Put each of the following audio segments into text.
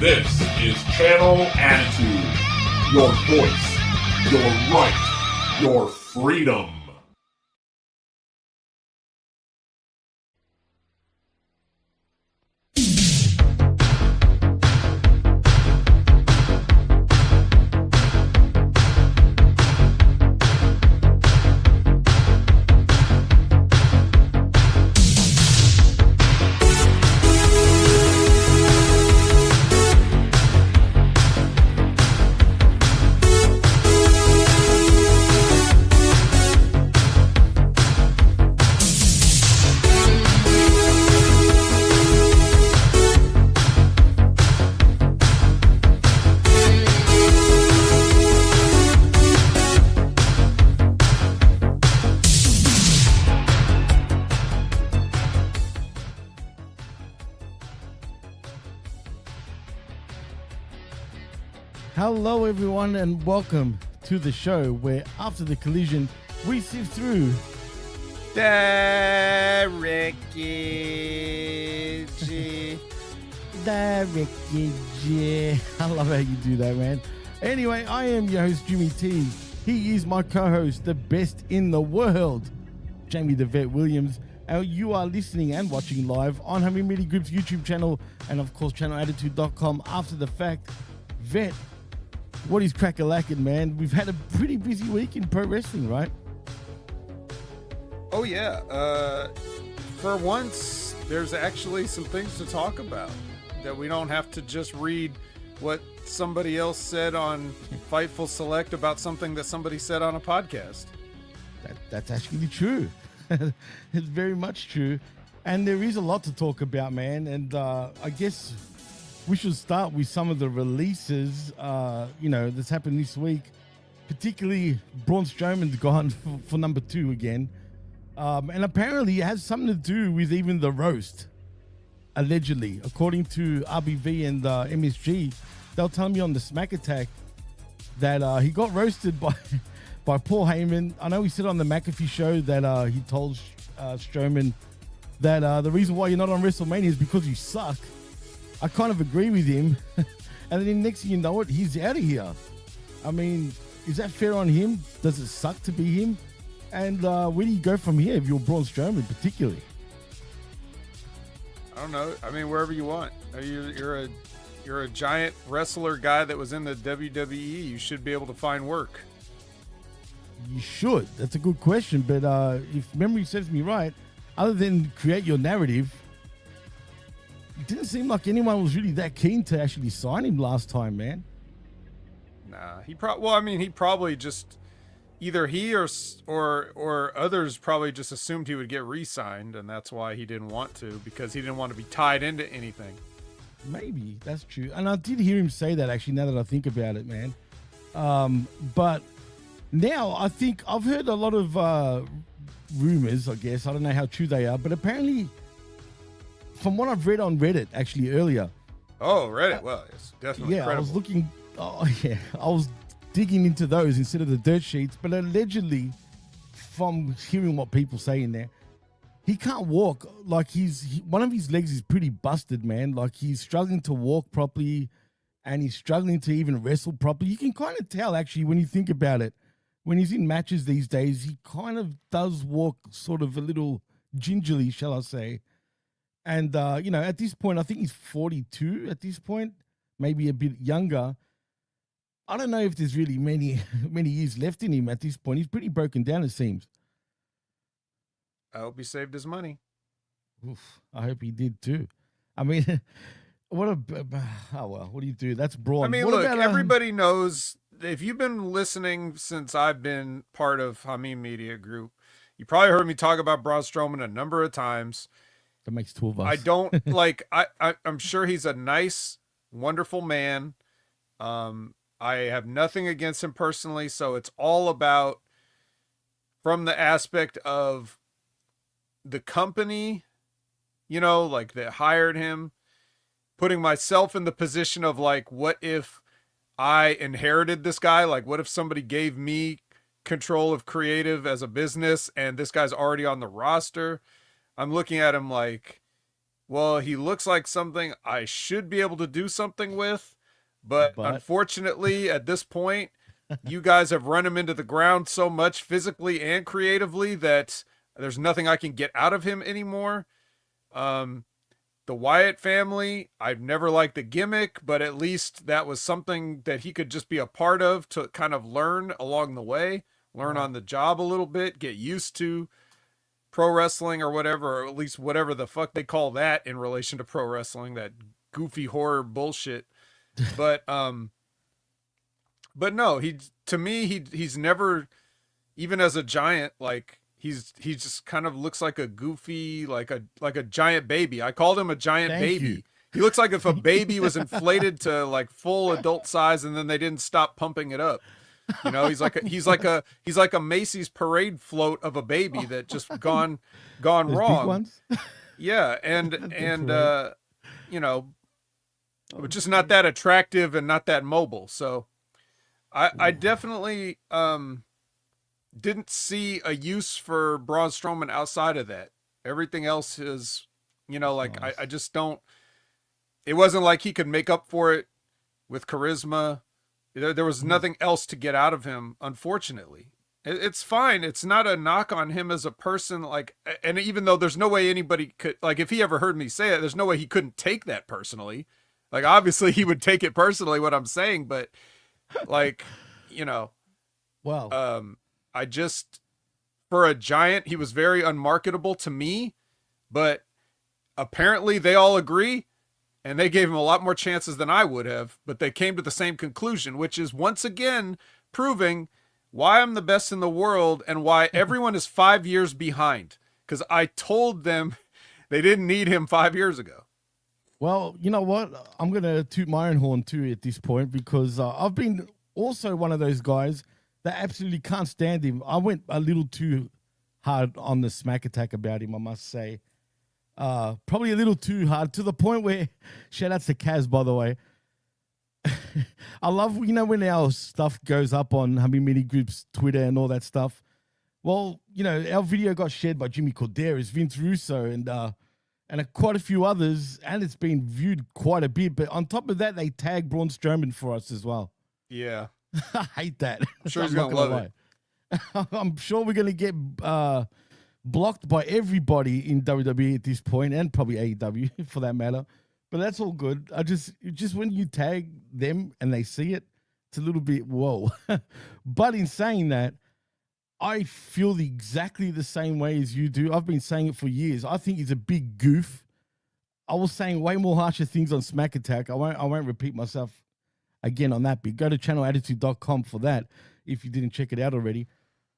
This is Channel Attitude. Your voice, your right, your freedom. Hello everyone and welcome to the show where after the collision we sift through The Wreckage. the wreckage. I love how you do that, man. Anyway, I am your host Jimmy T. He is my co-host, the best in the world, Jamie the Vet Williams. And you are listening and watching live on Humming Media Group's YouTube channel and of course channelattitude.com after the fact. Vet, what is crack-a-lackin', man? We've had a pretty busy week in pro wrestling, right? Oh yeah, for once there's actually some things to talk about that we don't have to just read what somebody else said on Fightful Select about something that somebody said on a podcast. That's actually true. It's very much true. And there is a lot to talk about, man. And I guess we should start with some of the releases, that's happened this week. Particularly, Braun Strowman's gone for number 2 again. And apparently it has something to do with even the roast, allegedly. According to RBV and MSG, they'll tell me on the Smack Attack that he got roasted by Paul Heyman. I know he said on the McAfee show that he told Strowman that the reason why you're not on WrestleMania is because you suck. I kind of agree with him. And then next thing you know it, he's out of here. I mean, is that fair on him? Does it suck to be him? And where do you go from here if you're Braun Strowman particularly? I don't know. I mean, wherever you want. You're a giant wrestler guy that was in the WWE. You should be able to find work. You should. That's a good question. But if memory serves me right, other than create your narrative, it didn't seem like anyone was really that keen to actually sign him last time, man. Nah, he probably just either he or others probably just assumed he would get re-signed, and that's why he didn't want to, because he didn't want to be tied into anything. Maybe that's true, and I did hear him say that actually. Now that I think about it, man. But now I think I've heard a lot of rumors. I guess I don't know how true they are, but apparently, from what I've read on Reddit actually earlier. Oh, Reddit. Well, it's definitely credible. I was looking. I was digging into those instead of the dirt sheets. But allegedly, from hearing what people say in there, he can't walk. Like one of his legs is pretty busted, man. Like he's struggling to walk properly, and he's struggling to even wrestle properly. You can kind of tell actually when you think about it. When he's in matches these days, he kind of does walk sort of a little gingerly, shall I say. And, at this point, I think he's 42 at this point, maybe a bit younger. I don't know if there's really many years left in him at this point. He's pretty broken down, it seems. I hope he saved his money. Oof, I hope he did too. I mean, what do you do? That's Braun. I mean, what look, about, everybody knows, if you've been listening since I've been part of Humming Media Group, you probably heard me talk about Braun Strowman a number of times. That makes 2 of us. I don't I'm sure he's a nice, wonderful man. I have nothing against him personally. So it's all about from the aspect of the company, that hired him, putting myself in the position of like, what if I inherited this guy? Like, what if somebody gave me control of creative as a business and this guy's already on the roster? I'm looking at him like, well, he looks like something I should be able to do something with, but unfortunately, at this point, you guys have run him into the ground so much physically and creatively that there's nothing I can get out of him anymore. The Wyatt family, I've never liked the gimmick, but at least that was something that he could just be a part of to kind of learn along the way, learn on the job a little bit, get used to pro wrestling or whatever, or at least whatever the fuck they call that in relation to pro wrestling, that goofy horror bullshit. But no, to me, he's never, even as a giant, like, he just kind of looks like a goofy, like a giant baby. I called him a giant baby. He looks like if a baby was inflated to like full adult size and then they didn't stop pumping it up. You know, he's like a Macy's parade float of a baby that just gone Those wrong. big ones? Yeah, and you know, just not that attractive and not that mobile. So I definitely didn't see a use for Braun Strowman outside of that. Everything else is, you know, like I just don't. It wasn't like he could make up for it with charisma. There was nothing else to get out of him, unfortunately. It's fine. It's not a knock on him as a person. Like, and even though there's no way anybody could, like, if he ever heard me say it, there's no way he couldn't take that personally. Like, obviously he would take it personally, what I'm saying, but like, you know, well, I just, for a giant, he was very unmarketable to me, but apparently they all agree. And they gave him a lot more chances than I would have, but they came to the same conclusion, which is once again proving why I'm the best in the world and why everyone is 5 years behind. Because I told them they didn't need him 5 years ago. well, you know what? I'm going to toot my own horn too at this point because I've been also one of those guys that absolutely can't stand him. I went a little too hard on the smack attack about him, I must say. Probably a little too hard to the point where, shout outs to Kaz, by the way. I love, you know, when our stuff goes up on Hummy Mini Group's Twitter and all that stuff. Well, you know, our video got shared by Jimmy Corderas, Vince Russo, and quite a few others, and it's been viewed quite a bit. But on top of that, they tagged Braun Strowman for us as well. Yeah. I hate that. I'm sure he's going to love it. I'm sure we're going to get blocked by everybody in WWE at this point, and probably AEW for that matter. But that's all good. I just when you tag them and they see it, it's a little bit whoa. But in saying that, I feel exactly the same way as you do. I've been saying it for years. I think he's a big goof. I was saying way more harsher things on Smack Attack. I won't repeat myself again on that bit. Go to channelattitude.com for that if you didn't check it out already.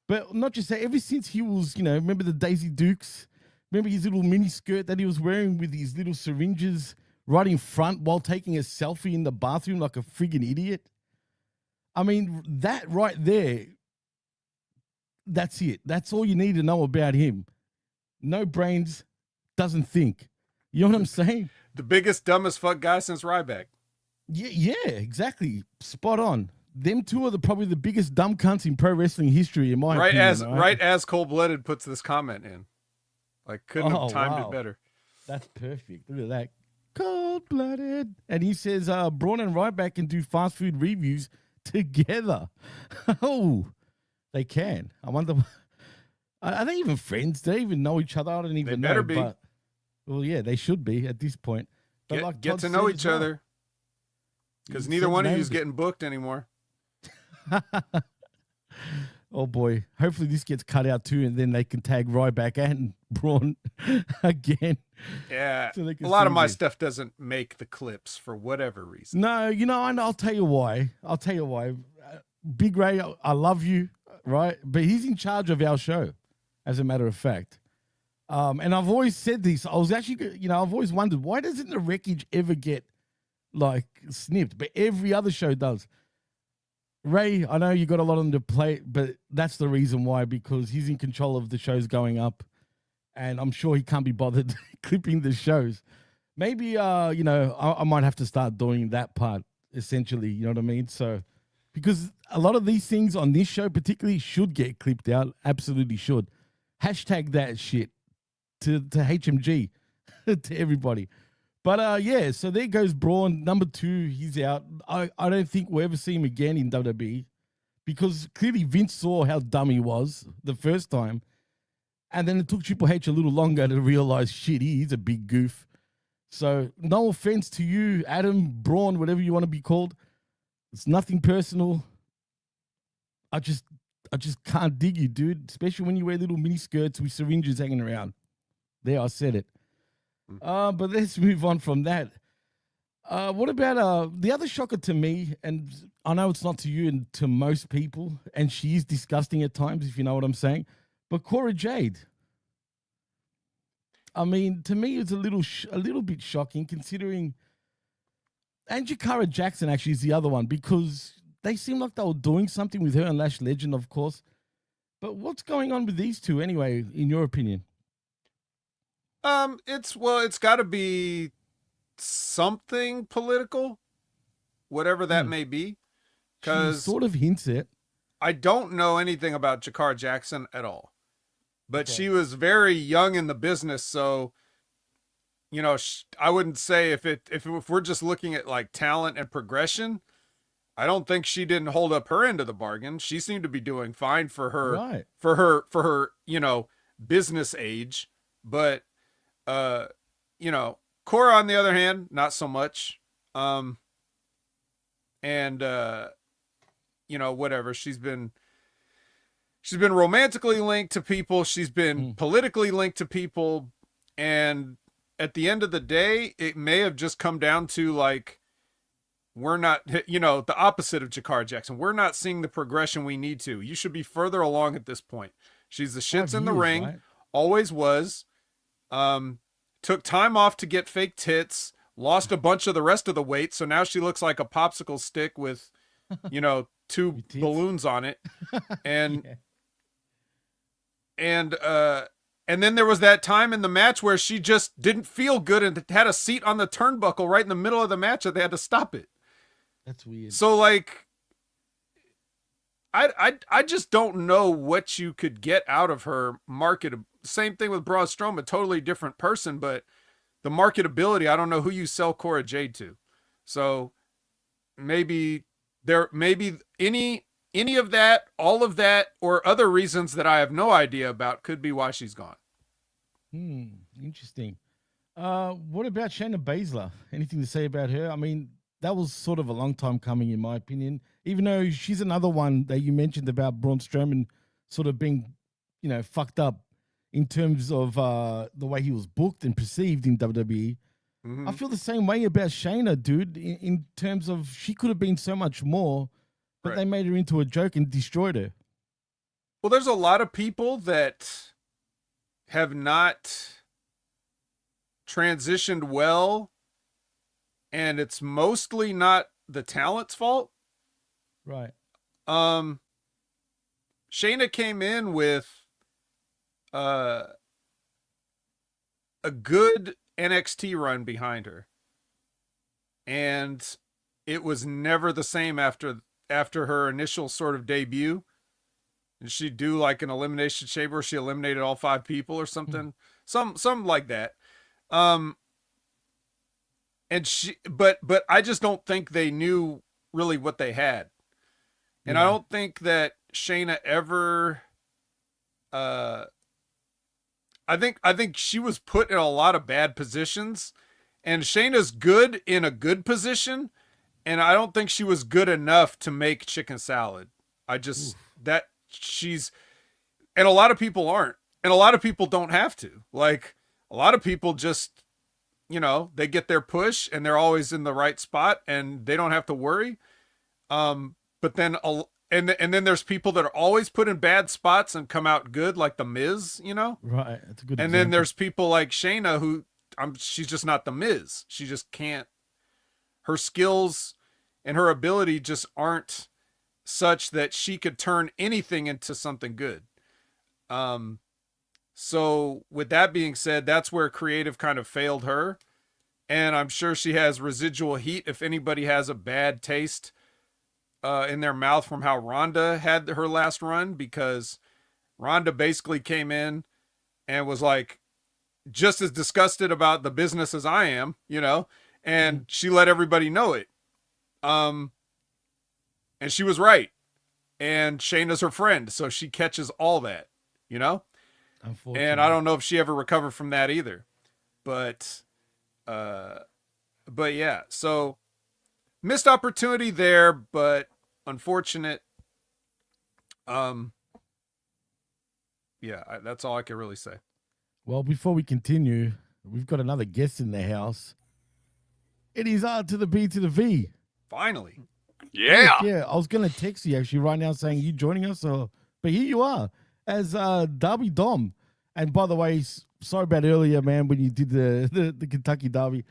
But not just that, ever since he was, you know, remember the Daisy Dukes? Remember his little mini skirt that he was wearing with his little syringes right in front while taking a selfie in the bathroom like a friggin' idiot? I mean, that right there, that's it. That's all you need to know about him. No brains, doesn't think. You know what I'm saying? The biggest, dumbest fuck guy since Ryback. Yeah, exactly. Spot on. Them two are probably the biggest dumb cunts in pro wrestling history, in my opinion. Right as Cold Blooded puts this comment in. Like, couldn't have timed it better. That's perfect. Look at that. Cold Blooded. And he says Braun and Ryback can do fast food reviews together. Oh, they can. I wonder, are they even friends? Do they even know each other? I don't even know. They better be. But, well, yeah, they should be at this point. But get to know each other. Because neither one of you is getting booked anymore. Oh boy, hopefully this gets cut out too, and then they can tag Ryback and Braun again. Yeah, so a lot of my stuff doesn't make the clips for whatever reason. No, you know, I'll tell you why. Big Ray, I love you, right? But he's in charge of our show, as a matter of fact. And I've always said this. I was actually, you know, I've always wondered, why doesn't the Wreckage ever get like snipped? But every other show does. Ray, I know you got a lot on the plate, but that's the reason why, because he's in control of the shows going up, and I'm sure he can't be bothered clipping the shows. Maybe, you know, I might have to start doing that part, essentially, you know what I mean? So, because a lot of these things on this show particularly should get clipped out, absolutely should. Hashtag that shit to HMG. to everybody. But yeah, so there goes Braun. Number 2, he's out. I don't think we'll ever see him again in WWE because clearly Vince saw how dumb he was the first time. And then it took Triple H a little longer to realize, shit, he's a big goof. So no offense to you, Adam, Braun, whatever you want to be called. It's nothing personal. I just can't dig you, dude, especially when you wear little mini skirts with syringes hanging around. There, I said it. But let's move on from that. What about the other shocker to me, and I know it's not to you and to most people, and she is disgusting at times, if you know what I'm saying, but Cora Jade. I mean, to me, it's a little bit shocking considering, and Jakara Jackson actually is the other one because they seem like they were doing something with her and Lash Legend, of course. But what's going on with these two anyway, in your opinion? It's got to be something political, whatever that may be. Because sort of hints it. I don't know anything about Jakara Jackson at all, but she was very young in the business, so you know, I wouldn't say if we're just looking at like talent and progression, I don't think she didn't hold up her end of the bargain. She seemed to be doing fine for her, right. for her, you know, business age, but you know, Cora, on the other hand, not so much. And you know, whatever. She's been romantically linked to people. She's been politically linked to people. And at the end of the day, it may have just come down to like, we're not, you know, the opposite of Jakara Jackson. We're not seeing the progression we need to. You should be further along at this point. She's the shits in the ring, right? Always was. Took time off to get fake tits, lost a bunch of the rest of the weight. So now she looks like a popsicle stick with, you know, 2 balloons on it. And, and then there was that time in the match where she just didn't feel good and had a seat on the turnbuckle right in the middle of the match that they had to stop it. That's weird. So like, I just don't know what you could get out of her market. Same thing with Braun Strowman, totally different person, but the marketability, I don't know who you sell Cora Jade to. So maybe any of that, all of that, or other reasons that I have no idea about could be why she's gone. Interesting. What about Shayna Baszler? Anything to say about her? I mean, that was sort of a long time coming, in my opinion, even though she's another one that you mentioned about Braun Strowman sort of being, you know, fucked up in terms of the way he was booked and perceived in WWE. I feel the same way about Shayna, dude, in terms of she could have been so much more, but they made her into a joke and destroyed her. Well, there's a lot of people that have not transitioned well, and it's mostly not the talent's fault. Right. Shayna came in with a good NXT run behind her, and it was never the same after her initial sort of debut. And she'd do like an elimination chamber where she eliminated all 5 people or something, something like that. And but I just don't think they knew really what they had. And I don't think that Shayna ever, I think she was put in a lot of bad positions, and Shayna's good in a good position. And I don't think she was good enough to make chicken salad. And a lot of people aren't, and a lot of people don't have to. Like, a lot of people just, you know, they get their push and they're always in the right spot and they don't have to worry. But then, and then there's people that are always put in bad spots and come out good, like the Miz, you know? Right. That's a good And example. then there's people like Shayna who, she's just not the Miz. She just can't, her skills and her ability just aren't such that she could turn anything into something good. So with that being said, that's where creative kind of failed her. And I'm sure she has residual heat if anybody has a bad taste in their mouth from how Ronda had her last run, because Ronda basically came in and was like, just as disgusted about the business as I am, and she let everybody know it. And she was right. And Shayna's her friend, so she catches all that, Unfortunately. And I don't know if she ever recovered from that either. But yeah, so missed opportunity there, but unfortunate. Yeah, that's all I can really say. Well, before we continue, we've got another guest in the house. It is R to the B to the V. Finally. Yeah. Yeah, I was going to text you actually right now saying you joining us, but here you are as Derby Dom. And by the way, sorry about earlier, man, when you did the Kentucky Derby.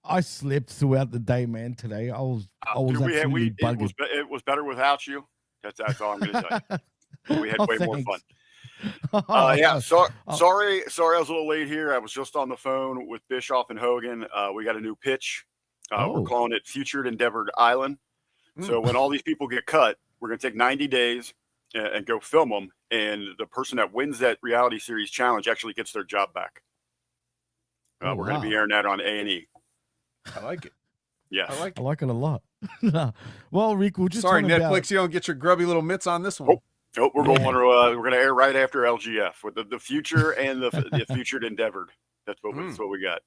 I slept throughout the day, man, today. I was absolutely bugged. It was better without you. That's all I'm going to say. We had way more fun. Yeah, sorry I was a little late here. I was just on the phone with Bischoff and Hogan. We got a new pitch. We're calling it Featured Endeavored Island. So when all these people get cut, we're going to take 90 days and go film them. And the person that wins that reality series challenge actually gets their job back. We're going to be airing that on A&E. I like it. Yeah, I like it a lot. Well, Rick, we'll just sorry, Netflix, you don't get your grubby little mitts on this one. Nope, we're going to air right after LGF with the future and the Featured Endeavored. That's what we got.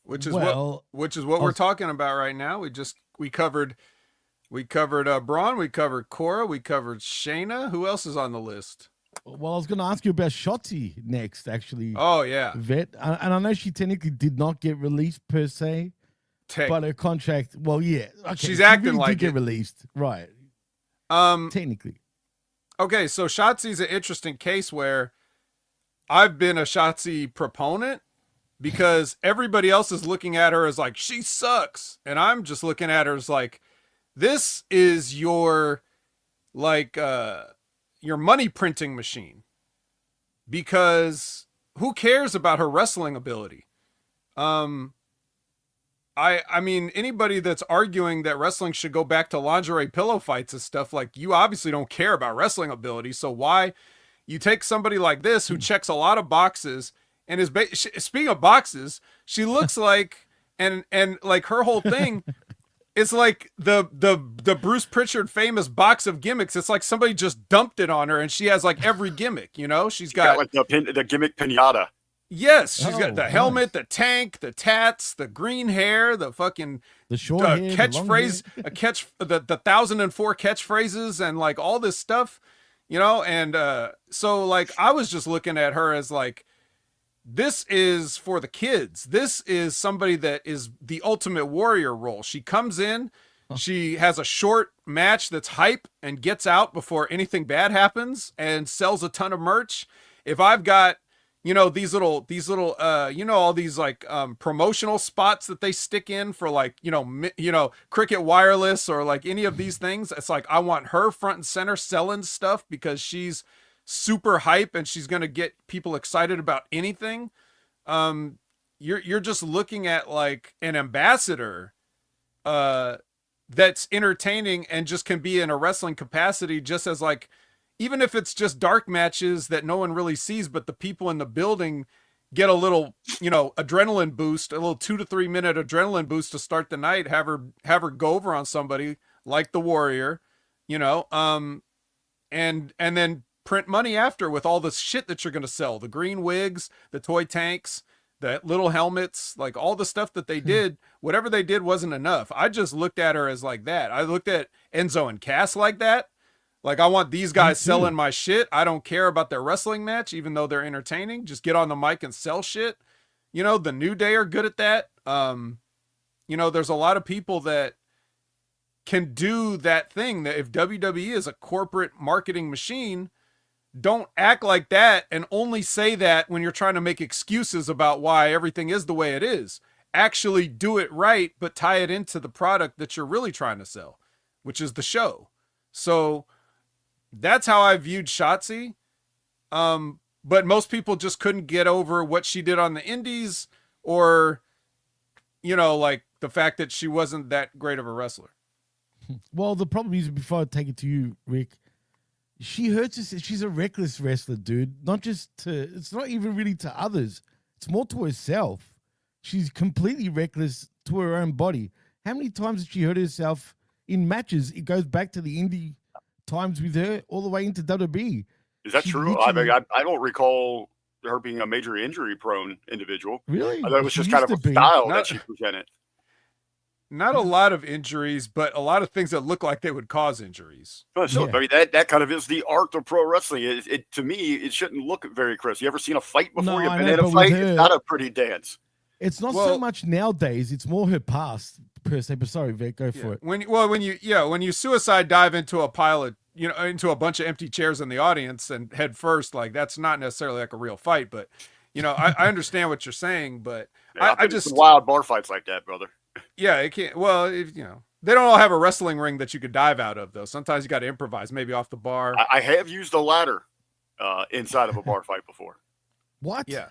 Which is what we're talking about right now. We covered Braun, we covered Cora, we covered Shayna. Who else is on the list? Well, I was going to ask you about Shotzi next, actually. Oh yeah, Vet, and I know she technically did not get released per se, but her contract. Well, yeah, okay, she's acting really like did get released, right? Technically. Okay, so Shotzi's an interesting case where I've been a Shotzi proponent because everybody else is looking at her as like, she sucks. And I'm just looking at her as like, this is your money printing machine. Because who cares about her wrestling ability? I mean, anybody that's arguing that wrestling should go back to lingerie pillow fights and stuff, like, you obviously don't care about wrestling ability. So why you take somebody like this who checks a lot of boxes and is speaking of boxes, she looks like and like her whole thing is like the Bruce Pritchard famous box of gimmicks. It's like somebody just dumped it on her and she has like every gimmick, she's got like the gimmick pinata. Yes, she's got the helmet, the tank, the tats, the green hair, the fucking short hair, catchphrase, the 1004 catchphrases, and like all this stuff, And so like I was just looking at her as like, this is for the kids. This is somebody that is the ultimate warrior role. She comes in, she has a short match that's hype and gets out before anything bad happens and sells a ton of merch. If I've got these little, all these like promotional spots that they stick in for like, Cricket Wireless or like any of these things. It's like, I want her front and center selling stuff because she's super hype and she's going to get people excited about anything. You're just looking at like an ambassador that's entertaining and just can be in a wrestling capacity just as like, even if it's just dark matches that no one really sees, but the people in the building get a little, adrenaline boost, a little 2 to 3 minute adrenaline boost to start the night, have her go over on somebody like the Warrior, and then print money after with all the shit that you're going to sell, the green wigs, the toy tanks, the little helmets, like all the stuff that they did, whatever they did wasn't enough. I just looked at her as like that. I looked at Enzo and Cass like that. Like, I want these guys selling my shit. I don't care about their wrestling match, even though they're entertaining. Just get on the mic and sell shit. The New Day are good at that. There's a lot of people that can do that thing, that if WWE is a corporate marketing machine, don't act like that and only say that when you're trying to make excuses about why everything is the way it is. Actually do it right, but tie it into the product that you're really trying to sell, which is the show. So that's how I viewed Shotzi. But most people just couldn't get over what she did on the indies or, like the fact that she wasn't that great of a wrestler. Well, the problem is, before I take it to you, Rick, she hurts us. She's a reckless wrestler, dude. It's not even really to others. it's more to herself. She's completely reckless to her own body. How many times has she hurt herself in matches? It goes back to the indie times with her all the way into WWE. Is that true? I mean, I don't recall her being a major injury-prone individual. Really? I thought it was just kind of a style that she presented. Not a lot of injuries, but a lot of things that look like they would cause injuries. So, I mean, that kind of is the art of pro wrestling. It to me, it shouldn't look very crisp. You ever seen a fight before? You've been in a fight? It's not a pretty dance. It's not so much nowadays. It's more her past per se. But sorry, Vic, go for it. When you suicide dive into a pile of into a bunch of empty chairs in the audience and head first, like that's not necessarily like a real fight. But I understand what you're saying. But I just wild bar fights like that, brother. Yeah, it can't. Well, if they don't all have a wrestling ring that you could dive out of, though. Sometimes you got to improvise, maybe off the bar. I have used a ladder inside of a bar fight before. What? Yeah.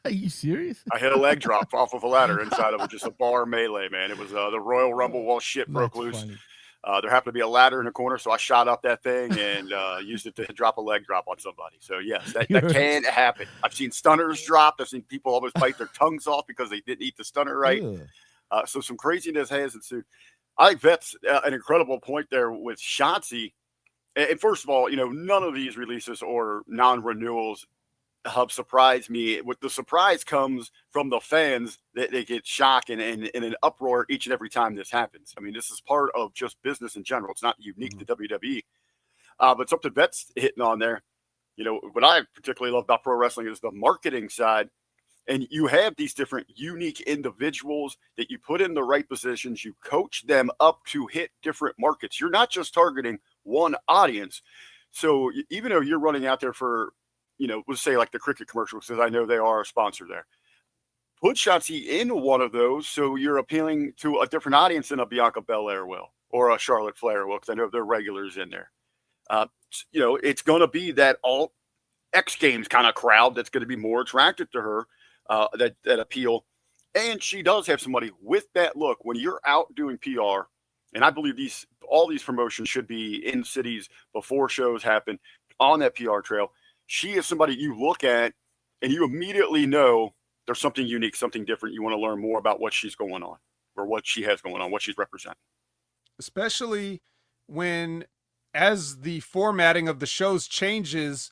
Are you serious? I hit a leg drop off of a ladder inside of just a bar melee, man. It was the Royal Rumble while shit broke loose. There happened to be a ladder in the corner, so I shot up that thing and used it to drop a leg drop on somebody. So, yes, that can happen. I've seen stunners dropped. I've seen people almost bite their tongues off because they didn't eat the stunner right. So some craziness has ensued. I think that's an incredible point there with Shotzi. And first of all, none of these releases or non-renewals have surprised me. What the surprise comes from the fans that they get shocked and an uproar each and every time this happens. I mean, this is part of just business in general. It's not unique to WWE. But something Vet's hitting on there, what I particularly love about pro wrestling is the marketing side. And you have these different unique individuals that you put in the right positions. You coach them up to hit different markets. You're not just targeting one audience. So even though you're running out there for, let's say like the cricket commercials, because I know they are a sponsor there. Put Shotzi in one of those so you're appealing to a different audience than a Bianca Belair will or a Charlotte Flair will, because I know they're regulars in there. It's going to be that alt X Games kind of crowd that's going to be more attracted to her. That appeal. And she does have somebody with that look. When you're out doing PR, and I believe all these promotions should be in cities before shows happen on that PR trail. She is somebody you look at and you immediately know there's something unique, something different. You want to learn more about what she's going on or what she has going on, what she's representing. Especially when, as the formatting of the shows changes,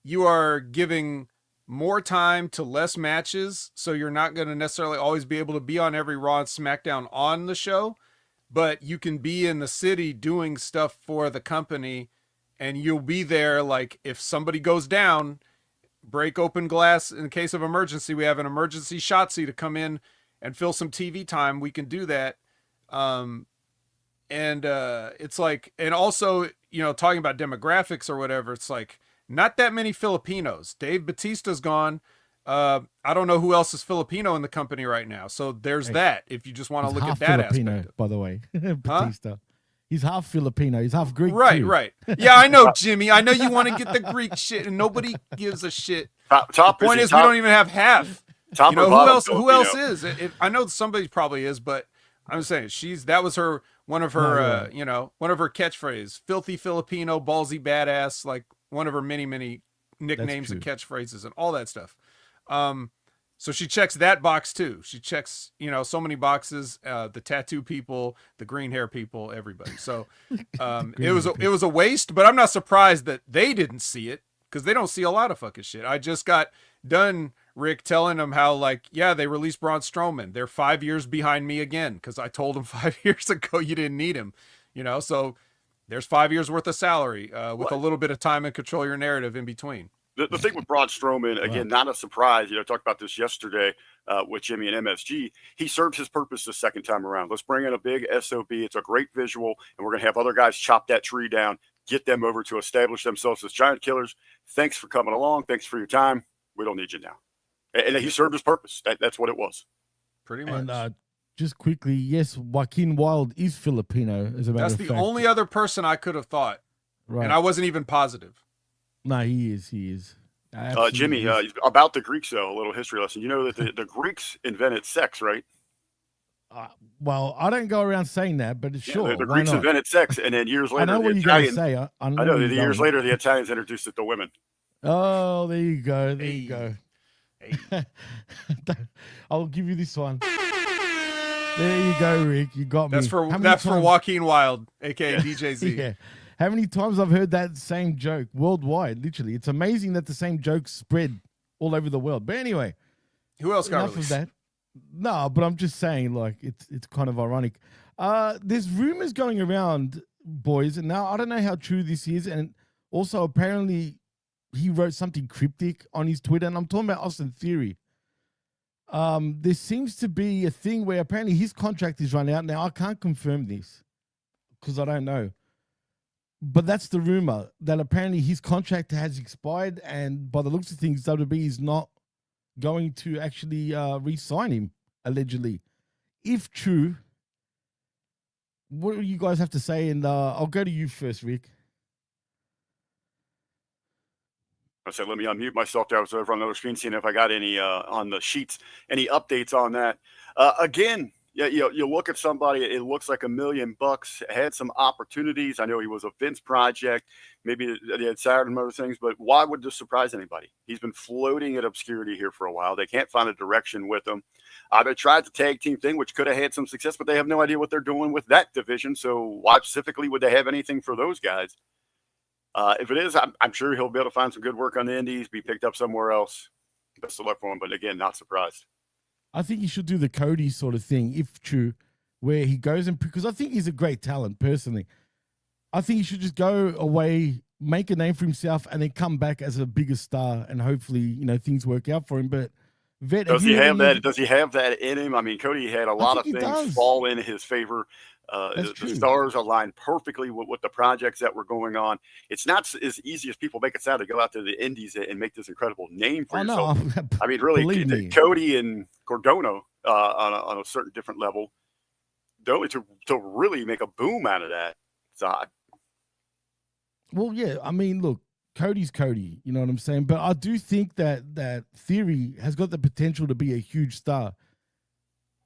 you are giving more time to less matches, so you're not going to necessarily always be able to be on every Raw and SmackDown on the show, but you can be in the city doing stuff for the company, and you'll be there. Like if somebody goes down, break open glass in case of emergency. We have an emergency Shotzi to come in and fill some TV time. We can do that. It's like, and also, talking about demographics or whatever, it's like, not that many Filipinos. Dave Bautista's gone. I don't know who else is Filipino in the company right now. So there's that. If you just want to look at that Filipino, aspect, by the way, Batista. He's half Filipino. He's half Greek. Right, too. right. Yeah, I know, Jimmy. I know you want to get the Greek shit, and nobody gives a shit. The point is, we don't even have half. Who else is? I know somebody probably is, but I'm saying that was one of her catchphrases. Filthy Filipino, ballsy badass, like one of her many, many nicknames and catchphrases and all that stuff. So she checks that box too. She checks, so many boxes, the tattoo people, the green hair people, everybody. So, it was a waste, but I'm not surprised that they didn't see it, because they don't see a lot of fucking shit. I just got done, Rick, telling them how, they released Braun Strowman. They're 5 years behind me again, because I told them 5 years ago you didn't need him, so there's 5 years worth of salary with a little bit of time and control your narrative in between. The thing with Braun Strowman, again, not a surprise. I talked about this yesterday with Jimmy and MSG. He served his purpose the second time around. Let's bring in a big SOB. It's a great visual, and we're going to have other guys chop that tree down, get them over to establish themselves as giant killers. Thanks for coming along. Thanks for your time. We don't need you now. And he served his purpose. That's what it was. Pretty much. And just quickly, yes, Joaquin Wilde is Filipino, as a matter of fact. That's the only other person I could have thought. Right. And I wasn't even positive. No, he is. Jimmy, about the Greeks, though, a little history lesson. You know that the Greeks invented sex, right? Well, I don't go around saying that, but sure. The Greeks invented sex, and then years later, I know what you're going to say. I know years later, the Italians introduced it to women. Oh, there you go. There you go. Hey. I'll give you this one. There you go, Rick. You got That's me. for Joaquin Wild, aka DJ Z. Yeah. How many times I've heard that same joke worldwide? Literally, it's amazing that the same joke spread all over the world. But anyway, who else got enough released? of that. No, but I'm just saying, like, it's kind of ironic. There's rumors going around, boys, and now I don't know how true this is, and also apparently he wrote something cryptic on his Twitter, and I'm talking about Austin Theory. There seems to be a thing where apparently his contract is run out. Now, I can't confirm this because I don't know. But that's the rumor, that apparently his contract has expired, and by the looks of things, WWE is not going to actually re-sign him, allegedly. If true, what do you guys have to say? And I'll go to you first, Rick. I said, let me unmute myself there. I was over on another screen seeing if I got any on the sheets, any updates on that. Again, yeah, you look at somebody, it looks like $1 million, had some opportunities. I know he was a Vince project. Maybe they had Saturn and other things, but why would this surprise anybody? He's been floating in obscurity here for a while. They can't find a direction with him. They tried the tag team thing, which could have had some success, but they have no idea what they're doing with that division. So why specifically would they have anything for those guys? If it is, I'm sure he'll be able to find some good work on the indies, be picked up somewhere else. Best of luck for him, but again, not surprised. I think he should do the Cody sort of thing, if true, where he goes and, because I think he's a great talent personally. I think he should just go away, make a name for himself, and then come back as a bigger star, and hopefully, things work out for him. But Vet, does he have that? Does he have that in him? I mean, Cody had a lot of things fall in his favor. The stars aligned perfectly with the projects that were going on. It's not as easy as people make it sound to go out to the indies and make this incredible name for yourself. No. I mean, really, Cody and Cardona on a certain different level, only to really make a boom out of that. It's odd. Well, yeah. I mean, look, Cody's Cody. You know what I'm saying? But I do think that Theory has got the potential to be a huge star.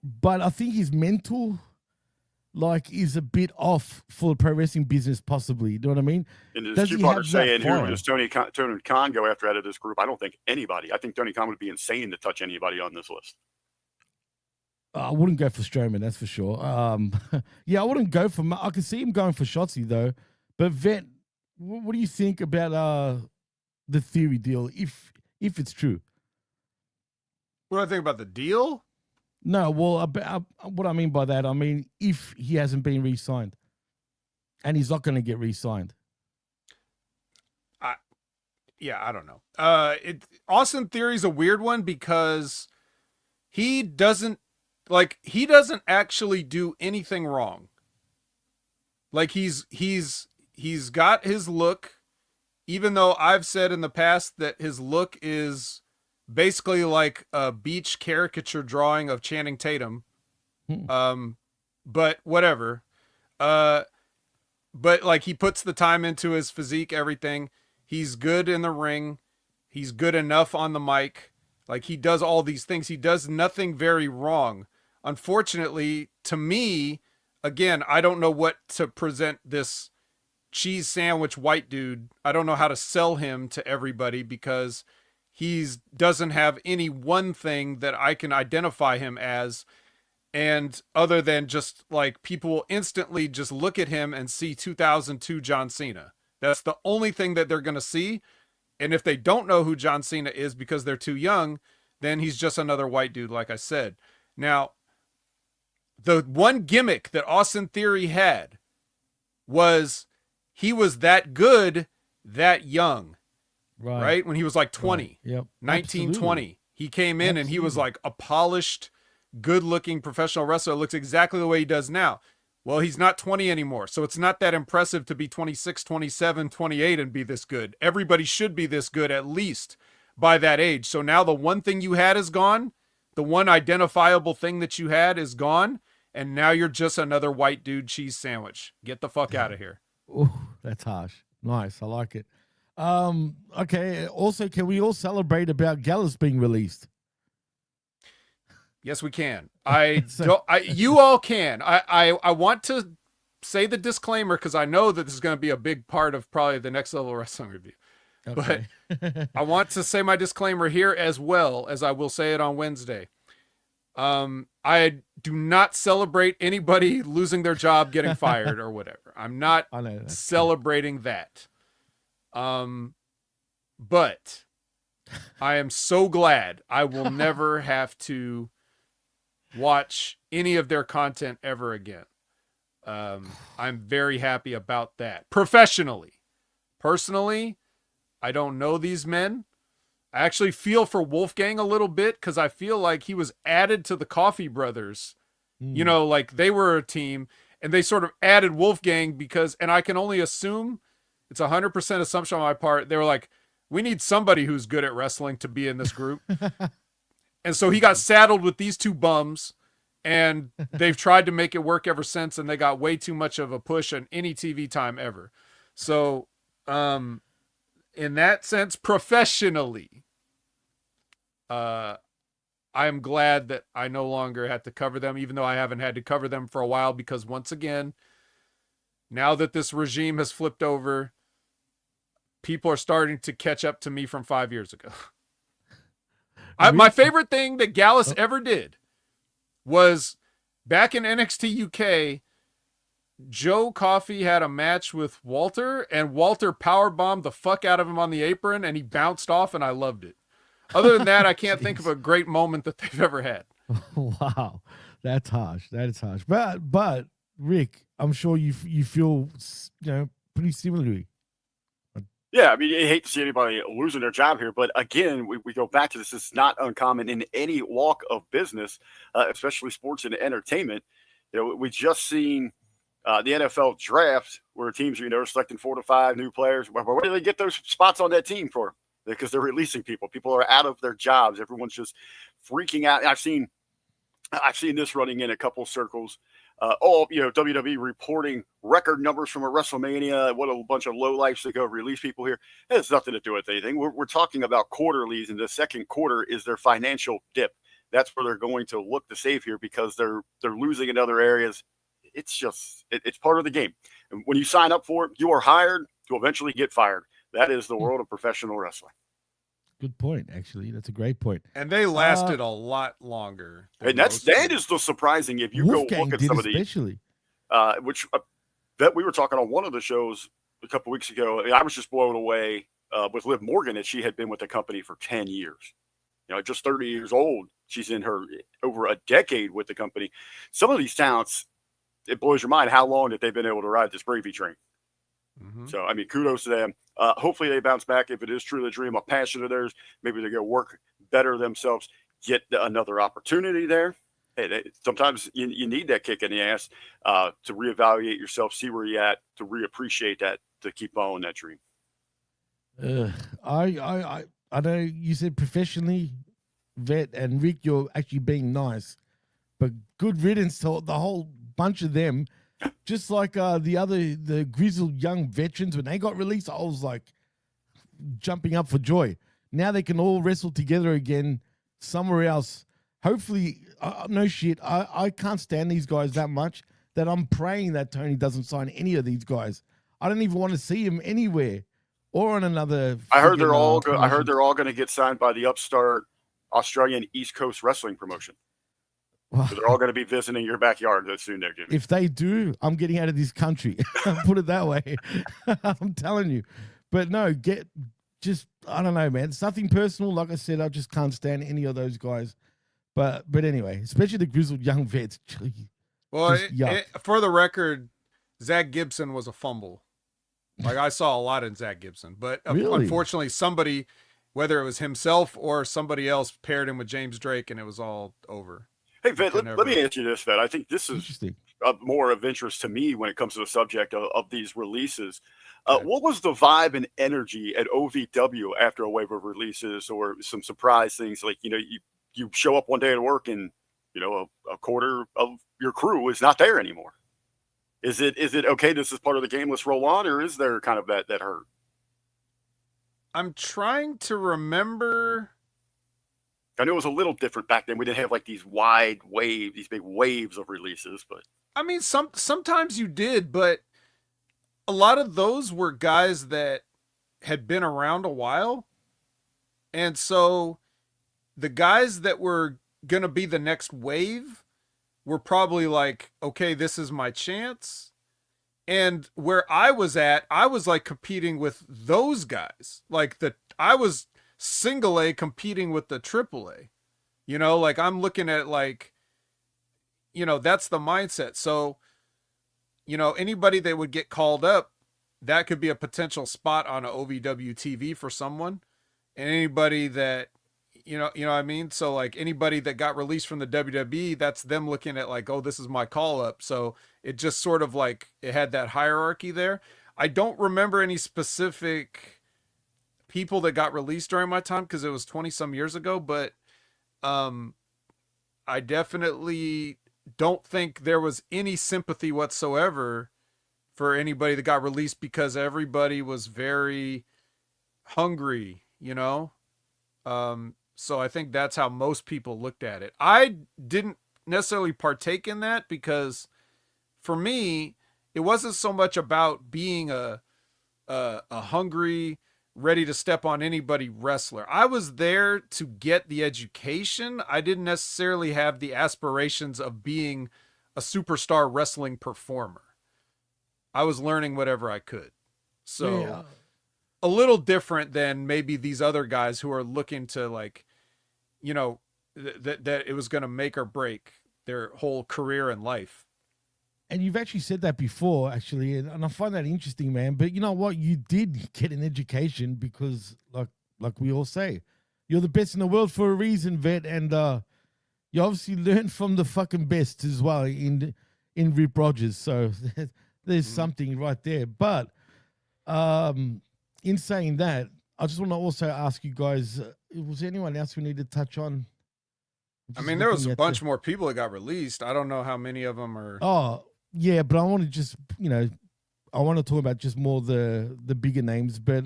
But I think his mental is a bit off for the pro wrestling business, possibly. You know what I mean? And as you are saying, who does Tony Khan go after out of this group? I don't think anybody. I think Tony Khan would be insane to touch anybody on this list. I wouldn't go for Strowman, that's for sure. Yeah, I wouldn't go for. I could see him going for Shotzi though. But Vet, what do you think about the Theory deal, if it's true? What do I think about the deal? No, well, what I mean by that, I mean if he hasn't been re-signed, and he's not going to get re-signed. I don't know. Austin Theory's a weird one because he doesn't actually do anything wrong. Like he's got his look, even though I've said in the past that his look is basically like a beach caricature drawing of Channing Tatum. But whatever. But he puts the time into his physique, everything. He's good in the ring. He's good enough on the mic. He does all these things. He does nothing very wrong. Unfortunately, to me, again, I don't know what to present this cheese sandwich white dude. I don't know how to sell him to everybody because he doesn't have any one thing that I can identify him as. And other than just people will instantly just look at him and see 2002 John Cena. That's the only thing that they're going to see. And if they don't know who John Cena is because they're too young, then he's just another white dude, like I said. Now, the one gimmick that Austin Theory had was he was that good, that young. Right? When he was 20, right. Yep. 19, absolutely. 20, he came in and he was a polished, good looking professional wrestler. Looks exactly the way he does now. Well, he's not 20 anymore. So it's not that impressive to be 26, 27, 28 and be this good. Everybody should be this good at least by that age. So now the one thing you had is gone. The one identifiable thing that you had is gone. And now you're just another white dude cheese sandwich. Get the fuck out of here. Ooh, that's harsh. Nice. I like it. Okay. Also, can we all celebrate about Gallus being released? Yes, we can. You all can. I want to say the disclaimer because I know that this is going to be a big part of probably the next level wrestling review. But I want to say my disclaimer here as well as I will say it on Wednesday. I do not celebrate anybody losing their job, getting fired or whatever. I'm not celebrating that. But I am so glad I will never have to watch any of their content ever again. I'm very happy about that. Professionally. Personally, I don't know these men. I actually feel for Wolfgang a little bit because I feel like he was added to the Coffee Brothers. You know, like they were a team and they sort of added Wolfgang because, and I can only assume, it's 100% assumption on my part, they were like, we need somebody who's good at wrestling to be in this group. And so he got saddled with these two bums and they've tried to make it work ever since. And they got way too much of a push on any TV time ever. So, in that sense, professionally, I am glad that I no longer had to cover them, even though I haven't had to cover them for a while, because once again, now that this regime has flipped over, people are starting to catch up to me from 5 years ago. My favorite thing that Gallus ever did was back in NXT UK, Joe Coffey had a match with Walter, and Walter powerbombed the fuck out of him on the apron, and he bounced off, and I loved it. Other than that, I can't think of a great moment that they've ever had. Wow, that's harsh. That is harsh. But Rick, I'm sure you feel pretty similarly. Yeah, I mean, I hate to see anybody losing their job here, but again, we go back to this. It's not uncommon in any walk of business, especially sports and entertainment. You know, we just seen the NFL draft where teams are, selecting 4 to 5 new players. Where do they get those spots on that team for? Because they're releasing people. People are out of their jobs. Everyone's just freaking out. I've seen this running in a couple circles. WWE reporting record numbers from a WrestleMania. What a bunch of lowlifes to go release people here. It has nothing to do with anything. We're talking about quarterlies, and the second quarter is their financial dip. That's where they're going to look to save here because they're losing in other areas. It's just it's part of the game. And when you sign up for it, you are hired to eventually get fired. That is the world of professional wrestling. Good point, actually. That's a great point. And they lasted a lot longer. And that is the surprising. If you Wolfgang go look at some of these, especially. Which that we were talking on one of the shows a couple weeks ago. I was just blown away with Liv Morgan that she had been with the company for 10 years. Just 30 years old. She's in her over a decade with the company. Some of these talents, it blows your mind how long that they've been able to ride this gravy train. Mm-hmm. So, I mean, kudos to them. Hopefully they bounce back. If it is truly a dream, a passion of theirs, maybe they're going to work better themselves, get another opportunity there. Hey, sometimes you need that kick in the ass to reevaluate yourself, see where you're at, to reappreciate that, to keep following that dream. I know you said professionally, Vet, and Rick, you're actually being nice, but good riddance to the whole bunch of them. Just like the grizzled young veterans, when they got released, I was like jumping up for joy. Now they can all wrestle together again somewhere else. Hopefully, no shit. I can't stand these guys that much that I'm praying that Tony doesn't sign any of these guys. I don't even want to see him anywhere or on another. I heard they're all going to get signed by the upstart Australian East Coast wrestling promotion. So they're all going to be visiting your backyard soon there, Jimmy. If they do, I'm getting out of this country. Put it that way. I'm telling you. But no, I don't know, man. It's nothing personal. Like I said, I just can't stand any of those guys. But anyway, especially the grizzled young vets. Well, for the record, Zach Gibson was a fumble. Like I saw a lot in Zach Gibson. But unfortunately, somebody, whether it was himself or somebody else, paired him with James Drake, and it was all over. Hey, Vet, let me ask you this, Vet. I think this is more of interest to me when it comes to the subject of these releases. Okay. What was the vibe and energy at OVW after a wave of releases or some surprise things? Like, you show up one day at work and, a quarter of your crew is not there anymore. Is it okay, this is part of the game, let's roll on, or is there kind of that hurt? I'm trying to remember. I know it was a little different back then. We didn't have like these wide waves, these big waves of releases, but I mean, sometimes you did, but a lot of those were guys that had been around a while. And so the guys that were going to be the next wave were probably like, okay, this is my chance. And where I was at, I was like competing with those guys. Like I was single A competing with the triple A. You know, like I'm looking at like, you know, that's the mindset. So, you know, anybody that would get called up, that could be a potential spot on a OVW TV for someone. And anybody that, you know what I mean? So like anybody that got released from the WWE, that's them looking at like, oh, this is my call up. So it just sort of like, it had that hierarchy there. I don't remember any specific people that got released during my time, because it was 20 some years ago, but I definitely don't think there was any sympathy whatsoever for anybody that got released, because everybody was very hungry, you know? So I think that's how most people looked at it. I didn't necessarily partake in that, because for me, it wasn't so much about being a hungry, ready to step on anybody wrestler. I was there to get the education. I didn't necessarily have the aspirations of being a superstar wrestling performer. I was learning whatever I could. So yeah. A little different than maybe these other guys who are looking to like, you know, that it was going to make or break their whole career and life. And you've actually said that before, actually, and I find that interesting, man. But you know what? You did get an education because, like we all say, you're the best in the world for a reason, vet. And you obviously learned from the fucking best as well in Rip Rogers. So there's something right there. But in saying that, I just want to also ask you guys, was there anyone else we need to touch on? I mean, there was a bunch more people that got released. I don't know how many of them are. Oh, yeah, but I want to just, you know, I want to talk about just more the bigger names. But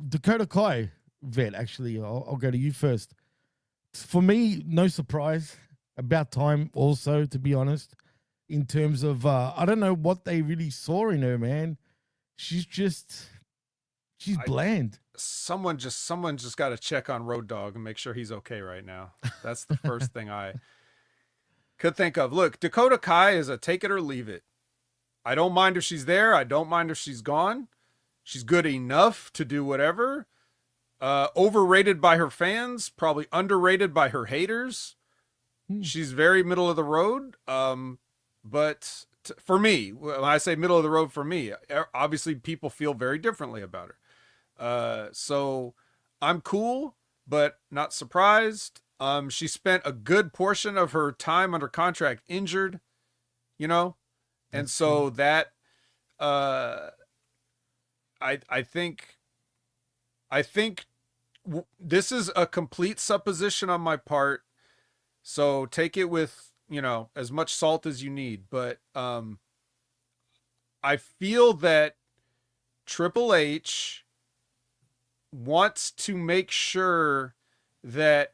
Dakota Kai, vet, actually, I'll go to you first. For me, no surprise. About time also, to be honest, in terms of, I don't know what they really saw in her, man. She's bland. Someone just got to check on Road Dogg and make sure he's okay right now. That's the first thing I could think of. Look, Dakota Kai is a take it or leave it. I don't mind if she's there. I don't mind if she's gone. She's good enough to do whatever. Overrated by her fans, probably underrated by her haters. She's very middle of the road. But for me, when I say middle of the road for me, obviously people feel very differently about her. So I'm cool, but not surprised. She spent a good portion of her time under contract injured, you know? And so that, I think this is a complete supposition on my part. So take it with, you know, as much salt as you need. But, I feel that Triple H wants to make sure that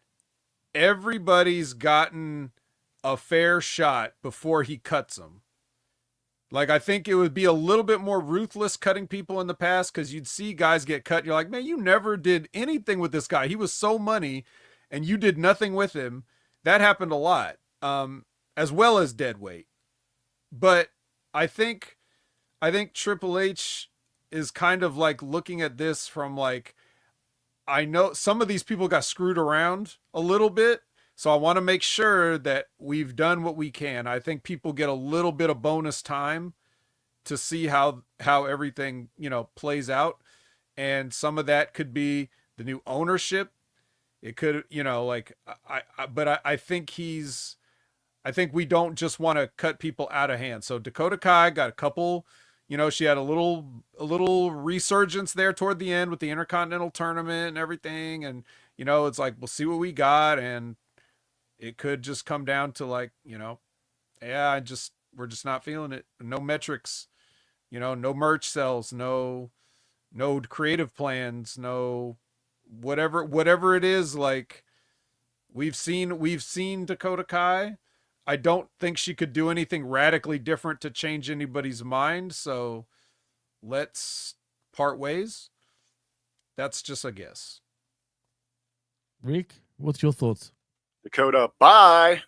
everybody's gotten a fair shot before he cuts them. Like, I think it would be a little bit more ruthless cutting people in the past, because you'd see guys get cut. You're like, man, you never did anything with this guy. He was so money and you did nothing with him. That happened a lot, as well as deadweight. But I think Triple H is kind of like looking at this from like, I know some of these people got screwed around a little bit, so I want to make sure that we've done what we can. I think people get a little bit of bonus time to see how everything, you know, plays out. And some of that could be the new ownership. It could, you know, like I think I think we don't just want to cut people out of hand. So Dakota Kai got a couple, you know, she had a little resurgence there toward the end with the Intercontinental Tournament and everything. And, you know, it's like, we'll see what we got. And it could just come down to like, you know, yeah, we're just not feeling it. No metrics, you know, no merch sales, no creative plans, no whatever it is. Like we've seen Dakota Kai. I don't think she could do anything radically different to change anybody's mind. So let's part ways. That's just a guess. Rick, what's your thoughts? Dakota, bye.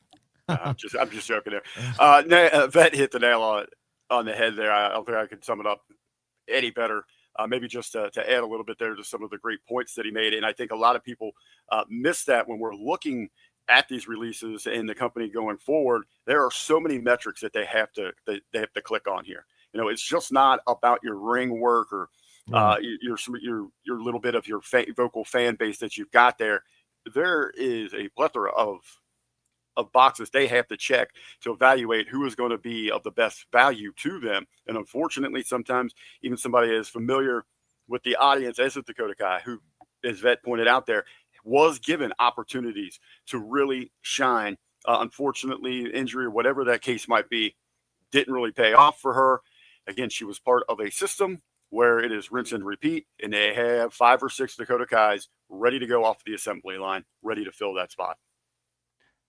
I'm just joking there. Vet hit the nail on the head there. I don't think I could sum it up any better. Maybe just to add a little bit there to some of the great points that he made. And I think a lot of people miss that when we're looking at these releases and the company going forward. There are so many metrics that they have to click on here. You know, it's just not about your ring work or your little bit of your vocal fan base that you've got there. There is a plethora of boxes they have to check to evaluate who is going to be of the best value to them. And unfortunately, sometimes even somebody as familiar with the audience as a Dakota Kai, who, as Vet pointed out there, was given opportunities to really shine. Unfortunately, injury or whatever that case might be, didn't really pay off for her. Again, she was part of a system where it is rinse and repeat, and they have 5 or 6 Dakota Kais ready to go off the assembly line, ready to fill that spot.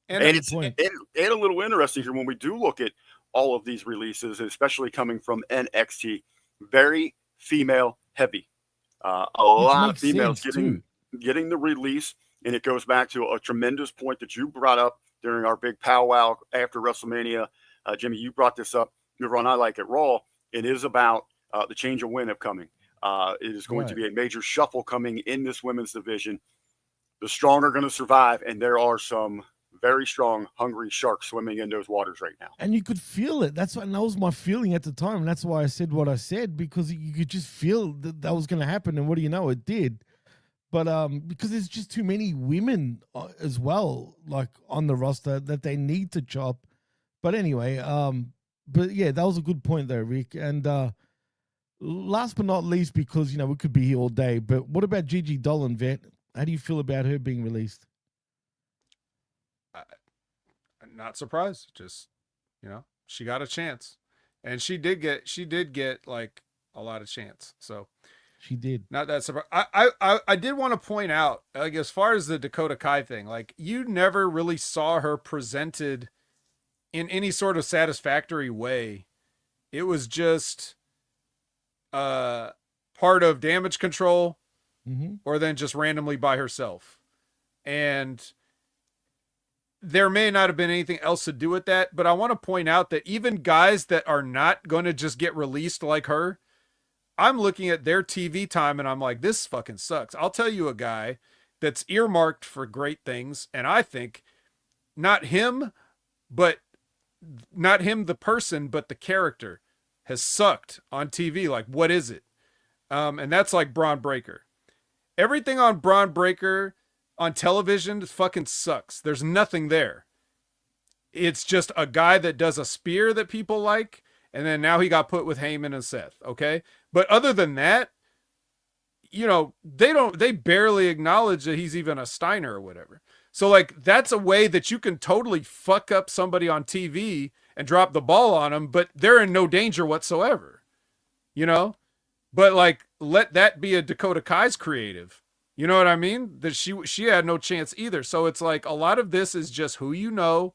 And it's a little interesting here when we do look at all of these releases, especially coming from NXT, very female heavy. A lot of females getting the release, and it goes back to a tremendous point that you brought up during our big powwow after WrestleMania. Jimmy, you brought this up over on I Like It Raw. It is about the change of wind upcoming. It is going to be a major shuffle coming in this women's division. The strong are going to survive, and there are some very strong, hungry sharks swimming in those waters right now. And you could feel it. That was my feeling at the time. And that's why I said what I said, because you could just feel that was going to happen. And what do you know? It did. But because there's just too many women as well, like on the roster that they need to chop. But anyway, but yeah, that was a good point there, Rick. And last but not least, because, you know, we could be here all day, but what about Gigi Dolan, Vet? How do you feel about her being released? Not surprised. Just, you know, she got a chance, and she did get like a lot of chance. So she did. Not that surprised. I did want to point out, like, as far as the Dakota Kai thing, like, you never really saw her presented in any sort of satisfactory way. It was just part of Damage Control, or then just randomly by herself. And there may not have been anything else to do with that, but I want to point out that even guys that are not going to just get released like her, I'm looking at their TV time and I'm like, this fucking sucks. I'll tell you a guy that's earmarked for great things, and I think not him the person, but the character has sucked on TV. Like, what is it? And that's like Braun Breaker. Everything on Braun Breaker on television fucking sucks. There's nothing there. It's just a guy that does a spear that people like, and then now he got put with Heyman and Seth, okay? But other than that, you know, they barely acknowledge that he's even a Steiner or whatever. So, like, that's a way that you can totally fuck up somebody on TV and drop the ball on them, but they're in no danger whatsoever, you know? But, like, let that be a Dakota Kai's creative. You know what I mean? That she had no chance either. So it's like a lot of this is just who you know,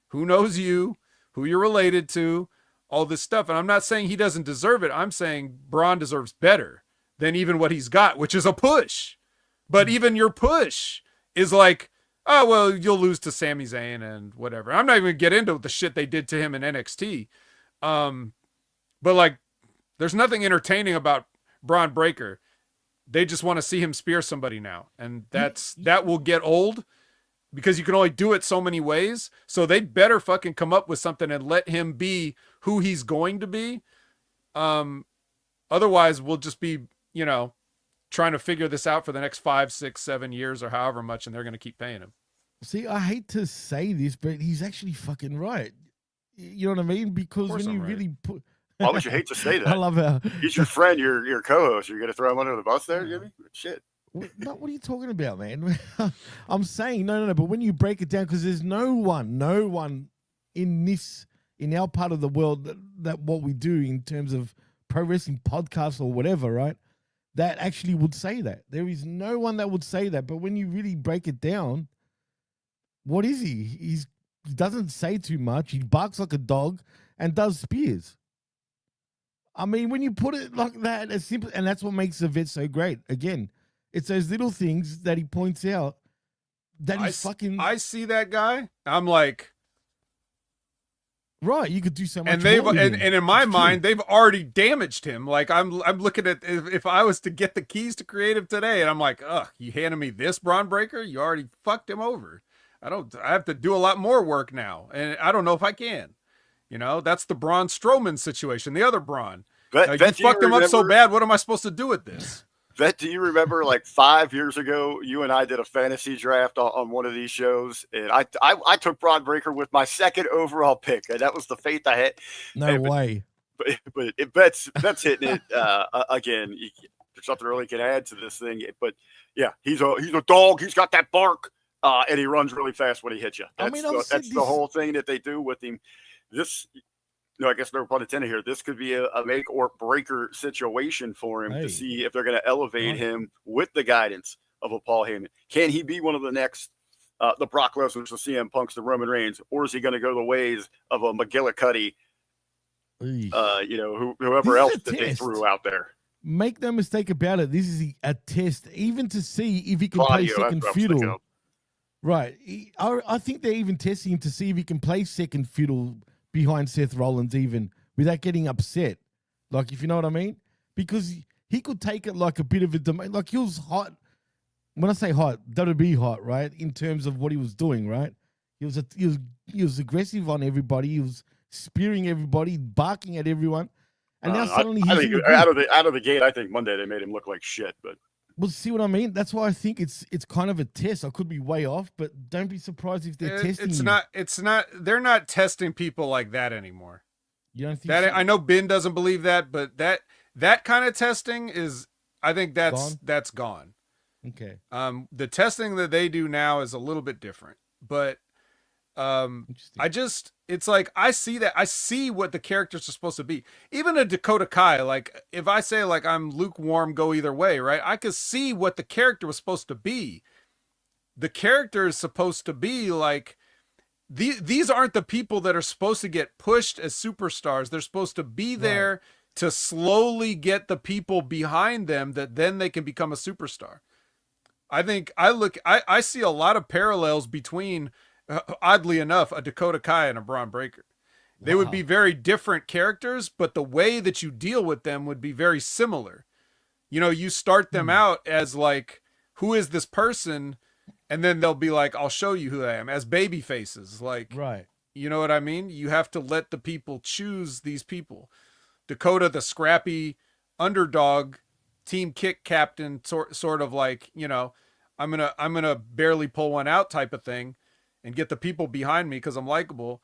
who knows you, who you're related to, all this stuff. And I'm not saying he doesn't deserve it. I'm saying Braun deserves better than even what he's got, which is a push. But even your push is like, oh, well, you'll lose to Sami Zayn and whatever. I'm not even going to get into the shit they did to him in NXT. But, like, there's nothing entertaining about Braun Breaker. They just want to see him spear somebody now. And that will get old because you can only do it so many ways. So they better fucking come up with something and let him be who he's going to be. Otherwise, we'll just be, you know, trying to figure this out for the next 5, 6, 7 years or however much, and they're going to keep paying him. See, I hate to say this, but he's actually fucking right. You know what I mean? Because when you really put... Why would you hate to say that? I love how he's your friend, your co-host. You're gonna throw him under the bus there, Jimmy? Shit. What are you talking about, man? I'm saying no. But when you break it down, because there's no one in our part of the world that what we do in terms of pro wrestling podcasts or whatever, right? That actually would say that. There is no one that would say that. But when you really break it down, what is he? He doesn't say too much. He barks like a dog and does spears. I mean, when you put it like that, it's simple, and that's what makes the Vet so great. Again, It's those little things that he points out that he's fucking. I see that guy. I'm like, right, you could do so much. And they've more with him. and in my It's mind, true. they've already damaged him. Like I'm looking at if I was to get the keys to creative today, and I'm like, ugh, you handed me this Braun Breaker, you already fucked him over. I have to do a lot more work now, and I don't know if I can. You know, that's the Braun Strowman situation. The other Braun, you fucked him up so bad. What am I supposed to do with this? Vet, do you remember like 5 years ago, you and I did a fantasy draft on one of these shows, and I took Braun Breaker with my second overall pick, and that was the faith I had. No way. But Bet's hitting it again. There's nothing really can add to this thing, but yeah, he's a dog. He's got that bark, and he runs really fast when he hits you. That's the whole thing that they do with him. I guess no pun intended here. This could be a make or breaker situation for him to see if they're going to elevate him with the guidance of a Paul Heyman. Can he be one of the next, the Brock Lesnar's, the CM Punks, the Roman Reigns, or is he going to go the ways of a McGillicuddy, whoever else that they threw out there? Make no mistake about it. This is a test, even to see if he can play second fiddle. Right. I think they're even testing him to see if he can play second fiddle behind Seth Rollins, even without getting upset. Like, if you know what I mean? Because he could take it like a bit of a domain. Like, he was hot. When I say hot, WWE hot, right? In terms of what he was doing, right? He was aggressive on everybody. He was spearing everybody, barking at everyone. And now suddenly he's out of the gate. I think Monday they made him look like shit. But well, see what I mean? That's why I think it's kind of a test. I could be way off, but don't be surprised if they're testing. It's not. They're not testing people like that anymore. You don't think that? So? I know Ben doesn't believe that, but that kind of testing is. I think that's gone. Okay. The testing that they do now is a little bit different, but it's like I see what the characters are supposed to be. Even a Dakota Kai, like if I say like I'm lukewarm, go either way, right? I could see what the character was supposed to be. The character is supposed to be like these aren't the people that are supposed to get pushed as superstars. They're supposed to be there to slowly get the people behind them that then they can become a superstar. I think I see a lot of parallels between oddly enough, a Dakota Kai and a Braun Breaker. They would be very different characters, but the way that you deal with them would be very similar. You know, you start them out as like, who is this person? And then they'll be like, I'll show you who I am, as baby faces. Like, right. You know what I mean? You have to let the people choose these people. Dakota, the scrappy underdog team kick captain, sort of like, you know, I'm gonna barely pull one out type of thing and get the people behind me because I'm likable.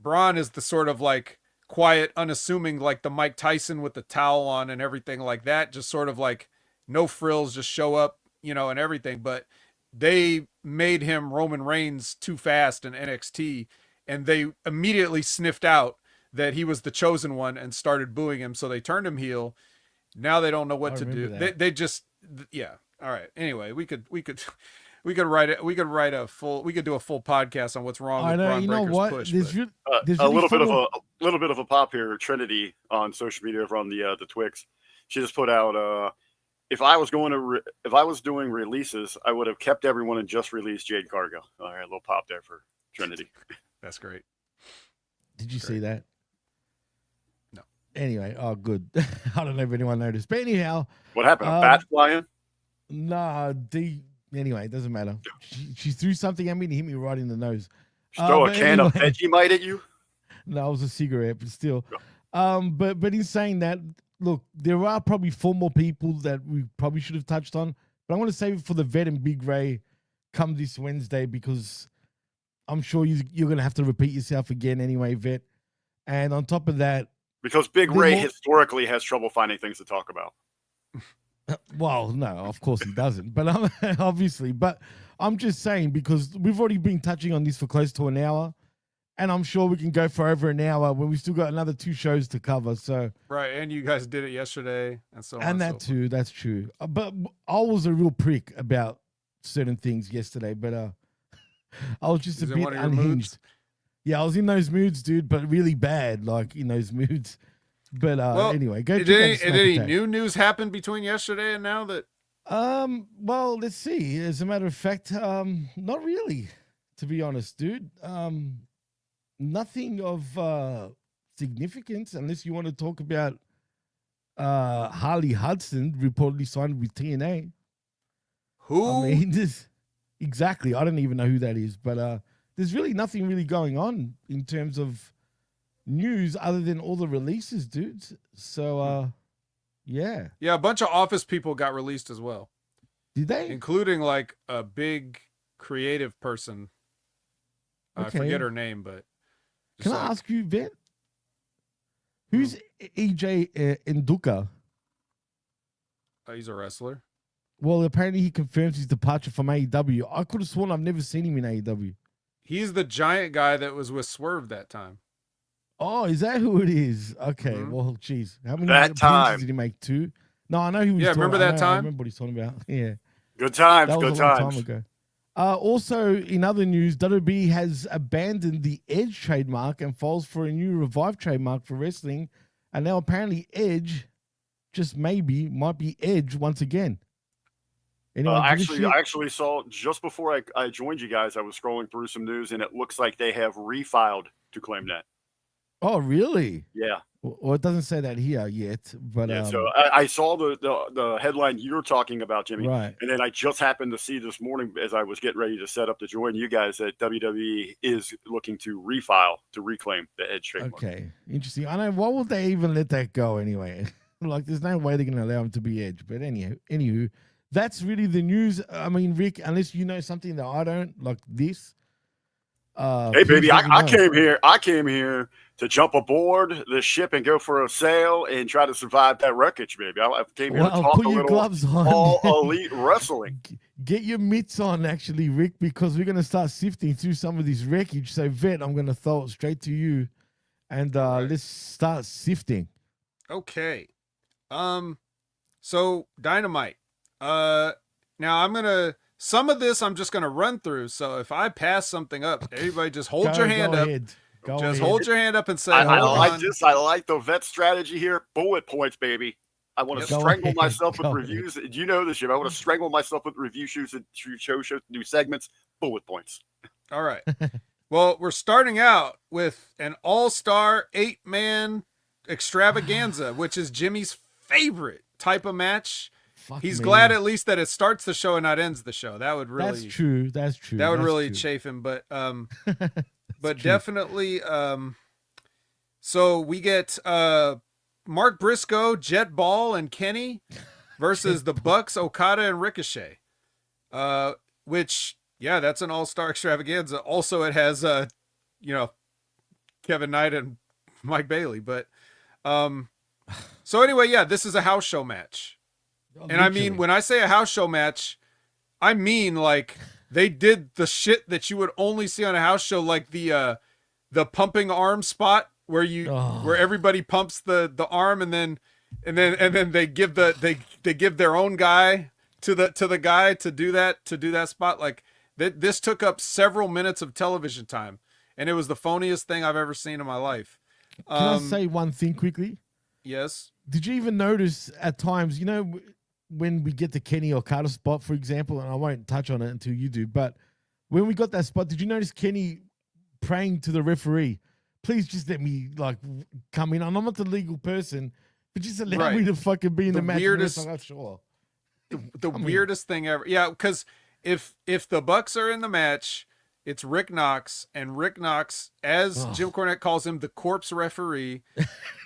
Braun is the sort of like quiet, unassuming, like the Mike Tyson with the towel on and everything like that. Just sort of like no frills, just show up, you know, and everything. But they made him Roman Reigns too fast in NXT, and they immediately sniffed out that he was the chosen one and started booing him. So they turned him heel. Now they don't know what to do. They just, yeah. All right. Anyway, we could do a full podcast on what's wrong with Braun Breaker's push. There's a little bit of a pop here. Trinity on social media from the Twix. She just put out, if I was doing releases, I would have kept everyone and just released Jade Cargill. All right, a little pop there for Trinity. That's great. Did you see that? No. Anyway, oh good. I don't know if anyone noticed, but anyhow, what happened? A bat flying? Nah, anyway, it doesn't matter. She threw something at me and hit me right in the nose. She threw a can of Vegemite at you? No, it was a cigarette, but still. But in saying that, look, there are probably 4 more people that we probably should have touched on, but I want to save it for the Vet and Big Ray come this Wednesday because I'm sure you're going to have to repeat yourself again anyway, Vet. And on top of that, because Big Ray historically has trouble finding things to talk about. Well, no, of course he doesn't, but obviously, but I'm just saying because we've already been touching on this for close to an hour, and I'm sure we can go for over an hour when we still got another 2 shows to cover. So right, and you guys did it yesterday, and so on and that so too. That's true. But I was a real prick about certain things yesterday, but I was just a bit unhinged. Yeah, I was in those moods, dude, but really bad, like in those moods. But anyway, go. Did any new news happen between yesterday and now that Well, let's see. As a matter of fact, not really, to be honest, dude. Nothing of significance, unless you want to talk about Harley Hudson reportedly signed with TNA. Who? I mean, this exactly. I don't even know who that is, but there's really nothing really going on in terms of news other than all the releases, dudes. So, yeah. Yeah, a bunch of Office people got released as well. Did they? Including like a big creative person. I forget her name, but. Can I ask you, Ben? Who's EJ Nduka? He's a wrestler. Well, apparently he confirms his departure from AEW. I could have sworn I've never seen him in AEW. He's the giant guy that was with Swerve that time. Oh, is that who it is? Okay, well, geez. How many appearances did he make? 2? No, I know who he was. Yeah, remember that time? I remember what he's talking about. Yeah. Good times, that was good a long times. time ago. Also, in other news, WWE has abandoned the Edge trademark and falls for a new Revive trademark for wrestling. And now apparently Edge, just maybe, might be Edge once again. Anyway, I actually saw just before I joined you guys, I was scrolling through some news, and it looks like they have refiled to claim that. Oh, really? Yeah. Well, it doesn't say that here yet, but yeah. So I saw the headline you're talking about, Jimmy, right? And then I just happened to see this morning as I was getting ready to set up to join you guys that WWE is looking to refile to reclaim the Edge trademark. Okay, interesting. I know. Why would they even let that go anyway? Like, there's no way they're going to allow him to be Edge. But anywho, that's really the news. I mean, Rick, unless you know something that I don't, like this. Hey, baby, I came here to jump aboard the ship and go for a sail and try to survive that wreckage, baby. I came here to talk put a your little gloves on. all elite wrestling. Get your mitts on, actually, Rick, because we're going to start sifting through some of this wreckage. So, Vet, I'm going to throw it straight to you, and let's start sifting. Okay. So Dynamite. Now I'm gonna. Some of this I'm just going to run through. So if I pass something up, everybody just hold your hand up. Hold your hand up and say, I like this. I like the Vet strategy here. Bullet points, baby. I want to strangle myself with reviews. You know this shit. I want to strangle myself with review shoots and shows, new segments. Bullet points. All right. Well, we're starting out with an all-star 8-man extravaganza, which is Jimmy's favorite type of match. He's glad at least that it starts the show and not ends the show. That would really That's true. That would really chafe him, but definitely so we get Mark Briscoe, Jet Ball, and Kenny versus the Bucks, Okada, and Ricochet. Which that's an all-star extravaganza. Also it has Kevin Knight and Mike Bailey, but so anyway, this is a house show match. And I mean, when I say a house show match, I mean like they did the shit that you would only see on a house show, like the pumping arm spot where where everybody pumps the arm and then they give they give their own guy to the guy to do that spot. Like this took up several minutes of television time, and it was the phoniest thing I've ever seen in my life. Can I say one thing quickly? Yes. Did you even notice at times, when we get the Kenny Okada spot, for example, and I won't touch on it until you do, but when we got that spot, did you notice Kenny praying to the referee, please just let me come in? I'm not the legal person, but just allow me to fucking be in the match. Weirdest, sure. The weirdest thing ever. Yeah, because if the Bucks are in the match, it's Rick Knox, and Rick Knox, as Jim Cornette calls him, the corpse referee.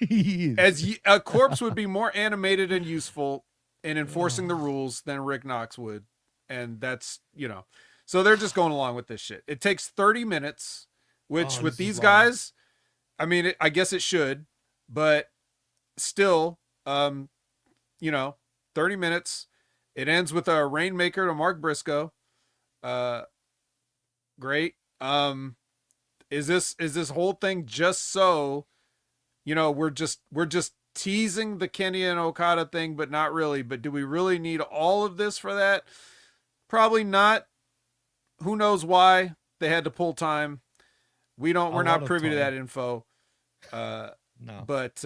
He is. As a corpse would be more animated and useful in enforcing the rules than Rick Knox would. And that's, so they're just going along with this shit. It takes 30 minutes, which with these guys, I mean, I guess it should, but still, 30 minutes. It ends with a Rainmaker to Mark Briscoe. Great. Is this whole thing just so, we're just teasing the Kenny and Okada thing, but not really. But do we really need all of this for that? Probably not. Who knows why they had to pull time? We're not privy to that info. No. But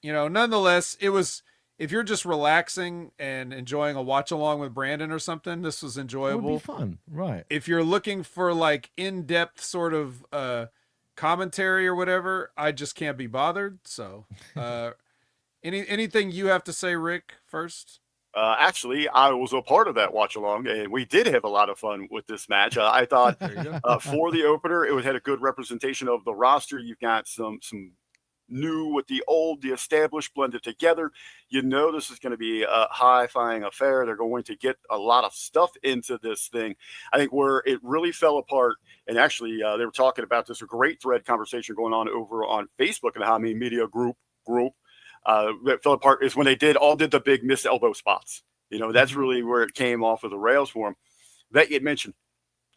nonetheless, it was if you're just relaxing and enjoying a watch along with Brandon or something, this was enjoyable. It would be fun, right? If you're looking for like in-depth sort of commentary or whatever, I just can't be bothered. So, anything you have to say, Rick, first? Actually, I was a part of that watch along, and we did have a lot of fun with this match. I thought for the opener, it had a good representation of the roster. You've got some new with the old, the established blended together. You know this is going to be a high-flying affair. They're going to get a lot of stuff into this thing. I think where it really fell apart, and actually they were talking about this, a great thread conversation going on over on Facebook and the Hami Media group. That fell apart is when they did the big missed elbow spots. You know, that's really where it came off of the rails for them. That you had mentioned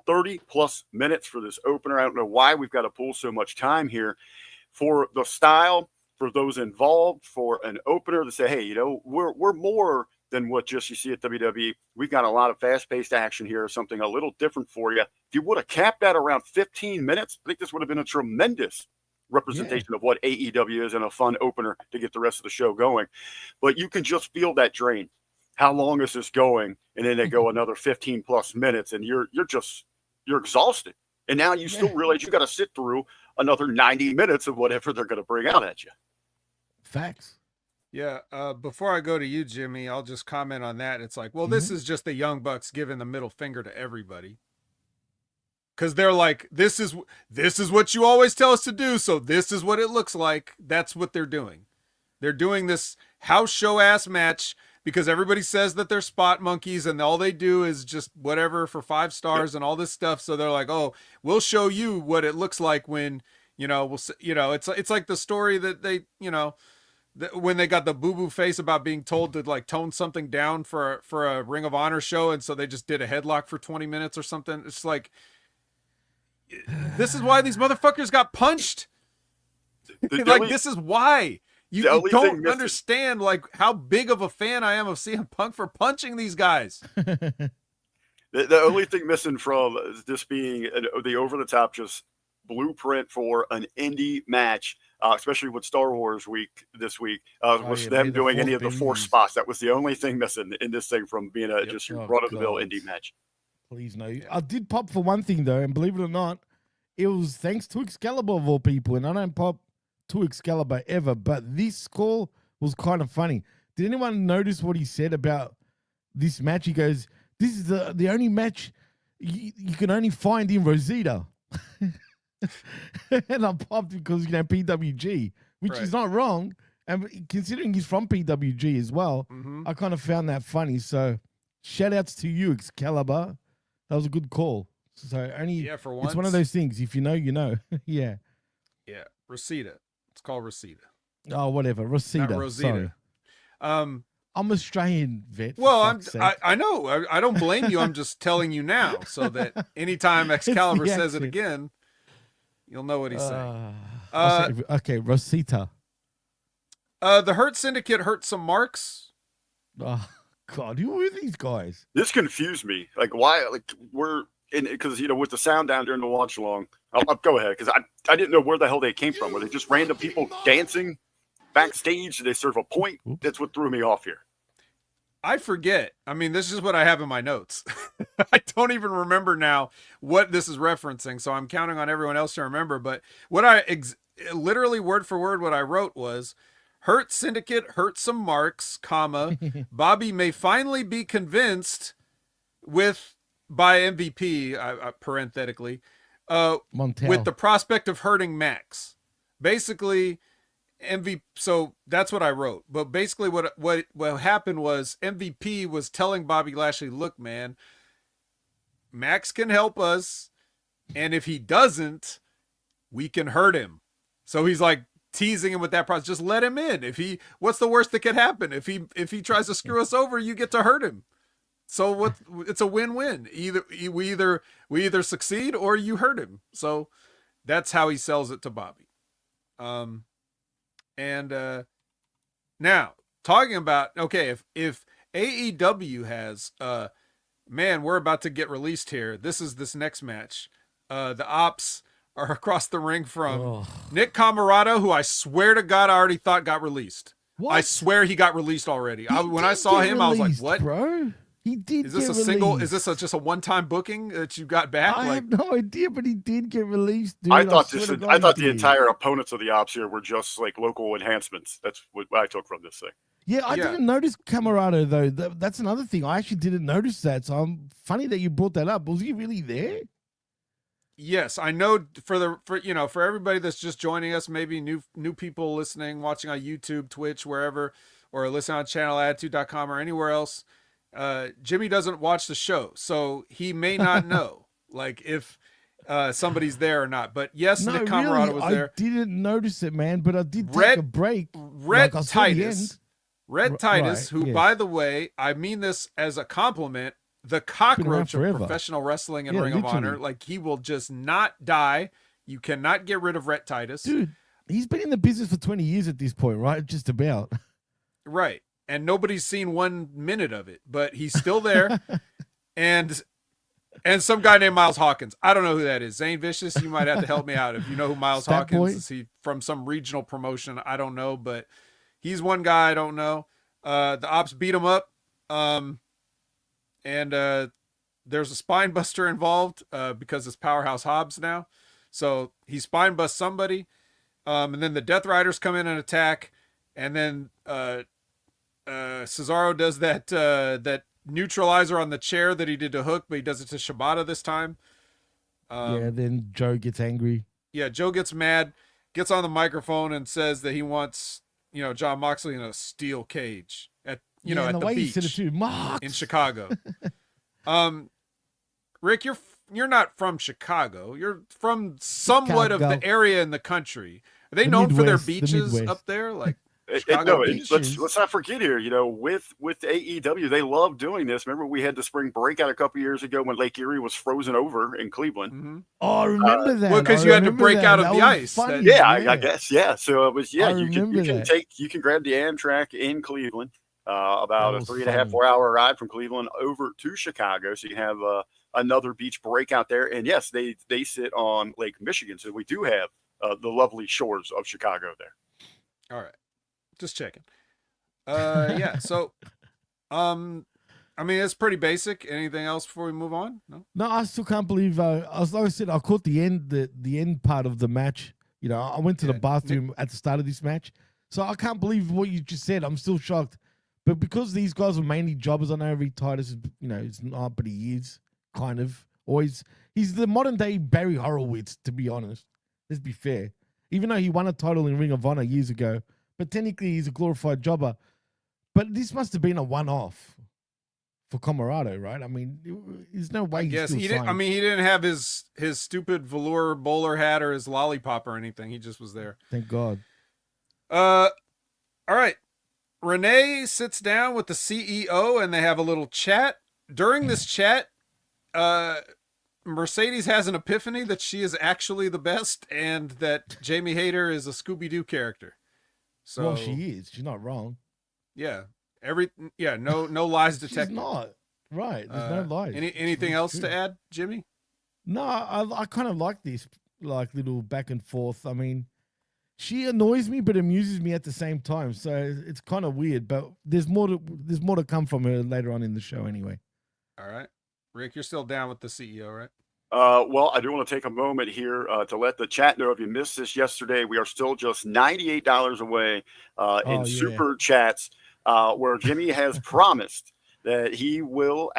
30 plus minutes for this opener. I don't know why we've got to pull so much time here for the style, for those involved, for an opener to say, hey, you know, we're more than what just you see at WWE. We've got a lot of fast-paced action here, something a little different for you. If you would have capped that around 15 minutes, I think this would have been a tremendous representation of what AEW is and a fun opener to get the rest of the show going. But you can just feel that drain. How long is this going? And then they go another 15 plus minutes and you're exhausted. And now you still realize you got to sit through another 90 minutes of whatever they're going to bring out at you. Facts. Yeah. Before I go to you, Jimmy, I'll just comment on that. It's like, well, this is just the Young Bucks giving the middle finger to everybody. Because they're like, this is what you always tell us to do, so this is what it looks like. That's what they're doing. They're doing this house show ass match because everybody says that they're spot monkeys and all they do is just whatever for 5 stars and all this stuff. So they're like, oh, we'll show you what it looks like when, it's like the story that they, when they got the boo-boo face about being told to like tone something down for a Ring of Honor show. And so they just did a headlock for 20 minutes or something. It's like, this is why these motherfuckers got punched. This is why you don't understand like how big of a fan I am of CM Punk for punching these guys. The only thing missing from this being the over the top just blueprint for an indie match, especially with Star Wars week this week, was them doing any of the 4 spots. That was the only thing missing in this thing from being just your run-of-the-mill indie match. Please no. I did pop for one thing though, and believe it or not, it was thanks to Excalibur of all people, and I don't pop to Excalibur ever, but this call was kind of funny. Did anyone notice what he said about this match? He goes, "This is the only match you can only find in Rosita," and I popped because PWG, which is not wrong, and considering he's from PWG as well, I kind of found that funny. So, shout outs to you, Excalibur. That was a good call. So for once, it's one of those things. If you know, you know. Yeah. Rosita. It's called Rosita. Oh, whatever. Rosita. Not Rosita. Sorry. I'm Australian, vet. Well, I know. I don't blame you. I'm just telling you now, so that anytime Excalibur says it again, you'll know what he's saying. Okay, Rosita. The Hurt Syndicate hurt some marks. Oh God, who are these guys? This confused me. Like, why? Like, we're in because with the sound down during the watch along. I'll go ahead because I didn't know where the hell they came from. Were they just random people dancing backstage? Did they serve a point? Oops. That's what threw me off here. I forget. I mean, this is what I have in my notes. I don't even remember now what this is referencing, so I'm counting on everyone else to remember. But what I literally word for word what I wrote was, Hurt Syndicate hurt some marks, comma, Bobby may finally be convinced by MVP, parenthetically, with the prospect of hurting Max. Basically, MVP. So that's what I wrote. But basically, what happened was MVP was telling Bobby Lashley, "Look, man, Max can help us, and if he doesn't, we can hurt him." So he's like teasing him with that process. Just let him in. What's the worst that could happen? If he tries to screw us over, you get to hurt him. So it's a win-win. We either succeed or you hurt him. So that's how he sells it to Bobby. Now talking about, okay, if AEW has, man, we're about to get released here. This next match. The Ops are across the ring from Nick Camarado, who I swear to God I already thought got released. I swear he got released already. When I saw him, I was like, "What, bro? He did. Is this a single? Is this just a one-time booking that you got back?" I have no idea, but he did get released, dude. I thought the entire opponents of the Ops here were just like local enhancements. That's what I took from this thing. Yeah, I didn't notice Camarado though. That's another thing. I actually didn't notice that. So I'm funny that you brought that up. Was he really there? Yes, I know. For everybody that's just joining us, maybe new people listening, watching on YouTube, Twitch, wherever, or listening on channelattitude.com or anywhere else. Jimmy doesn't watch the show, so he may not know like if somebody's there or not. But yes, Nick Camarado was there. I didn't notice it, man, but I did take a break. Red Titus, who, by the way, I mean this as a compliment, the cockroach of professional wrestling and Ring of Honor. Like, he will just not die. You cannot get rid of Red Titus. Dude, he's been in the business for 20 years at this point, right? Just about. Right. And nobody's seen 1 minute of it, but he's still there. and some guy named Miles Hawkins. I don't know who that is. Zane Vicious, you might have to help me out if you know who Miles Hawkins is. He from some regional promotion? I don't know, but he's one guy I don't know. The Ops beat him up. And there's a spine buster involved because it's Powerhouse Hobbs now. So he spine busts somebody. And then the Death Riders come in and attack. And then Cesaro does that neutralizer on the chair that he did to Hook, but he does it to Shibata this time. Then Joe gets angry. Yeah, Joe gets mad, gets on the microphone and says that he wants, John Moxley in a steel cage at the beach in Chicago. Rick, you're not from Chicago. You're from somewhat of the area in the country. Are they known for their beaches up there? Like, let's not forget here, with AEW, they love doing this. Remember, we had the spring breakout a couple years ago when Lake Erie was frozen over in Cleveland. Mm-hmm. Oh, I remember that. Well, because you had to break out of the ice. I guess. Yeah. So it was, you can grab the Amtrak in Cleveland, about a 3.5, 4 hour ride from Cleveland over to Chicago. So you have another beach breakout there. And yes, they sit on Lake Michigan. So we do have the lovely shores of Chicago there. All right. Just checking. So, it's pretty basic. Anything else before we move on? No, I still can't believe, like I said, I caught the end part of the match. I went to the bathroom at the start of this match. So I can't believe what you just said. I'm still shocked. But because these guys were mainly jobbers, I know Rick Titus, it's not, but he is kind of always, he's the modern day Barry Horowitz, to be honest. Let's be fair. Even though he won a title in Ring of Honor years ago, but technically he's a glorified jobber. But this must have been a one-off for Camarado, right? I mean, there's no way he didn't. He didn't have his stupid velour bowler hat or his lollipop or anything. He just was there. Thank God. All right. Renee sits down with the CEO and they have a little chat. During this chat, Mercedes has an epiphany that she is actually the best and that Jamie Hayter is a Scooby-Doo character. So, well, she is. She's not wrong. Yeah. No lies detected. She's not. Right. There's no lies. Anything else to add, Jimmy? No, I kind of like this little back and forth. I mean, she annoys me but amuses me at the same time. So it's kind of weird, but there's more to come from her later on in the show anyway. All right. Rick, you're still down with the CEO, right? Well, I do want to take a moment here to let the chat know if you missed this yesterday, we are still just $98 away in super chats where Jimmy has promised that he will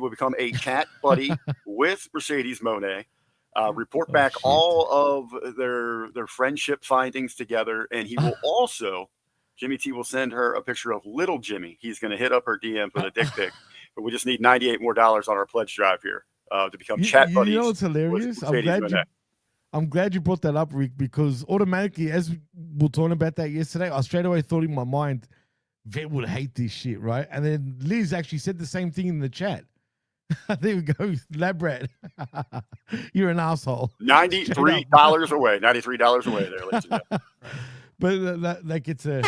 become a chat buddy with Mercedes Moné, report back all of their friendship findings together. And he will also, Jimmy T will send her a picture of little Jimmy. He's going to hit up her DM for the dick pic, but we just need $98 more on our pledge drive here. To become chat buddies. You know what's hilarious? I'm glad you brought that up, Rick, because automatically, as we were talking about that yesterday, I straight away thought in my mind, Vet would hate this shit, right? And then Liz actually said the same thing in the chat. There we go, Lab Rat. You're an asshole. $93 away. $93 away there, ladies and gentlemen. But that gets a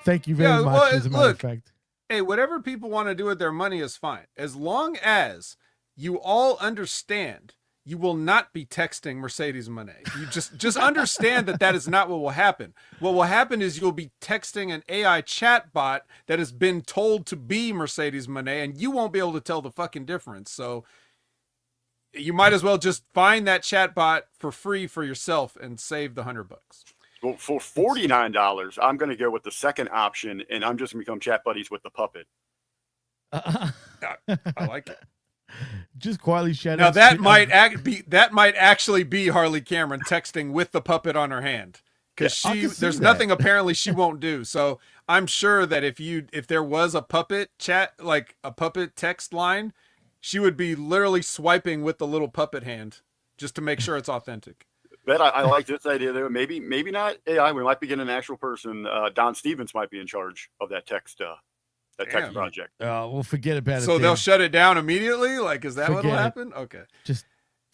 thank you very much. As a matter of fact. Hey, whatever people want to do with their money is fine. As long as you all understand you will not be texting Mercedes Moné. You just understand that is not what will happen. What will happen is you'll be texting an AI chat bot that has been told to be Mercedes Moné, and you won't be able to tell the fucking difference. So you might as well just find that chat bot for free for yourself and save the $100. Well, for $49, I'm going to go with the second option, and I'm just going to become chat buddies with the puppet. I like it. Just quietly shout now out. That might actually be Harley Cameron texting with the puppet on her hand, because there's nothing apparently she won't do. So I'm sure that if there was a puppet chat, like a puppet text line, she would be literally swiping with the little puppet hand just to make sure it's authentic. But I like this idea there. Maybe not AI. We might be getting an actual person. Don Stevens might be in charge of that text. That text project. We'll forget about it. So they'll shut it down immediately? Like, is that what'll happen? Okay. Just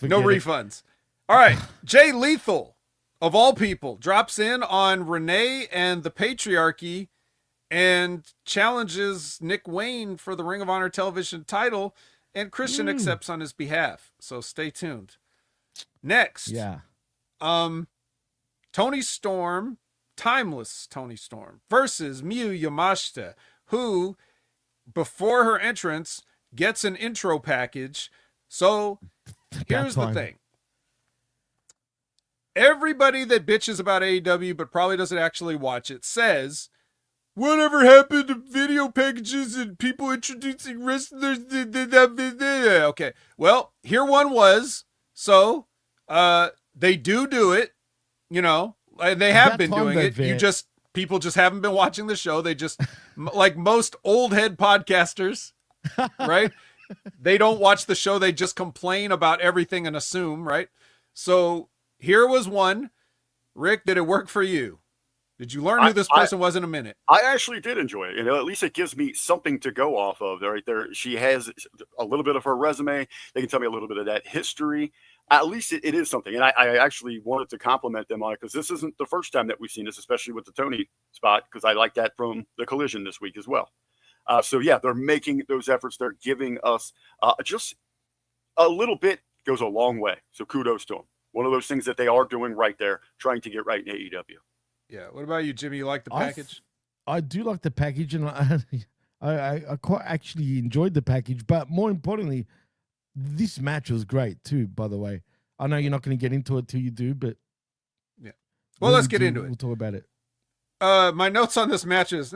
no refunds. All right. Jay Lethal, of all people, drops in on Renee and the Patriarchy and challenges Nick Wayne for the Ring of Honor television title, and Christian accepts on his behalf. So stay tuned. Next. Yeah. Tony Storm, timeless Tony Storm versus Miyu Yamashita, who, before her entrance, gets an intro package. So here's the thing. Everybody that bitches about AEW but probably doesn't actually watch it says, whatever happened to video packages and people introducing wrestlers? Okay, well, here one was. So they do it. You know, they have been doing it. People just haven't been watching the show. They just, like most old head podcasters, right? They don't watch the show. They just complain about everything and assume, right? So here was one. Rick, did it work for you? Did you learn who this person was in a minute? I actually did enjoy it. You know, at least it gives me something to go off of right there. She has a little bit of her resume. They can tell me a little bit of that history. At least it is something. And I actually wanted to compliment them on it, because this isn't the first time that we've seen this, especially with the Tony spot, because I like that from the Collision this week as well. So, yeah, they're making those efforts. They're giving us just a little bit, goes a long way. So kudos to them. One of those things that they are doing right there, trying to get right in AEW. Yeah. What about you, Jimmy? You like the package? I do like the package, and I quite actually enjoyed the package. But more importantly, this match was great too, by the way. I know you're not going to get into it till you do, but yeah. Well, let's get into it. We'll talk about it. My notes on this match is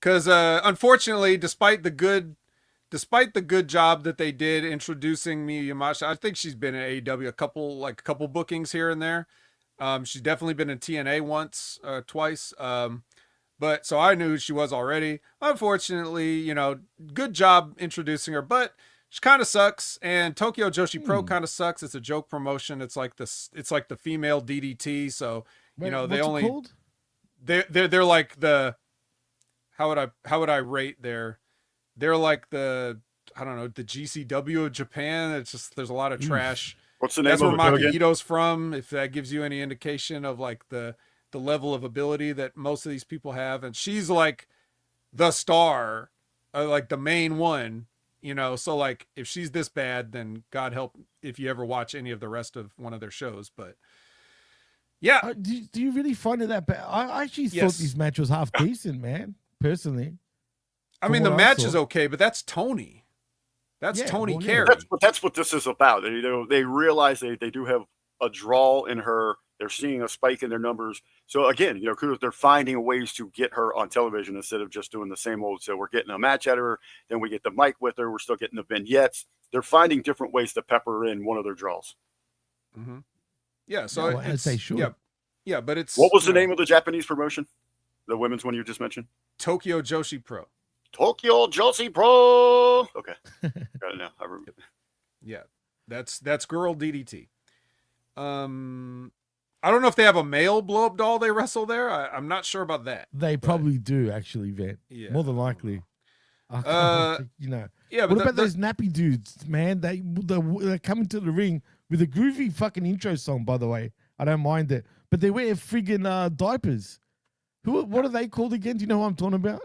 because unfortunately, despite the good job that they did introducing Miyu Yamashita, I think she's been in AEW a couple bookings here and there. She's definitely been in TNA once, twice. But so I knew who she was already. Unfortunately, you know, good job introducing her, but she kind of sucks, and Tokyo Joshi Pro kind of sucks. It's a joke promotion. It's like the female DDT. So you know they only called? They're like the how would I rate they're like the I don't know the GCW of Japan. It's just there's a lot of trash. What's the name? That's where Makahito's from. If that gives you any indication of like the level of ability that most of these people have, and she's like the star, like the main one. You know, so like if she's this bad, then God help if you ever watch any of the rest of one of their shows. But yeah, do you really find it that bad? I actually thought this match was half decent, man. Personally, I mean the match is okay, but that's Tony. That's Tony Carey. That's what this is about. They realize they do have a draw in her. They're seeing a spike in their numbers. So again, you know, kudos, they're finding ways to get her on television instead of just doing the same old. So we're getting a match at her, then we get the mic with her. We're still getting the vignettes. They're finding different ways to pepper in one of their draws. Mm-hmm. Yeah. So I'd say sure. Yeah, but it's what was the name of the Japanese promotion? The women's one you just mentioned? Tokyo Joshi Pro. Tokyo Joshi Pro. Okay, got it now. I remember. Yeah, that's girl DDT. I don't know if they have a male blow-up doll they wrestle there. I'm not sure about that. They probably do, actually, Van. Yeah. More than likely. You know. Yeah, but what about those nappy dudes, man? They're coming to the ring with a groovy fucking intro song, by the way. I don't mind it. But they wear friggin' diapers. What are they called again? Do you know what I'm talking about?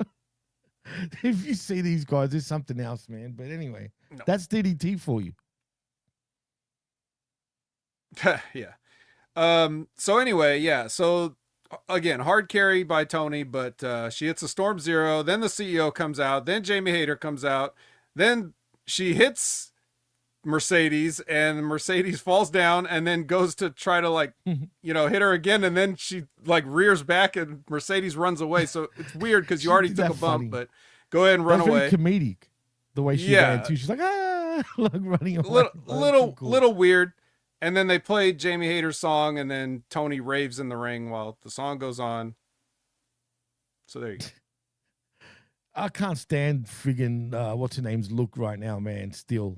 If you see these guys, there's something else, man. But anyway, that's DDT for you. Yeah. So anyway, yeah. So again, hard carry by Tony, but she hits a Storm Zero. Then the CEO comes out. Then Jamie Hayter comes out. Then she hits Mercedes, and Mercedes falls down, and then goes to try to like, hit her again, and then she like rears back, and Mercedes runs away. So it's weird because you already took a bump, funny. but go ahead and run away. Very comedic, the way she ran too. She's like like running away. Little weird. And then they played Jamie Hayter's song, and then Tony raves in the ring while the song goes on. So there you go. I can't stand friggin' what's her name's look right now, man. Still,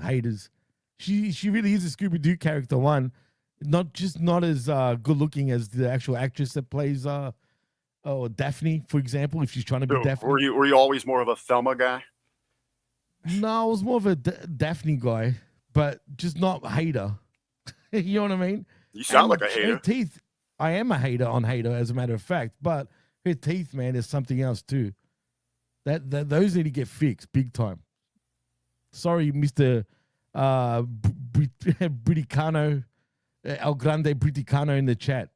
haters. She really is a Scooby-Doo character. One, not as good looking as the actual actress that plays Daphne, for example. If she's trying to be Daphne. Were you always more of a Thelma guy? No, I was more of a Daphne guy, but just not hater. You know what I mean? You sound like a hater. Her teeth. I am a hater on Hater, as a matter of fact. But her teeth, man, is something else too. That those need to get fixed big time. Sorry, Mr. Briticano, El Grande Briticano in the chat.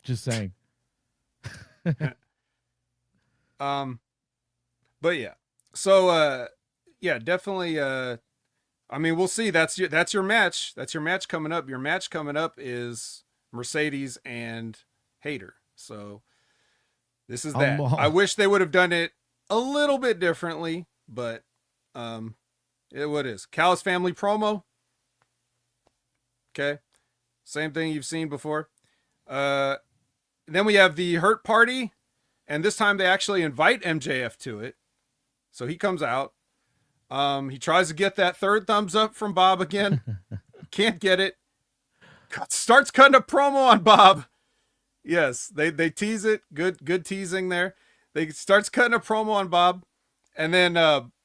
Just saying. But yeah. So yeah, definitely I mean, we'll see. That's your match. That's your match coming up. Your match coming up is Mercedes and Hayter. So this is that. I wish they would have done it a little bit differently, but what is Callis family promo? Okay, same thing you've seen before. Then we have the Hurt Party, and this time they actually invite MJF to it. So he comes out. He tries to get that third thumbs up from Bob again. Can't get it. Starts cutting a promo on Bob. Yes, they tease it. Good teasing there. They starts cutting a promo on Bob, and then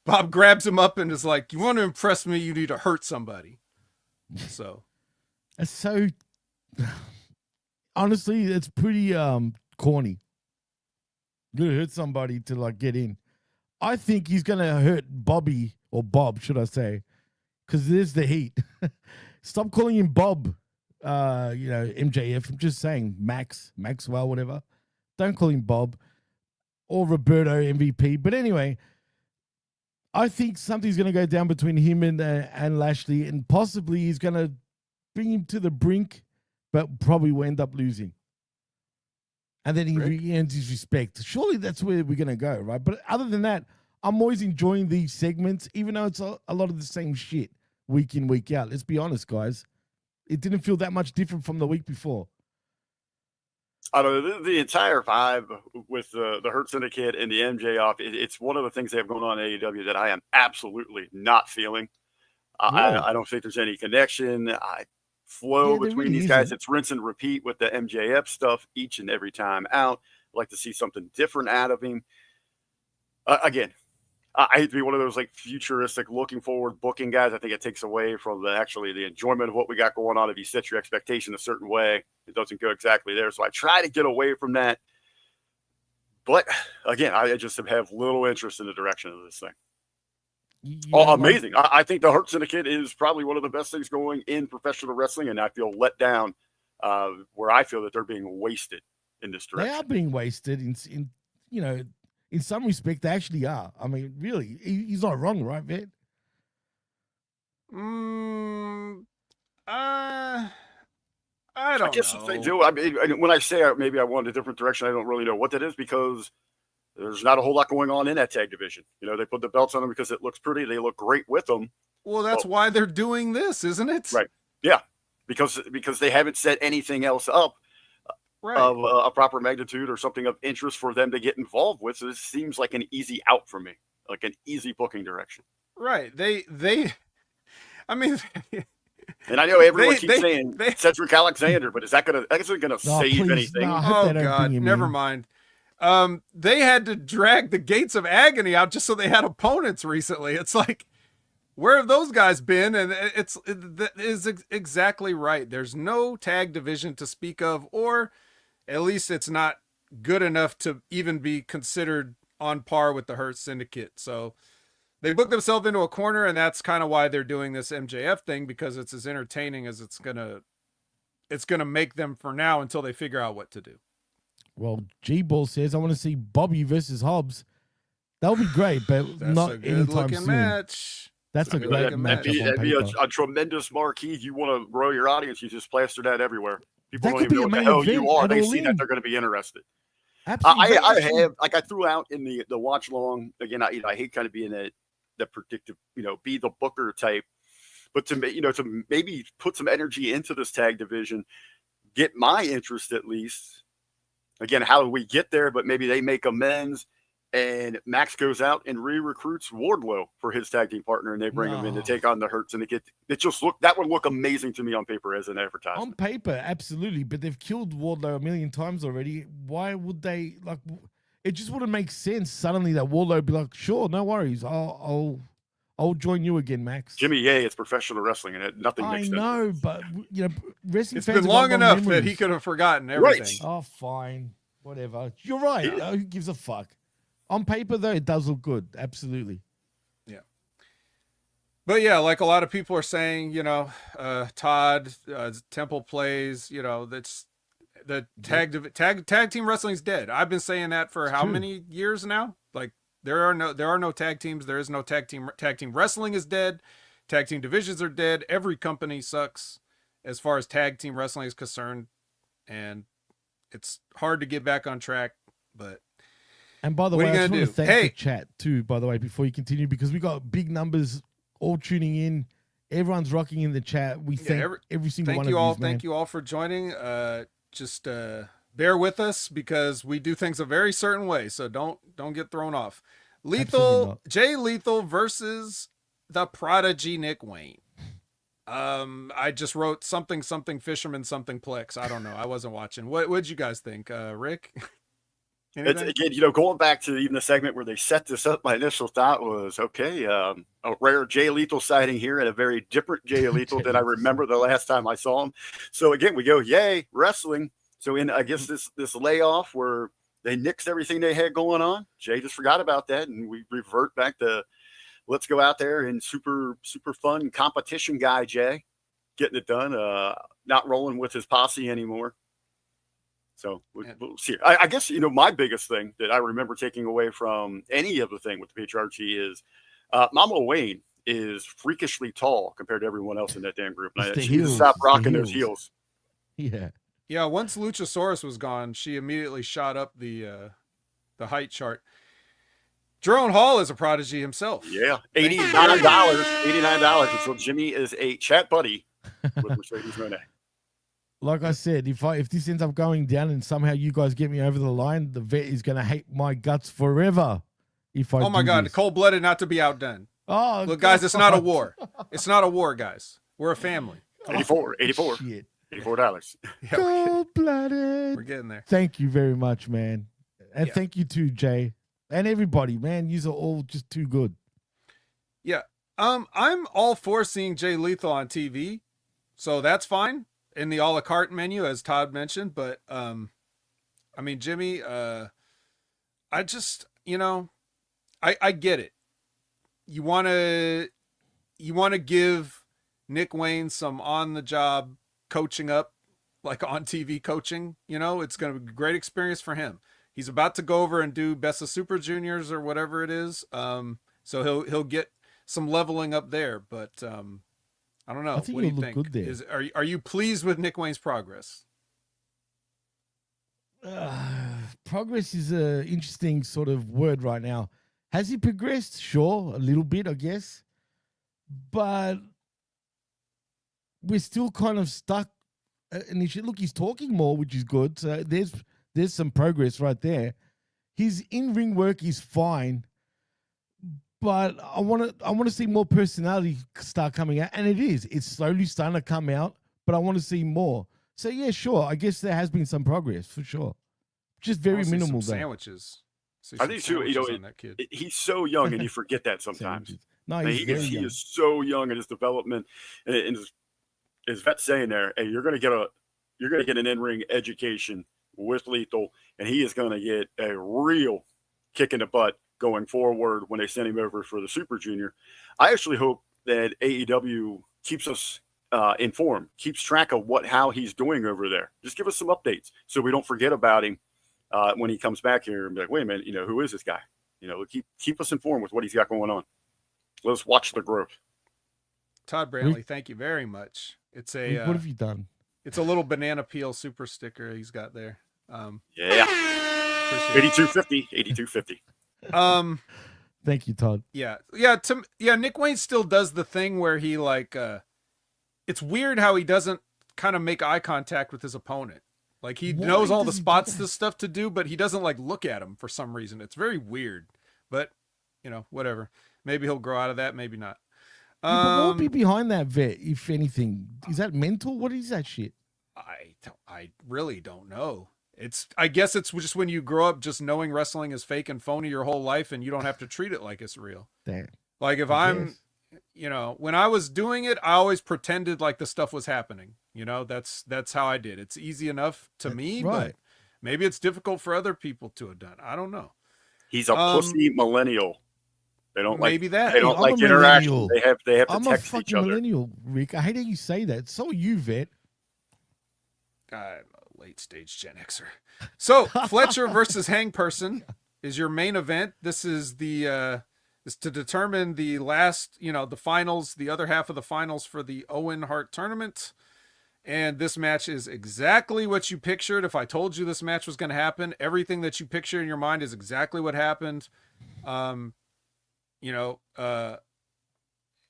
Bob grabs him up and is like, "You want to impress me? You need to hurt somebody." So, it's so honestly, it's pretty corny. You gotta hurt somebody to like get in. I think he's gonna hurt Bobby, or Bob, should I say? Because there's the heat. Stop calling him Bob. MJF. I'm just saying Maxwell, whatever. Don't call him Bob or Roberto MVP. But anyway, I think something's going to go down between him and Lashley, and possibly he's going to bring him to the brink, but probably will end up losing. And then he earns his respect. Surely that's where we're going to go, right? But other than that, I'm always enjoying these segments, even though it's a lot of the same shit week in, week out. Let's be honest, guys. It didn't feel that much different from the week before. I don't know, the entire vibe with the Hurt Syndicate and the MJF, it's one of the things they have going on in AEW that I am absolutely not feeling. I don't think there's any connection. Flow between really these guys. It's rinse and repeat with the MJF stuff each and every time out. I'd like to see something different out of him. Again, I hate to be one of those like futuristic looking forward booking guys. I think it takes away from the enjoyment of what we got going on. If you set your expectation a certain way, it doesn't go exactly there. So I try to get away from that. But again, I just have little interest in the direction of this thing. Amazing. I think the Hurt Syndicate is probably one of the best things going in professional wrestling, and I feel let down where I feel that they're being wasted in this direction. They are being wasted in some respect, they actually are. I mean, really, he's not wrong, right, man? I don't know. I guess if they do, I mean, when I say maybe I want a different direction, I don't really know what that is, because there's not a whole lot going on in that tag division. They put the belts on them because it looks pretty. They look great with them. Well, that's why they're doing this, isn't it? Right. Yeah. Because they haven't set anything else up. Right. Of a proper magnitude or something of interest for them to get involved with. So this seems like an easy out for me, like an easy booking direction. Right. I mean, and I know everyone keeps saying Cedric Alexander, but is that going to save anything? No, oh God, never mind. They had to drag the Gates of Agony out just so they had opponents recently. It's like, where have those guys been? And that is exactly right. There's no tag division to speak of, or at least it's not good enough to even be considered on par with the Hurt Syndicate. So they booked themselves into a corner, and that's kind of why they're doing this MJF thing, because it's as entertaining as it's going to it's going to make them for now until they figure out what to do. Well, G-Ball says, I want to see Bobby versus Hobbs. That would be great, but That's not a good anytime looking soon. That's a great match. That'd be a tremendous marquee. You want to grow your audience, you just plaster that everywhere. People don't even know what the hell you are. They see that, they're going to be interested. Absolutely. I threw out in the watch long again. I hate kind of being the predictive, be the booker type, but to maybe put some energy into this tag division, get my interest at least. Again, how do we get there? But maybe they make amends, and Max goes out and re-recruits Wardlow for his tag team partner, and they bring him in to take on the Hurts, and that would look amazing to me on paper as an advertisement. On paper, absolutely, but they've killed Wardlow a million times already. Why would they It just wouldn't make sense suddenly that Wardlow would be like, sure, no worries, I'll join you again, Max. Jimmy, it's professional wrestling, and nothing makes sense. I know, but wrestling it's fans been long enough memories. that he could have forgotten everything. Right. Oh, fine, whatever. You're right. Who gives a fuck? On paper, though, it does look good. Absolutely. Yeah. But yeah, like a lot of people are saying, Todd, Temple plays, that's the tag team wrestling's dead. I've been saying that for how many years now? Like there are no tag teams. There is no tag team. Tag team wrestling is dead. Tag team divisions are dead. Every company sucks as far as tag team wrestling is concerned. And it's hard to get back on track, but. And by the way, I just want to thank the chat too, by the way, before you continue, because we got big numbers all tuning in. Everyone's rocking in the chat. We thank every single one of you. Thank you all for joining. Just bear with us because we do things a very certain way. So don't get thrown off. Jay Lethal versus the Prodigy Nick Wayne. I just wrote something Fisherman, something Plex. I don't know. I wasn't watching. What'd you guys think, Rick? It's, again, going back to even the segment where they set this up, my initial thought was, okay, a rare Jay Lethal sighting here and a very different Jay Lethal than I remember the last time I saw him. So again, we go, yay, wrestling. So in, I guess, this layoff where they nixed everything they had going on, Jay just forgot about that, and we revert back to let's go out there and super, super fun competition guy, Jay, getting it done, not rolling with his posse anymore. So we'll see. I guess, my biggest thing that I remember taking away from any of the thing with the patriarchy is Mama Wayne is freakishly tall compared to everyone else in that damn group. She needs to stop rocking those heels. Yeah. Yeah. Once Luchasaurus was gone, she immediately shot up the height chart. Jerome Hall is a prodigy himself. Yeah. $89. And so Jimmy is a chat buddy with Mercedes Moné. Like I said, if this ends up going down and somehow you guys get me over the line, the vet is going to hate my guts forever. Oh my God, cold-blooded, not to be outdone. Oh, look, guys, it's not a war. It's not a war, guys. We're a family. 84. Shit. $84. Cold-blooded. We're getting there. Thank you very much, man, and thank you too, Jay, and everybody, man. You are all just too good. Yeah, I'm all for seeing Jay Lethal on TV, so that's fine. In the a la carte menu, as Todd mentioned, but Jimmy, I just, I get it. You want to give Nick Wayne some on the job coaching up, like on TV coaching. It's going to be a great experience for him. He's about to go over and do Best of Super Juniors or whatever it is. So he'll get some leveling up there, but I don't know. What do you think? Good there. Are you pleased with Nick Wayne's progress? Progress is an interesting sort of word right now. Has he progressed? Sure, a little bit, I guess. But we're still kind of stuck. And he's talking more, which is good. So there's some progress right there. His in-ring work is fine. But I want to see more personality start coming out, and it is. It's slowly starting to come out, but I want to see more. So yeah, sure. I guess there has been some progress for sure. Just very minimal. Sandwiches. I think too. He's so young, and you forget that sometimes. No, he is so young in his development, and as Vet's saying there, hey, you're gonna get an in-ring education with Lethal, and he is gonna get a real kick in the butt going forward when they send him over for the Super Junior. I actually hope that AEW keeps us informed, keeps track of how he's doing over there. Just give us some updates so we don't forget about him when he comes back here and be like, wait a minute, who is this guy? Keep us informed with what he's got going on. Let us watch the growth. Todd Brantley, thank you very much. It's a what have you done? It's a little banana peel super sticker he's got there. Yeah. 8250. Thank you, Todd. Yeah. Nick Wayne still does the thing where he it's weird how he doesn't kind of make eye contact with his opponent. Like he knows all the spots, this stuff to do, but he doesn't look at him for some reason. It's very weird, but whatever. Maybe he'll grow out of that. Maybe not. What would be behind that, Vet, if anything? Is that mental? What is that shit? I really don't know. I guess it's just when you grow up just knowing wrestling is fake and phony your whole life and you don't have to treat it like it's real. Damn. Like if I'm, when I was doing it, I always pretended like the stuff was happening. That's how I did. It's easy enough to me, but maybe it's difficult for other people to have done. I don't know. He's a pussy millennial. They don't maybe that. They don't like interaction. They have to I'm text a each fucking other. millennial, Rick. I hate how you say that. So are you, Vet. I'm a late stage Gen Xer. So Fletcher versus Hang Person is your main event. This is is to determine the last, the finals, the other half of the finals for the Owen Hart tournament. And this match is exactly what you pictured. If I told you this match was going to happen, everything that you picture in your mind is exactly what happened.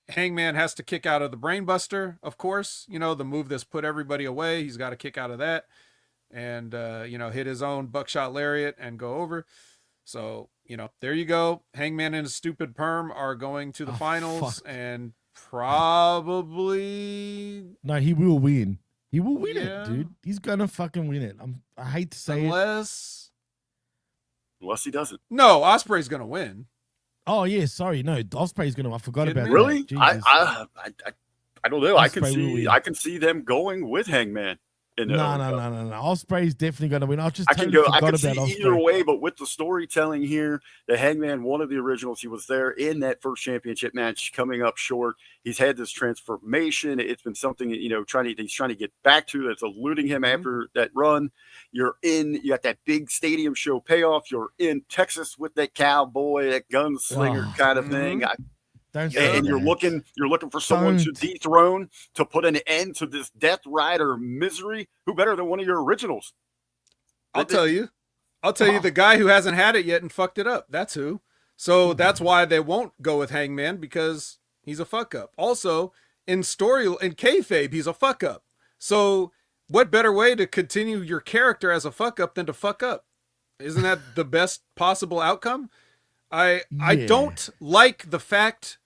Hangman has to kick out of the Brainbuster, of course, the move that's put everybody away. He's got to kick out of that and, hit his own buckshot lariat and go over. So, there you go. Hangman and his stupid perm are going to the finals and probably. No, he will win. He will win it, dude. He's going to fucking win it. I hate to say Unless he doesn't. No, Ospreay's going to win. Oh yeah, sorry. No, Ospreay's gonna. I forgot about that. Really? Jesus. I don't know. Ospreay I can see them going with Hangman. No. Ospreay's definitely gonna win. I can see Ospreay. either way, but with the storytelling here, the Hangman, one of the originals, he was there in that first championship match, coming up short. He's had this transformation. It's been something he's trying to get back to. That's eluding him after that run. You got that big stadium show payoff. You're in Texas with that cowboy, that gunslinger kind of thing. And you're looking for someone to dethrone, to put an end to this Death Rider misery. Who better than one of your originals? I'll tell you the guy who hasn't had it yet and fucked it up. That's who. So that's why they won't go with Hangman, because he's a fuck up. Also, in kayfabe, he's a fuck up. So what better way to continue your character as a fuck up than to fuck up? Isn't that the best possible outcome? I don't like the fact,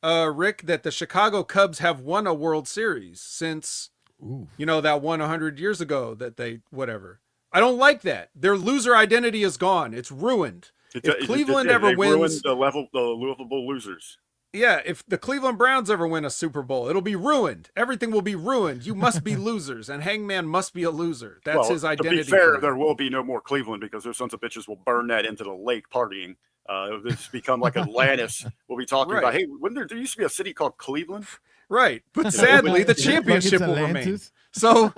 Rick, that the Chicago Cubs have won a World Series since, that one 100 years ago that they, whatever. I don't like that. Their loser identity is gone. It's ruined. If Cleveland ever wins, the Louisville losers. Yeah, if the Cleveland Browns ever win a Super Bowl, it'll be ruined. Everything will be ruined. You must be losers, and Hangman must be a loser. That's his identity. To be fair, there will be no more Cleveland, because those sons of bitches will burn that into the lake partying. It's become like Atlantis. We'll be talking about, hey, there used to be a city called Cleveland? Right. But sadly, the championship will remain. So,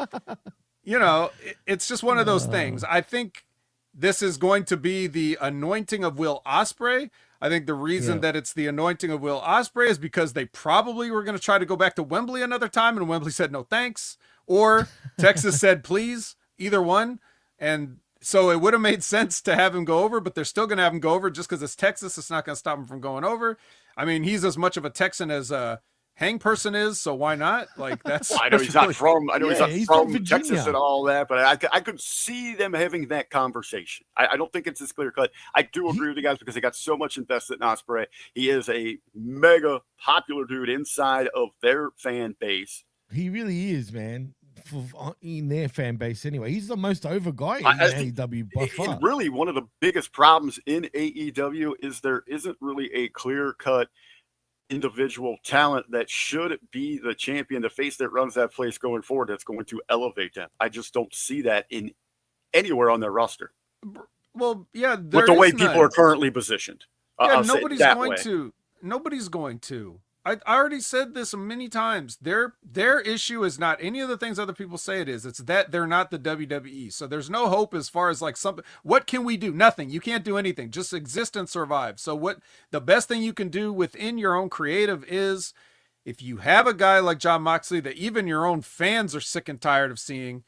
it's just one of those things. I think this is going to be the anointing of Will Ospreay. I think the reason that it's the anointing of Will Ospreay is because they probably were going to try to go back to Wembley another time, and Wembley said no thanks, or Texas said please, either one. And so it would have made sense to have him go over, but they're still going to have him go over just because it's Texas. It's not going to stop him from going over. I mean, he's as much of a Texan as Hang Person is, so why not? Like, that's. I know he's not from. I know he's not from Texas and all that, but I could see them having that conversation. I don't think it's as clear cut. I do agree with you guys, because they got so much invested in Ospreay. He is a mega popular dude inside of their fan base. He really is, man. In their fan base, anyway, he's the most over guy in AEW by far. And really, one of the biggest problems in AEW is there isn't really a clear cut individual talent that should be the champion, the face that runs that place going forward, that's going to elevate them. I just don't see that in anywhere on their roster. Well, yeah, with the way people are currently positioned. Yeah, nobody's going to. I already said this many times. Their issue is not any of the things other people say it is. It's that they're not the WWE. So there's no hope as far as like something. What can we do? Nothing. You can't do anything. Just exist and survive. So what the best thing you can do within your own creative is, if you have a guy like Jon Moxley that even your own fans are sick and tired of seeing,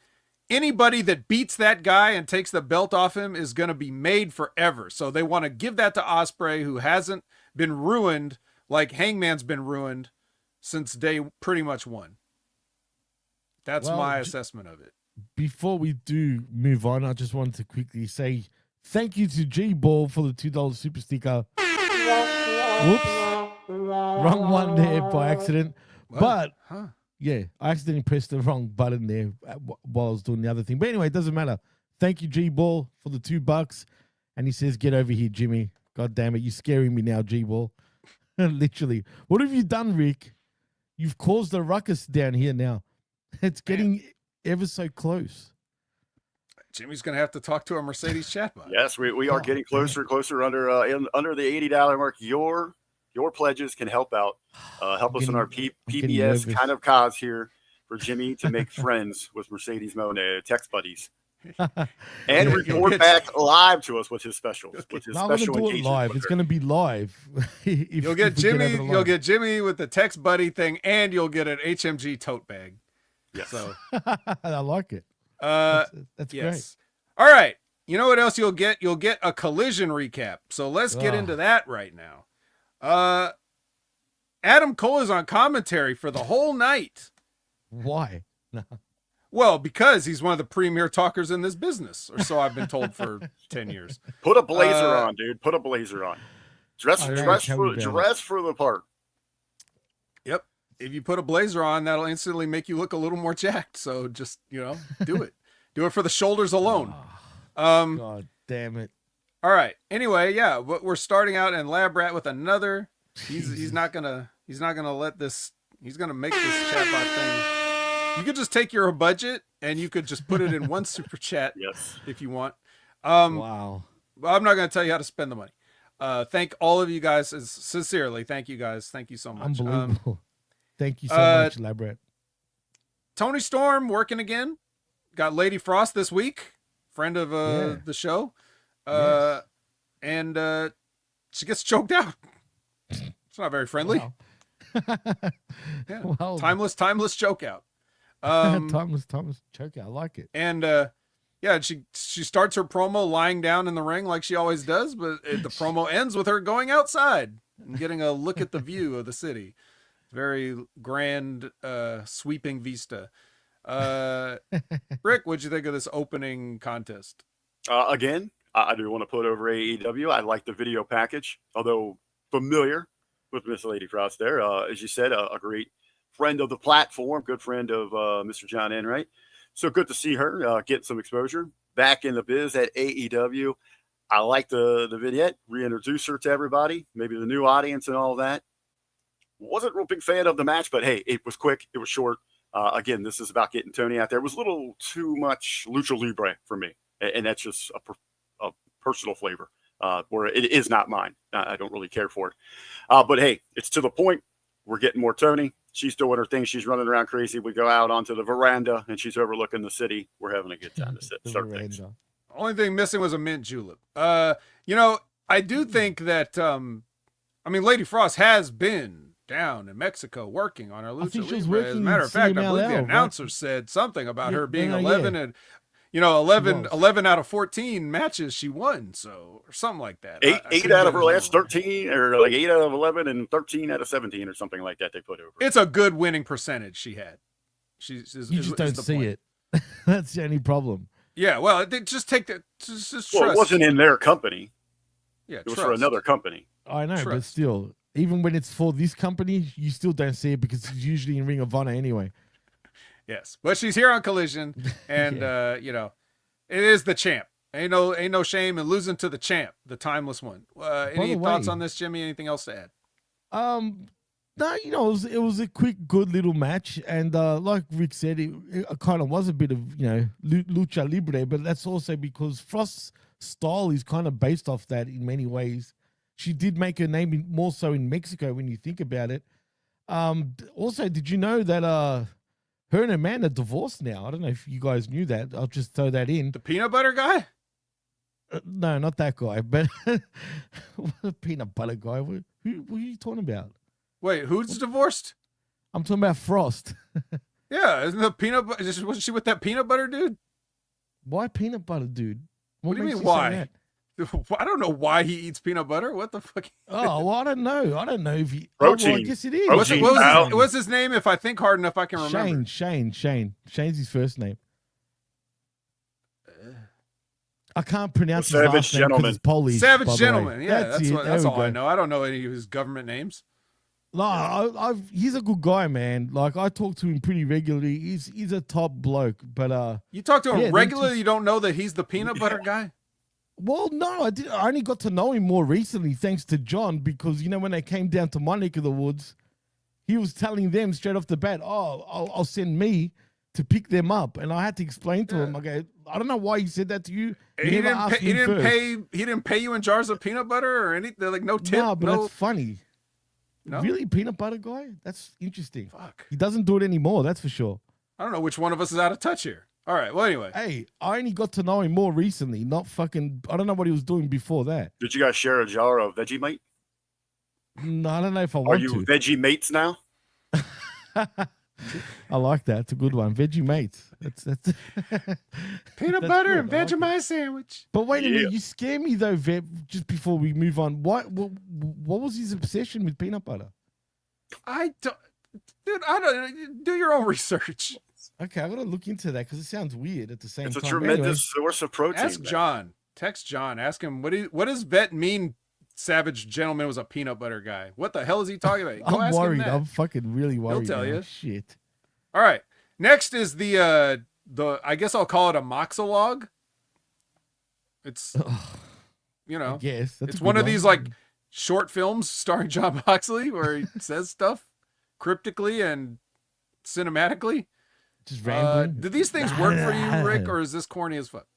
anybody that beats that guy and takes the belt off him is going to be made forever. So they want to give that to Ospreay, who hasn't been ruined like Hangman's been ruined since day pretty much one. That's my assessment of it. Before we do move on, I just wanted to quickly say thank you to G-Ball for the $2 super sticker. Whoops. Wrong one there by accident. What? But, yeah, I accidentally pressed the wrong button there while I was doing the other thing. But anyway, it doesn't matter. Thank you, G-Ball, for the $2. And he says, get over here, Jimmy. God damn it. You're scaring me now, G-Ball. Literally. What have you done, Rick? You've caused a ruckus down here now. It's getting ever so close. Jimmy's going to have to talk to a Mercedes chatbot. Yes, we are getting closer and closer under the $80 mark. Your pledges can help out. Help us in our PBS kind of cause here for Jimmy to make friends with Mercedes Moné, text buddies. And report back live to us with his specials. With his special engagement live. It's going to be live. You'll get Jimmy. You'll get Jimmy with the text buddy thing, and you'll get an HMG tote bag. Yes. So I like it. That's yes. great. All right. You know what else you'll get? You'll get a Collision recap. So let's get into that right now. Adam Cole is on commentary for the whole night. Why? No. Well, because he's one of the premier talkers in this business, or so I've been told for 10 years. Put a blazer on, dude. Put a blazer on. Dress for the part. Yep. If you put a blazer on, that'll instantly make you look a little more jacked. So just, do it. Do it for the shoulders alone. God damn it. All right. Anyway, yeah, but we're starting out in Lab Rat with another. He's not gonna let this. He's gonna make this chatbot thing. You could just take your budget and you could just put it in one super chat. Yes, if you want. Wow. I'm not going to tell you how to spend the money. Thank all of you guys sincerely. Thank you guys. Thank you so much. Unbelievable. Thank you so much, Lab Rat. Tony Storm working again. Got Lady Frost this week. Friend of the show. Yes. And she gets choked out. It's not very friendly. Wow. Yeah. Well, timeless choke out. Thomas choke out. I like it. And she starts her promo lying down in the ring like she always does, but the promo ends with her going outside and getting a look at the view of the city. Very grand, sweeping vista. Rick, what'd you think of this opening contest? Again, I do want to put over AEW. I like the video package, although familiar with Miss Lady Frost there. As you said, a great friend of the platform, good friend of Mr. John Enright. So good to see her get some exposure back in the biz at AEW. I like the vignette, reintroduce her to everybody, maybe the new audience and all that. Wasn't a real big fan of the match, but hey, it was quick, it was short. Again, this is about getting Tony out there. It was a little too much lucha libre for me, and that's just a personal flavor where it is not mine. I don't really care for it. But hey, it's to the point. We're getting more Tony. She's doing her thing. She's running around crazy. We go out onto the veranda, and she's overlooking the city. We're having a good time to sit. Start things. Only thing missing was a mint julep. I do think that, Lady Frost has been down in Mexico working on her lucha libre. As a matter of fact, I believe the announcer said something about her being 11 and 11 out of 14 matches she won, so or something like that. Eight out of her last 13, or like 8 out of 11 and 13 out of 17 or something like that they put over. It's a good winning percentage she had. You just don't see it. That's the only problem. Yeah, well, they just take the just trust. Well, it wasn't in their company. Yeah, it was for another company. I know, but still, even when it's for this company, you still don't see it because it's usually in Ring of Honor anyway. Yes, but she's here on Collision, and it is the champ. Ain't no shame in losing to the champ, the timeless one. Any thoughts on this, Jimmy? Anything else to add? No, it was a quick, good little match, and like Rick said, it kind of was a bit of lucha libre, but that's also because Frost's style is kind of based off that in many ways. She did make her name more so in Mexico when you think about it. Also, did you know that her and Amanda are divorced now? I don't know if you guys knew that. I'll just throw that in. The peanut butter guy? No, not that guy, but the peanut butter guy. What are you talking about? Wait, who's divorced? I'm talking about Frost. Yeah, isn't the peanut butter? Wasn't she with that peanut butter dude? Why peanut butter, dude? What do you makes mean say why? that? I don't know why he eats peanut butter. What the fuck? Oh, well, I don't know. I don't know if he. Protein. Oh, well, I guess it is. What's his name? If I think hard enough, I can remember. Shane. Shane's his first name. I can't pronounce his last name because it's Polish. Savage Gentleman. Yeah, that's all go. I know. I don't know any of his government names. No, he's a good guy, man. Like, I talk to him pretty regularly. He's a top bloke. But you talk to him regularly. You don't know that he's the peanut butter guy. Well, no, I did. I only got to know him more recently thanks to John, because when they came down to my neck of the woods, he was telling them straight off the bat, "Oh, I'll send me to pick them up," and I had to explain to him. Okay, I don't know why he said that to you. He didn't pay you in jars of peanut butter or anything. Like no tip. No, but that's funny. No? Really, peanut butter guy? That's interesting. Fuck. He doesn't do it anymore. That's for sure. I don't know which one of us is out of touch here. All right. Well, anyway. Hey, I only got to know him more recently. Not fucking. I don't know what he was doing before that. Did you guys share a jar of Vegemite? No, I don't know if I Are want you to. veggie mates now? I like that. It's a good one. Veggie mates. That's peanut that's butter good. and Vegemite sandwich. But wait a minute, you scare me though, Veb. Just before we move on, what was his obsession with peanut butter? I don't do your own research. Okay, I gotta look into that because it sounds weird at the same time. It's a tremendous source of protein. Ask John. Text John. Ask him what does vet mean? Savage Gentleman was a peanut butter guy. What the hell is he talking about? Go I'm ask worried. him that. I'm fucking really worried. He'll tell now. you. Shit. All right. Next is the I guess I'll call it a moxolog. It's yes, it's one of these like short films starring John Moxley where he says stuff cryptically and cinematically. Just rambling. Do these things work for you, Rick, or is this corny as fuck?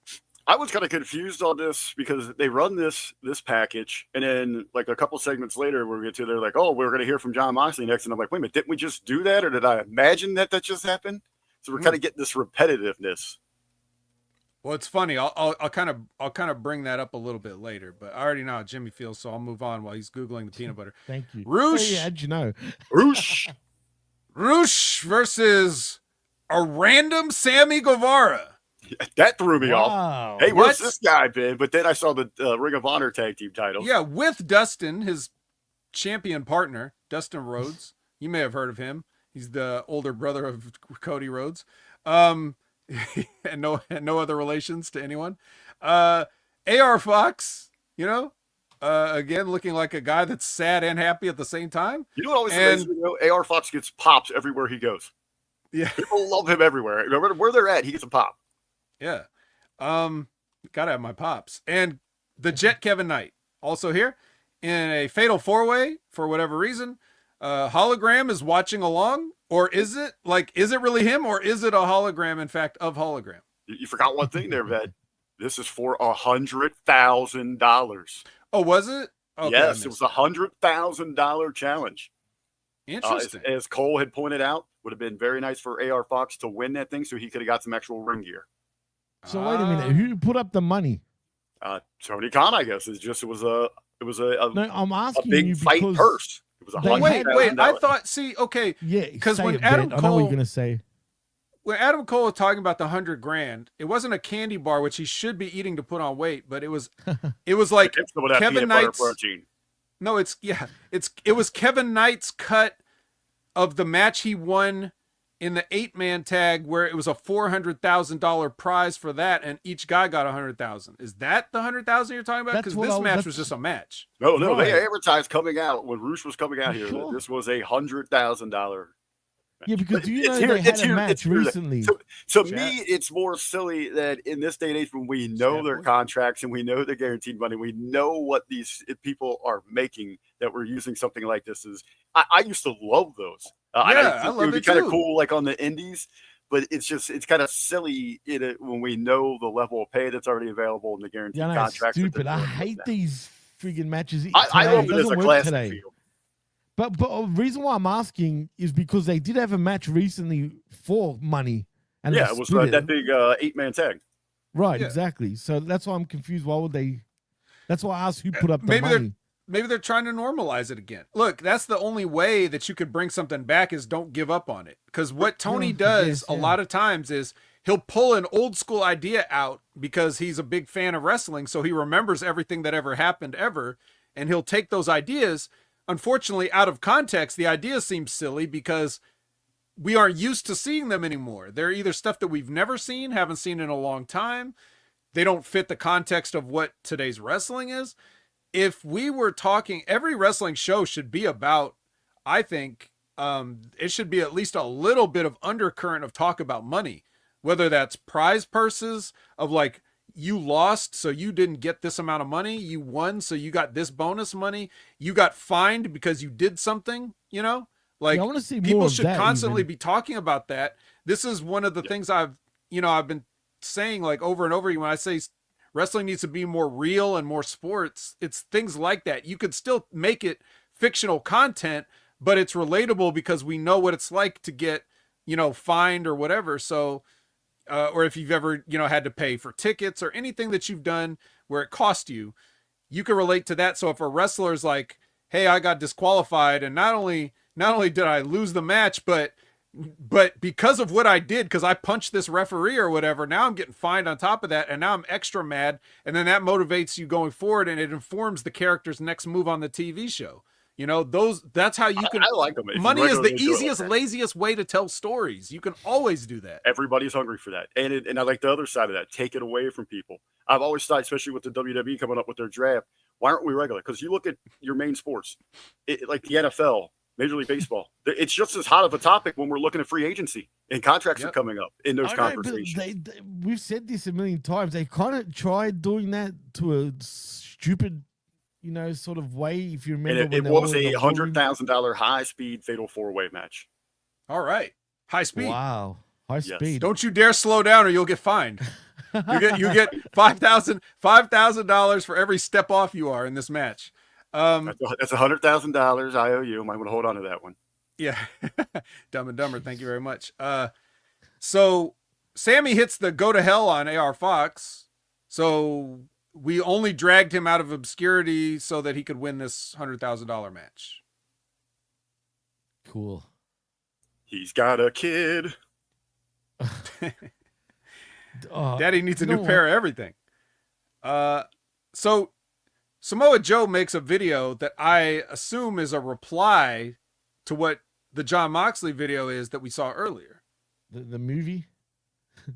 I was kind of confused on this because they run this package, and then like a couple segments later, they're like, "Oh, we're going to hear from John Moxley next," and I'm like, "Wait a minute, didn't we just do that, or did I imagine that just happened?" So we're kind of getting this repetitiveness. Well, it's funny. I'll kind of bring that up a little bit later, but I already know how Jimmy feels, so I'll move on while he's googling the peanut butter. Thank you. Roosh. How'd you know? Roosh versus a random Sammy Guevara. That threw me off. Hey, where's this guy been? But then I saw the Ring of Honor tag team title. Yeah, with Dustin, his champion partner, Dustin Rhodes. You may have heard of him. He's the older brother of Cody Rhodes. And no other relations to anyone. AR Fox, again, looking like a guy that's sad and happy at the same time. You know what always amazes me? AR Fox gets pops everywhere he goes. Yeah. People love him everywhere. No matter where they're at, he gets a pop. Yeah. Gotta have my pops. And the Jet Kevin Knight also here in a fatal 4-way for whatever reason. Hologram is watching along, or is it really him, or is it a hologram, in fact, of Hologram? You forgot one thing there, Vet. This is for $100,000. Oh, was it? Okay, yes, it was $100,000 challenge. Interesting. As Cole had pointed out, would have been very nice for AR Fox to win that thing so he could have got some actual ring gear. So wait a minute, who put up the money? Tony Khan, I guess. It was a no, I'm asking big you fight purse. It was wait. I thought. See, okay, yeah, because when it, Adam Ben. Cole, I know what you're gonna say. When Adam Cole was talking about the $100,000, it wasn't a candy bar, which he should be eating to put on weight, but it was like Kevin Knight's. No, it was Kevin Knight's cut of the match he won in the 8-man tag, where it was a $400,000 prize for that, and each guy got $100,000. Is that the $100,000 you're talking about? Because this match was just a match. No, right. They advertised coming out when Roosh was coming out here. Sure. This was $100,000. Yeah, because do you know they had a match recently? To me, it's more silly that in this day and age, when we know their contracts and we know their guaranteed money, we know what these people are making, that we're using something like this. I used to love those. I love it would be kind of cool, like on the indies, but it's kind of silly when we know the level of pay that's already available in the guaranteed contracts. Stupid. I hate these friggin' matches. I love it as a classic field. But the reason why I'm asking is because they did have a match recently for money. And yeah, it was that big 8-man tag. Right, Yeah. exactly. So that's why I'm confused. Why would they? That's why I asked who put up the money. Maybe they're trying to normalize it again. Look, that's the only way that you could bring something back is don't give up on it. Because what Tony does a lot of times is he'll pull an old school idea out because he's a big fan of wrestling. So he remembers everything that ever happened ever. And he'll take those ideas. Unfortunately, out of context, the ideas seem silly because we aren't used to seeing them anymore. They're either stuff that we've never seen, haven't seen in a long time. They don't fit the context of what today's wrestling is. If we were talking, every wrestling show should be about, I think, it should be at least a little bit of undercurrent of talk about money, whether that's prize purses of like, you lost, so you didn't get this amount of money. You won, so you got this bonus money. You got fined because you did something, you know? Like, I want to see more people of should that constantly even. be talking about that. This is one of the things I've been saying like over and over again when I say wrestling needs to be more real and more sports. It's things like that. You could still make it fictional content, but it's relatable because we know what it's like to get, fined or whatever. So, or if you've ever, had to pay for tickets or anything that you've done where it cost you, you can relate to that. So if a wrestler's like, hey, I got disqualified and not only did I lose the match, but because of what I did, because I punched this referee or whatever, now I'm getting fined on top of that. And now I'm extra mad. And then that motivates you going forward and it informs the character's next move on the TV show. That's how you can. I like them. Money is the easiest, laziest way to tell stories. You can always do that. Everybody's hungry for that. And I like the other side of that. Take it away from people. I've always thought, especially with the WWE coming up with their draft, why aren't we regular? Because you look at your main sports, like the NFL, Major League Baseball. It's just as hot of a topic when we're looking at free agency and contracts are coming up in those conversations. We've said this a million times. They kind of tried doing that to a stupid, sort of way. If you remember, and it was a $100,000 high-speed fatal 4-way match. All right, high speed. Wow, high speed. Don't you dare slow down, or you'll get fined. You get $5,000 for every step off you are in this match. That's $100,000 I owe you. I might want to hold on to that one. Yeah. Dumb and Dumber. Thank you very much. So Sammy hits the go to hell on AR Fox. So we only dragged him out of obscurity so that he could win this $100,000 match. Cool. He's got a kid. Daddy needs a new pair of everything. So Samoa Joe makes a video that I assume is a reply to what the Jon Moxley video is that we saw earlier. The movie?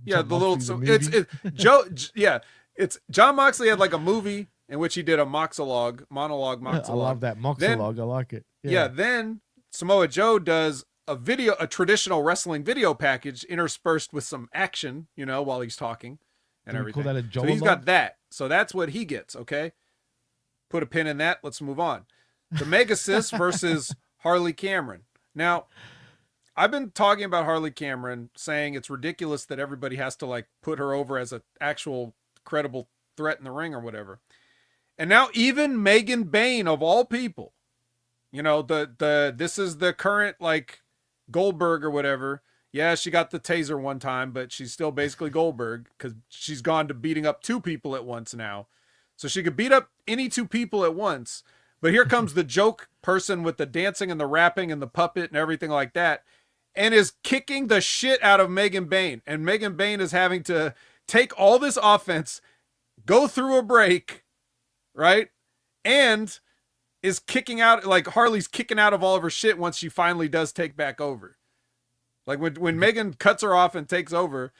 Yeah, it's Joe. Yeah, it's Jon Moxley had like a movie in which he did a monologue. I love that monologue. I like it. Yeah. Then Samoa Joe does a traditional wrestling video package interspersed with some action, while he's talking and everything. Call that a so he's got that. So that's what he gets. Okay. Put a pin in that. Let's move on. The Megasis versus Harley Cameron. Now, I've been talking about Harley Cameron, saying it's ridiculous that everybody has to like put her over as an actual credible threat in the ring or whatever. And now even Megan Bain of all people, this is the current like Goldberg or whatever. Yeah, she got the taser one time, but she's still basically Goldberg because she's gone to beating up 2 people at once now. So she could beat up any 2 people at once. But here comes the joke person with the dancing and the rapping and the puppet and everything like that, and is kicking the shit out of Megan Bain. And Megan Bain is having to take all this offense, go through a break, right? And is kicking out, like Harley's kicking out of all of her shit once she finally does take back over. Like when Megan cuts her off and takes over,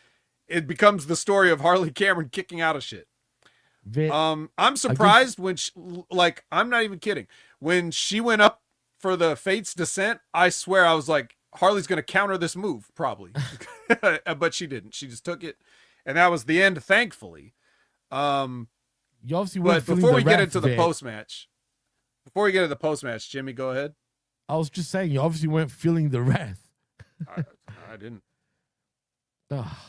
it becomes the story of Harley Cameron kicking out of shit. I'm surprised when I'm not even kidding. When she went up for the Fate's Descent, I swear I was like, Harley's going to counter this move probably, but she didn't. She just took it. And that was the end. Thankfully. You obviously but before we get into the post-match, Jimmy, go ahead. I was just saying, you obviously weren't feeling the wrath. I didn't. Oh,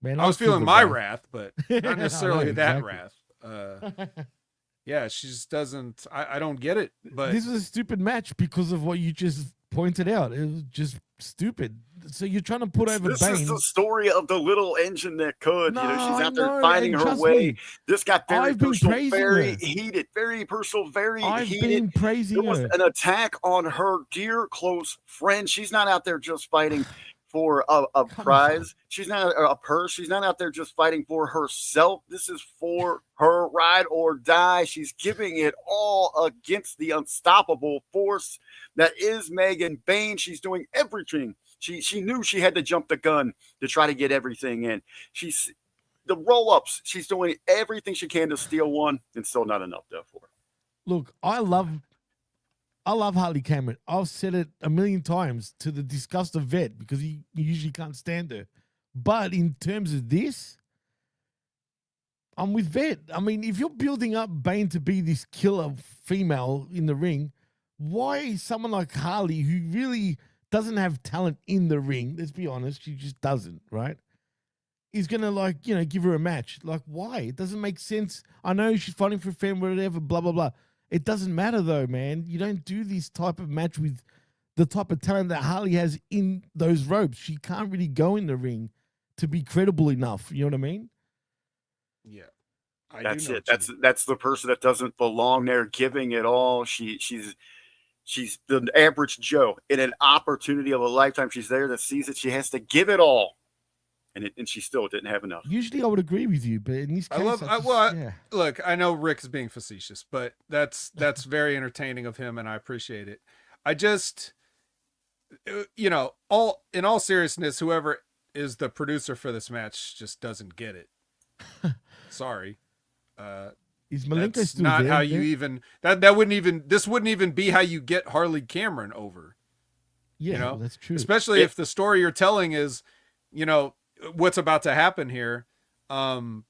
man, I was feeling my wrath, but not necessarily that wrath. Yeah, she just doesn't. I don't get it. But this is a stupid match because of what you just pointed out. It was just stupid. So you're trying to put over This Bane. is the story of the little engine that could. No, You know, she's I out there know, finding and her trust way. me, This got very I've been personal, praising very her. heated, very personal, very I've heated. been praising There was her. an attack on her dear close friend. She's not out there just fighting for a prize. She's not a purse. She's not out there just fighting for herself. This is for her ride or die. She's giving it all against the unstoppable force that is Megan Bane. She's doing everything. She knew she had to jump the gun to try to get everything in. She's the roll-ups. She's doing everything she can to steal one, and still not enough there for her. Look, I love Harley Cameron. I've said it a million times to the disgust of Vet because he usually can't stand her. But in terms of this, I'm with Vet. I mean, if you're building up Bane to be this killer female in the ring, why is someone like Harley, who really doesn't have talent in the ring, let's be honest, she just doesn't, right? Is going to, give her a match. Like, why? It doesn't make sense. I know she's fighting for a fan, whatever, blah, blah, blah. It doesn't matter, though, man. You don't do this type of match with the type of talent that Harley has in those ropes. She can't really go in the ring to be credible enough. You know what I mean? yeah, That's it. That's the person that doesn't belong there, giving it all. She's the average Joe in an opportunity of a lifetime. She's there that sees it. She has to give it all, and she still didn't have enough. Usually, I would agree with you, but in this case, look, I know Rick is being facetious, but that's very entertaining of him, and I appreciate it. I just, in all seriousness, whoever is the producer for this match just doesn't get it. Sorry. Is Malenko that's still not there? how you even that wouldn't even this wouldn't even be how you get Harley Cameron over. Yeah, that's true. Especially if the story you're telling is, what's about to happen here. And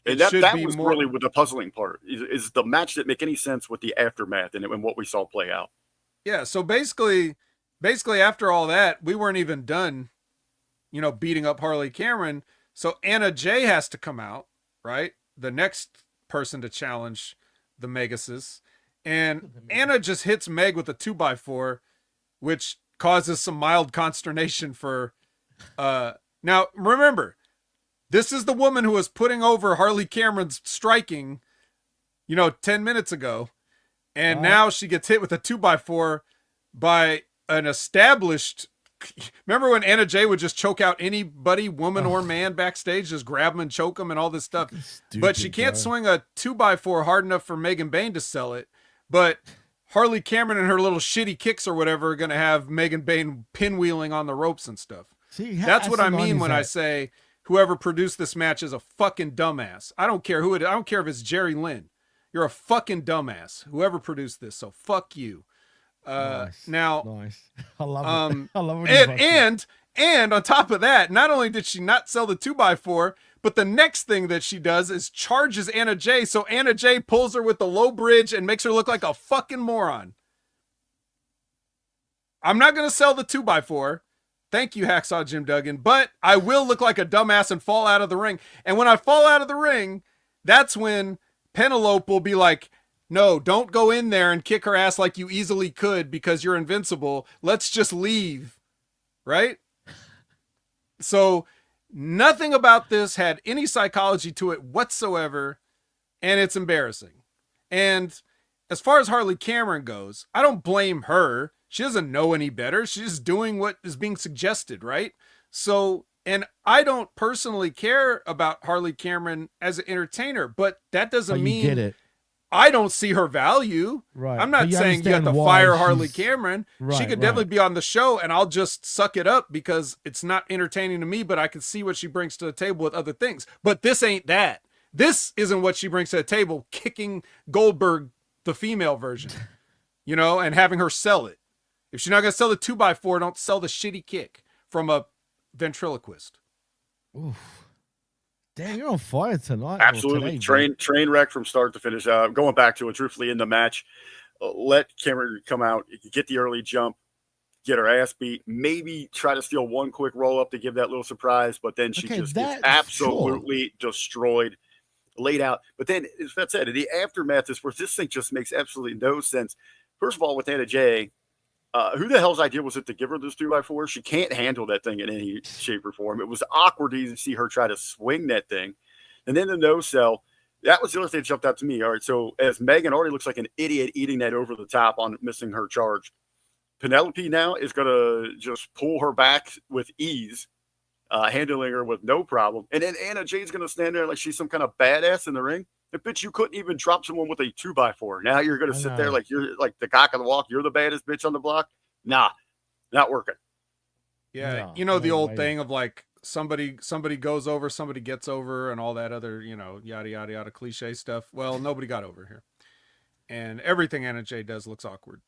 that was really with the puzzling part. Is the match didn't make any sense with the aftermath and what we saw play out. Yeah, so basically after all that, we weren't even done, beating up Harley Cameron. So Anna Jay has to come out, right? The next person to challenge the Megasis. And Anna just hits Meg with a 2x4, which causes some mild consternation for now remember, this is the woman who was putting over Harley Cameron's striking, 10 minutes ago. And now she gets hit with a 2x4 by an established. Remember when Anna Jay would just choke out anybody, woman or man, backstage, just grab them and choke them and all this stuff. Stupid, but she can't swing a 2x4 hard enough for Megan Bane to sell it. But Harley Cameron and her little shitty kicks or whatever are going to have Megan Bane pinwheeling on the ropes and stuff. See, that's what I mean when I say whoever produced this match is a fucking dumbass. I don't care I don't care if it's Jerry Lynn. You're a fucking dumbass. Whoever produced this, so fuck you. Nice. Now, nice. I love it. I love it. And on top of that, not only did she not sell the 2x4, but the next thing that she does is charges Anna Jay. So Anna Jay pulls her with the low bridge and makes her look like a fucking moron. I'm not going to sell the 2x4. Thank you, Hacksaw Jim Duggan. But I will look like a dumbass and fall out of the ring. And when I fall out of the ring, that's when Penelope will be like, no, don't go in there and kick her ass like you easily could because you're invincible. Let's just leave. Right? So nothing about this had any psychology to it whatsoever. And it's embarrassing. And as far as Harley Cameron goes, I don't blame her. She doesn't know any better. She's just doing what is being suggested, right? So, and I don't personally care about Harley Cameron as an entertainer, but that doesn't mean get it. I don't see her value. Right. I'm not saying you have to fire Harley Cameron. She could definitely be on the show and I'll just suck it up because it's not entertaining to me, but I can see what she brings to the table with other things. But this ain't that. This isn't what she brings to the table, kicking Goldberg, the female version, and having her sell it. If she's not going to sell the 2x4, don't sell the shitty kick from a ventriloquist. Oof. Damn, you're on fire tonight. Absolutely. Train wreck from start to finish. Going back to it, truthfully, in the match, let Cameron come out, get the early jump, get her ass beat, maybe try to steal one quick roll up to give that little surprise, but then she just gets absolutely destroyed. laid out. But then, as that said, in the aftermath is where this thing just makes absolutely no sense. First of all, with Anna Jay, who the hell's idea was it to give her this 2x4? She can't handle that thing in any shape or form. It was awkward to see her try to swing that thing. And then the no-sell, that was the other thing that jumped out to me. All right, so as Megan already looks like an idiot eating that over the top on missing her charge, Penelope now is going to just pull her back with ease, handling her with no problem. And then Anna Jay's going to stand there like she's some kind of badass in the ring. And bitch, you couldn't even drop someone with a 2x4. Now you're going to sit there like you're like the cock of the walk. You're the baddest bitch on the block. Nah, not working. Yeah, no, the old thing of like somebody goes over, somebody gets over, and all that other, yada yada yada cliche stuff. Well, nobody got over here, and everything Anna Jay does looks awkward.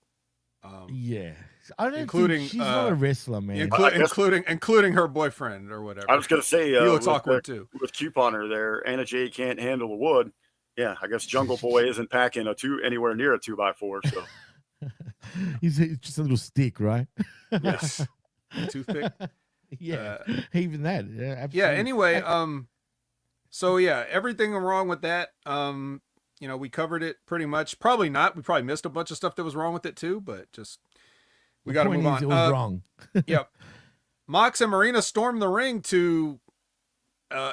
Yeah, I don't think she's not a wrestler, man. Including her boyfriend or whatever. I was going to say he looks awkward too. With Couponer there, Anna Jay can't handle the wood. Yeah, I guess Jungle Boy isn't packing anywhere near a 2x4. So he's just a little stick, right? Yes, toothpick. Yeah, even that. Yeah, absolutely. Yeah. Anyway, so yeah, everything wrong with that. We covered it pretty much. Probably not. We probably missed a bunch of stuff that was wrong with it too, but just we got to move on. It was wrong. Yep. Mox and Marina stormed the ring to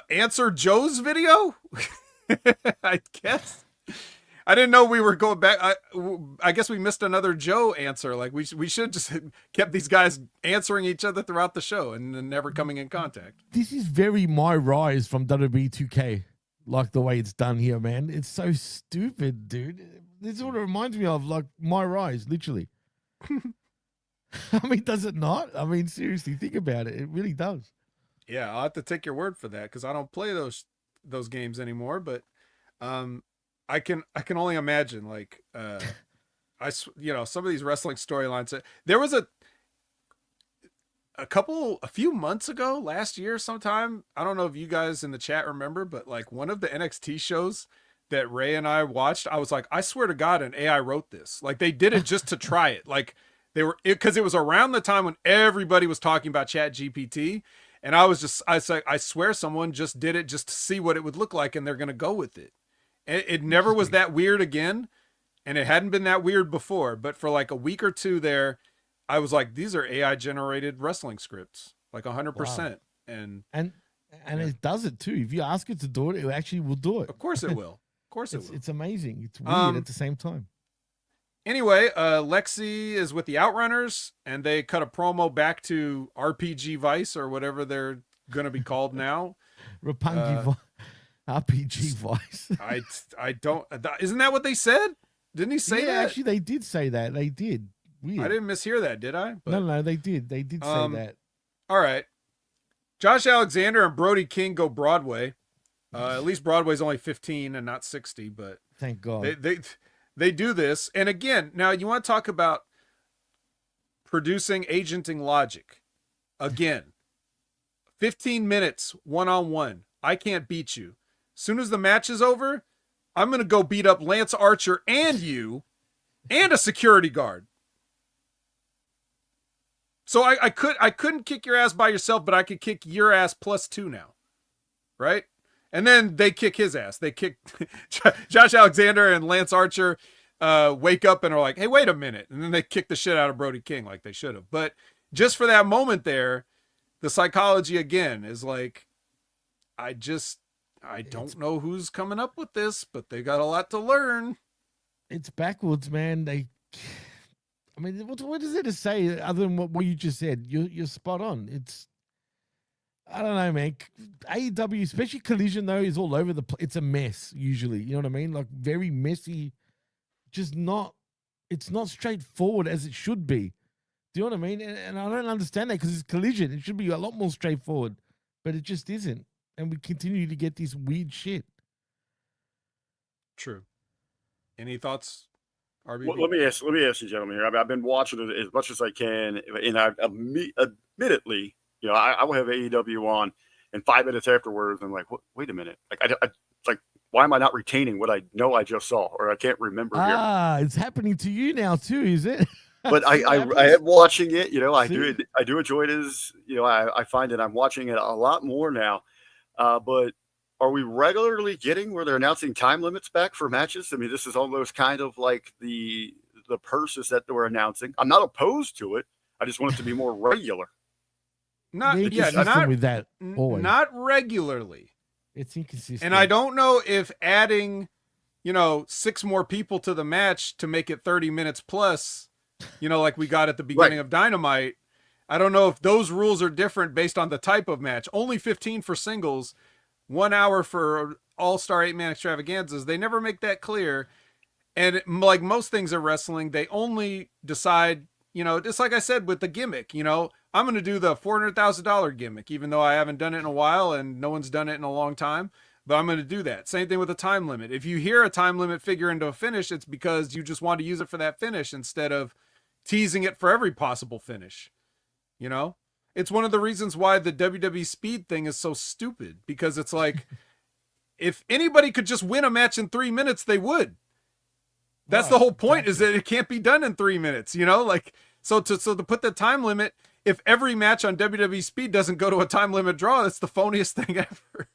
answer Joe's video. I guess I didn't know we were going back. I guess we missed another Joe answer. Like we should just kept these guys answering each other throughout the show and then never coming in contact. This is very My Rise from WWE 2K. Like the way it's done here, man. It's so stupid, dude. This is what it reminds me of, like My Rise, literally. I mean, does it not? I mean, seriously, think about it. It really does. Yeah, I'll have to take your word for that because I don't play those games anymore. But I can only imagine, like, some of these wrestling storylines. There was a few months ago, last year sometime, I don't know if you guys in the chat remember, but like one of the NXT shows that Ray and I watched, I was like, I swear to God, an AI wrote this. Like they did it just to try it. Like because it was around the time when everybody was talking about Chat GPT. And I said, I swear someone just did it just to see what it would look like. And they're going to go with it. It never was that weird again. And it hadn't been that weird before, but for like a week or two there, I was like, these are AI generated wrestling scripts, like 100%. Wow. And it does it too. If you ask it to do it, it actually will do it. Of course it will. Of course it will. It's amazing. It's weird at the same time. Anyway, Lexi is with the Outrunners, and they cut a promo back to RPG Vice or whatever they're going to be called now. Roppongi RPG Vice. I don't. Isn't that what they said? Didn't he say that? Actually, they did say that. They did. Weird. I didn't mishear that, did I? But, no, they did. They did say that. All right. Josh Alexander and Brody King go Broadway. At least Broadway's only 15 and not 60, but thank God. They do this. And again, now you want to talk about producing agenting logic. Again, 15 minutes one-on-one. I can't beat you. Soon as the match is over, I'm going to go beat up Lance Archer and you and a security guard. So I couldn't kick your ass by yourself, but I could kick your ass +2 now. Right? And then they kick his ass. They kick Josh Alexander and Lance Archer wake up and are like, hey, wait a minute. And then they kick the shit out of Brody King like they should have. But just for that moment there, the psychology again is like, I don't know who's coming up with this, but they got a lot to learn. It's backwards, man. I mean, what is there to say other than what you just said? You're spot on. I don't know, man. AEW, especially Collision, though, is all over the place. It's a mess, usually. You know what I mean? Like, very messy. It's not straightforward as it should be. Do you know what I mean? And I don't understand that because it's Collision. It should be a lot more straightforward, but it just isn't. And we continue to get this weird shit. True. Any thoughts? RBB? Well, let me ask you, gentlemen here. I've been watching it as much as I can, and admittedly, I will have AEW on, and 5 minutes afterwards, I'm like, wait a minute, like, why am I not retaining what I know I just saw, or I can't remember here? It's happening to you now too, is it? But I am watching it. I do enjoy it. I find that I'm watching it a lot more now. But are we regularly getting where they're announcing time limits back for matches? I mean, this is almost kind of like the purses that they were announcing. I'm not opposed to it. I just want it to be more regular. Not They're yeah, consistent not with that. Always. not regularly. It's inconsistent. And I don't know if adding, 6 more people to the match to make it 30 minutes plus, like we got at the beginning of Dynamite. I don't know if those rules are different based on the type of match. Only 15 for singles, 1 hour for all-star 8-man extravaganzas. They never make that clear. And like most things in wrestling, they only decide, just like I said with the gimmick, I'm going to do the $400,000 gimmick, even though I haven't done it in a while and no one's done it in a long time. But I'm going to do that. Same thing with a time limit. If you hear a time limit figure into a finish, it's because you just want to use it for that finish instead of teasing it for every possible finish. It's one of the reasons why the WWE speed thing is so stupid, because it's like, if anybody could just win a match in 3 minutes, they would. That's the whole point, is that it can't be done in 3 minutes, so to put the time limit, if every match on WWE Speed doesn't go to a time limit draw, that's the phoniest thing ever.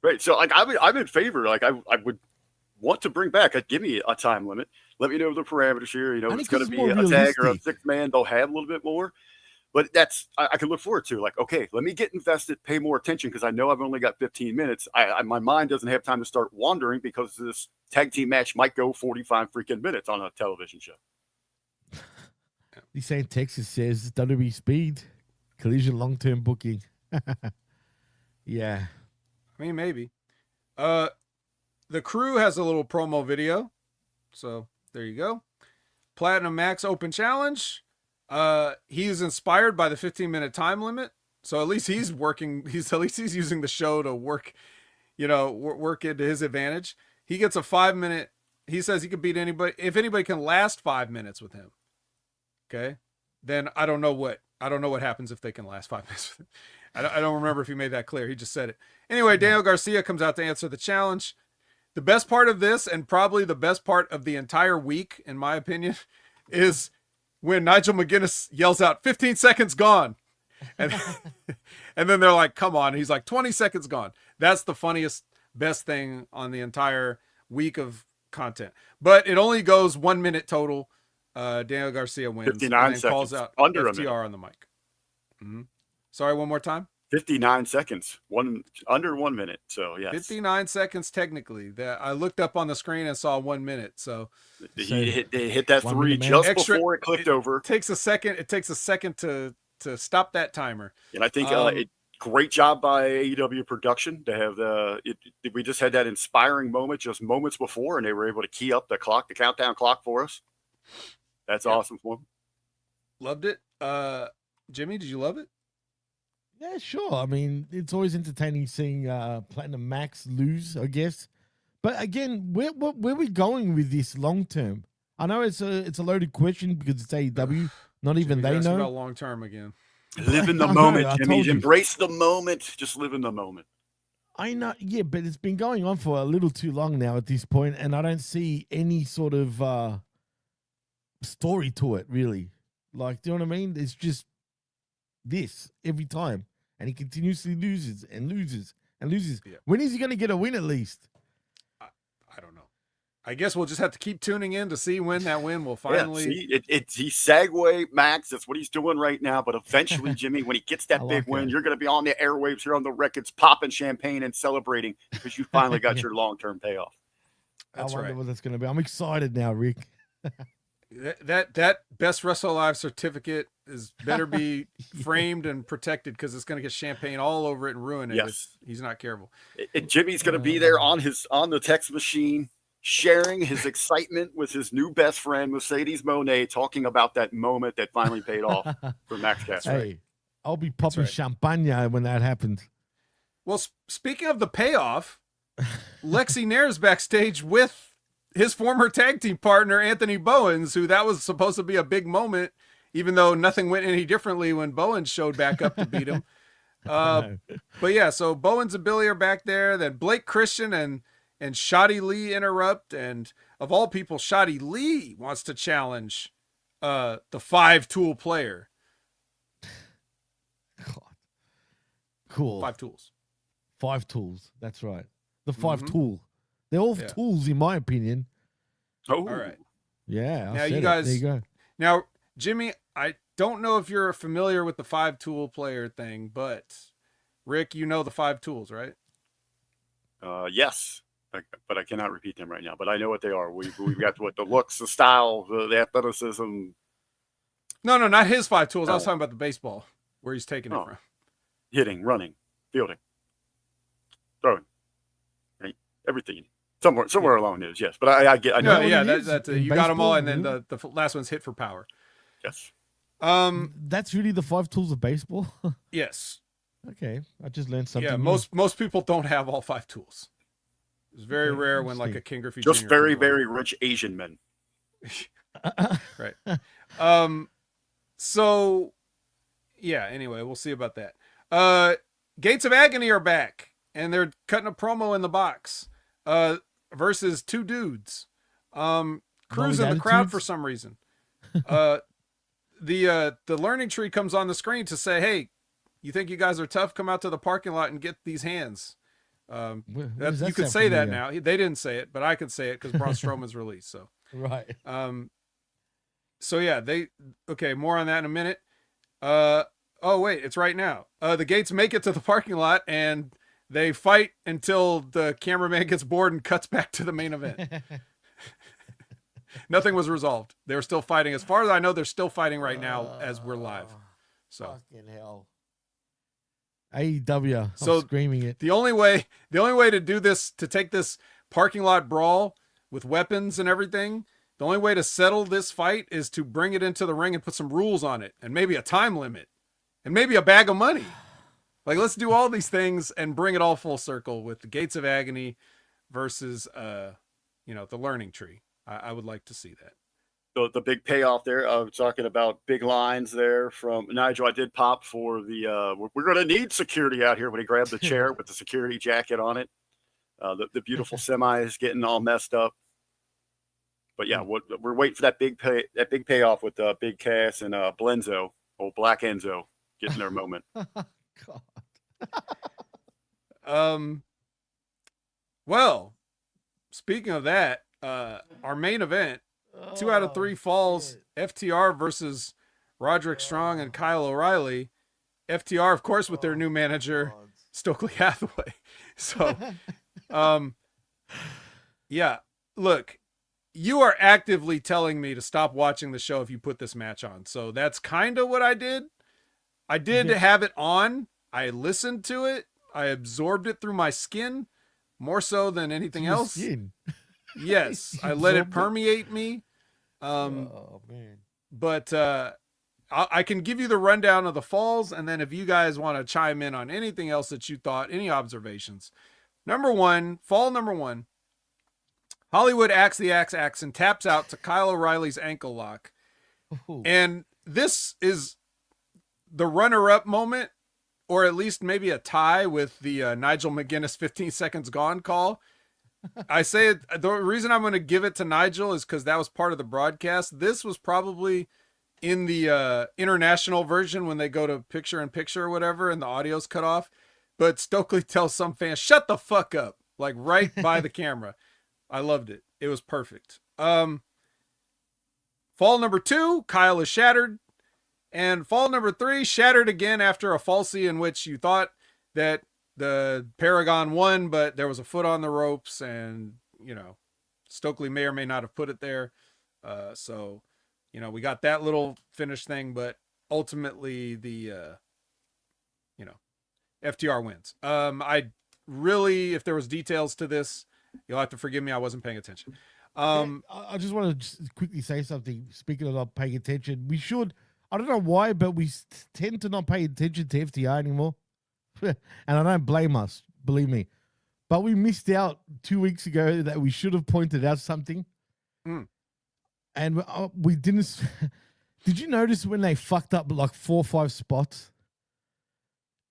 Right. So I'm in favor. Like I would want to bring back give me a time limit. Let me know the parameters here. It's going to be a tag or a 6-man. They'll have a little bit more, but I can look forward to. Like, okay, let me get invested, pay more attention, because I know I've only got 15 minutes. My mind doesn't have time to start wandering because this tag team match might go 45 freaking minutes on a television show. This ain't Texas says WWE Speed Collision long-term booking. Yeah. I mean, maybe. The Crew has a little promo video. So there you go. Platinum Max Open Challenge. He is inspired by the 15-minute time limit. So at least he's working. He's using the show to work, work into his advantage. He gets a 5-minute. He says he could beat anybody if anybody can last 5 minutes with him. Okay, then I don't know what happens if they can last 5 minutes. I don't remember if he made that clear. He just said it. Anyway, Daniel Garcia comes out to answer the challenge. The best part of this, and probably the best part of the entire week, in my opinion, is when Nigel McGuinness yells out, 15 seconds gone. And, and then they're like, come on. And he's like, 20 seconds gone. That's the funniest, best thing on the entire week of content. But it only goes 1 minute total. Daniel Garcia wins 59 and then seconds. calls out Under FTR on the mic. Mm-hmm. Sorry, one more time. 59 seconds, under 1 minute. So yeah, 59 seconds technically. That I looked up on the screen and saw 1 minute. So he hit that 3 just before it clicked over. It takes a second. It takes a second to stop that timer. And I think great job by AEW production to have we just had that inspiring moment just moments before, and they were able to key up the countdown clock for us. That's awesome for them. Loved it. Jimmy, did you love it? Yeah, sure. I mean, it's always entertaining seeing Platinum Max lose, I guess. But again, where are we going with this long term? I know it's a loaded question because it's AEW. Not even Jimmy, they know. about long term again. Live in the moment, Jimmy. Embrace the moment. Just live in the moment. I know, yeah, but it's been going on for a little too long now at this point, and I don't see any sort of story to it, really. Like, do you know what I mean? It's just this every time, and he continuously loses and loses and loses. Yeah. When is he going to get a win at least? I don't know. I guess we'll just have to keep tuning in to see when that win will finally. Yeah, he's segue Max. That's what he's doing right now. But eventually, Jimmy, when he gets that big win, you're going to be on the airwaves here on the Wreckage, popping champagne and celebrating because you finally got your long-term payoff. That's I wonder right. what that's going to be. I'm excited now, Rick. that Best Wrestle Alive certificate better be framed and protected because it's going to get champagne all over it and ruin it if he's not careful. And Jimmy's going to be there on the text machine, sharing his excitement with his new best friend, Mercedes Monet, talking about that moment that finally paid off for Max Cassidy. Hey, I'll be popping champagne when that happens. Well, speaking of the payoff, Lexi Nair's backstage with his former tag team partner, Anthony Bowens, who that was supposed to be a big moment, even though nothing went any differently when Bowens showed back up to beat him. But yeah, so Bowens and Billy are back there. Then Blake Christian and Shotty Lee interrupt. And of all people, Shotty Lee wants to challenge the 5-tool player. God. Cool. 5 tools. 5 tools. That's right. The 5 Mhm. tool. They're all Yeah. tools, in my opinion. Oh, All right. Yeah. I Now, said you it. guys- There you go. Now, Jimmy, I don't know if you're familiar with the 5 tool player thing, but Rick, you know the 5 tools, right? yes, but I cannot repeat them right now. But I know what they are. We've got what the looks, the style, the athleticism. No, not his 5 tools. I was Oh. talking about the baseball, where he's taking it Oh. from. Hitting, running, fielding, throwing, right? Everything. Somewhere along those, yes. But I get. I know. No, what yeah, it is that's in you got them all, baseball, and then really? the last one's hit for power. Yes. That's really the 5 tools of baseball. Yes. Okay, I just learned something. Yeah, new. most people don't have all 5 tools. It's very Okay, rare when like a interesting. King Griffey Just Jr. very, comes along. very rich Asian men. Right. So yeah, anyway, we'll see about that. Gates of Agony are back, and they're cutting a promo in the box. Versus 2 dudes. Cruising the crowd for attitudes? some reason. The learning tree comes on the screen to say, "Hey, you think you guys are tough? Come out to the parking lot and get these hands." Where does that You could sound say that familiar? now. They didn't say it, but I could say it because Braun Strowman's released. So, Right. so yeah, okay. More on that in a minute. Oh wait, it's right now. The Gates make it to the parking lot and they fight until the cameraman gets bored and cuts back to the main event. Nothing was resolved. They were still fighting. As far as I know, they're still fighting right now as we're live. So Fucking hell. AEW. So- I'm screaming it. the only way to do this, to take this parking lot brawl with weapons and everything, the only way to settle this fight is to bring it into the ring and put some rules on it, and maybe a time limit, and maybe a bag of money. Like, let's do all these things and bring it all full circle with the Gates of Agony versus, the Learning Tree. I would like to see that. The big payoff there. Talking about big lines there from Nigel. I did pop for the we're going to need security out here when he grabbed the chair with the security jacket on it. The beautiful semi is getting all messed up. But yeah, we're waiting for that big payoff with Big Cass and Blenzo, old Black Enzo, getting their moment. God. Well, speaking of that, our main event, 2 out of 3 falls, shit. FTR versus Roderick Strong and Kyle O'Reilly. FTR, of course, with their new manager, Stokely Hathaway. So, yeah, look, you are actively telling me to stop watching the show if you put this match on. So that's kind of what I did. I did have it on. I listened to it. I absorbed it through my skin more so than anything Your else. skin. Yes, I let it permeate me. Oh man. But I can give you the rundown of the falls, and then if you guys want to chime in on anything else that you thought, any observations. Fall number 1, Hollywood Axe the Axe and taps out to Kyle O'Reilly's ankle lock. Ooh. And this is the runner-up moment, or at least maybe a tie with the Nigel McGuinness 15 seconds gone call. I say it, the reason I'm going to give it to Nigel is because that was part of the broadcast. This was probably in the international version when they go to picture-in-picture or whatever and the audio's cut off. But Stokely tells some fans, shut the fuck up, like right by the camera. I loved it. It was perfect. Fall number 2, Kyle is shattered. And fall number 3, shattered again after a falsie in which you thought that the Paragon won, but there was a foot on the ropes, and Stokely may or may not have put it there. So we got that little finish thing, but ultimately the FTR wins. I really, if there was details to this, you'll have to forgive me, I wasn't paying attention. I just want to quickly say something. Speaking of not paying attention, we should. I don't know why, but we tend to not pay attention to FTR anymore. And I don't blame us, believe me. But we missed out 2 weeks ago that we should have pointed out something. And we didn't. Did you notice when they fucked up like 4 or 5 spots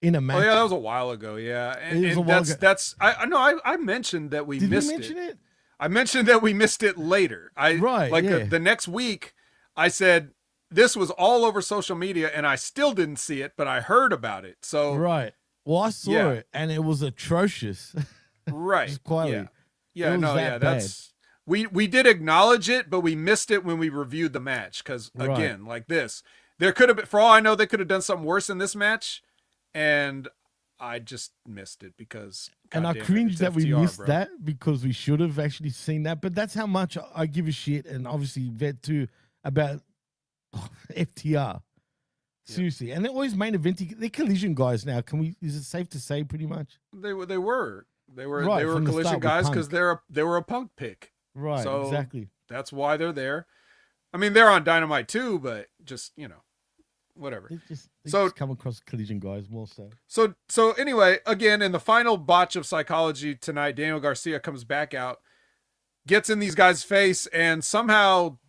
in a match? Oh yeah, that was a while ago. Yeah, and, It was a and while that's ago. I know I mentioned that we Did missed we mention it? I mentioned that we missed it later. The next week, I said this was all over social media, and I still didn't see it, but I heard about it. So Right. Well, I saw it, and it was atrocious. Right. Just quietly. Yeah. No. that Yeah. bad. That's we did acknowledge it, but we missed it when we reviewed the match because Right. again, like this, there could have been. For all I know, they could have done something worse in this match, and I just missed it because. And I goddamn it, cringed it's that we FTR, missed bro. that because we should have actually seen that. But that's how much I give a shit, and obviously Vet too, about FTR. Seriously, and they're always main eventing. They're Collision guys now. Is it safe to say pretty much? They were Right, they were from the Collision start with guys Punk. because they were a Punk pick. Right, So exactly. that's why they're there. I mean, they're on Dynamite too, but just whatever. They So- just come across Collision guys more so. So anyway, again, in the final botch of psychology tonight, Daniel Garcia comes back out, gets in these guys' face, and somehow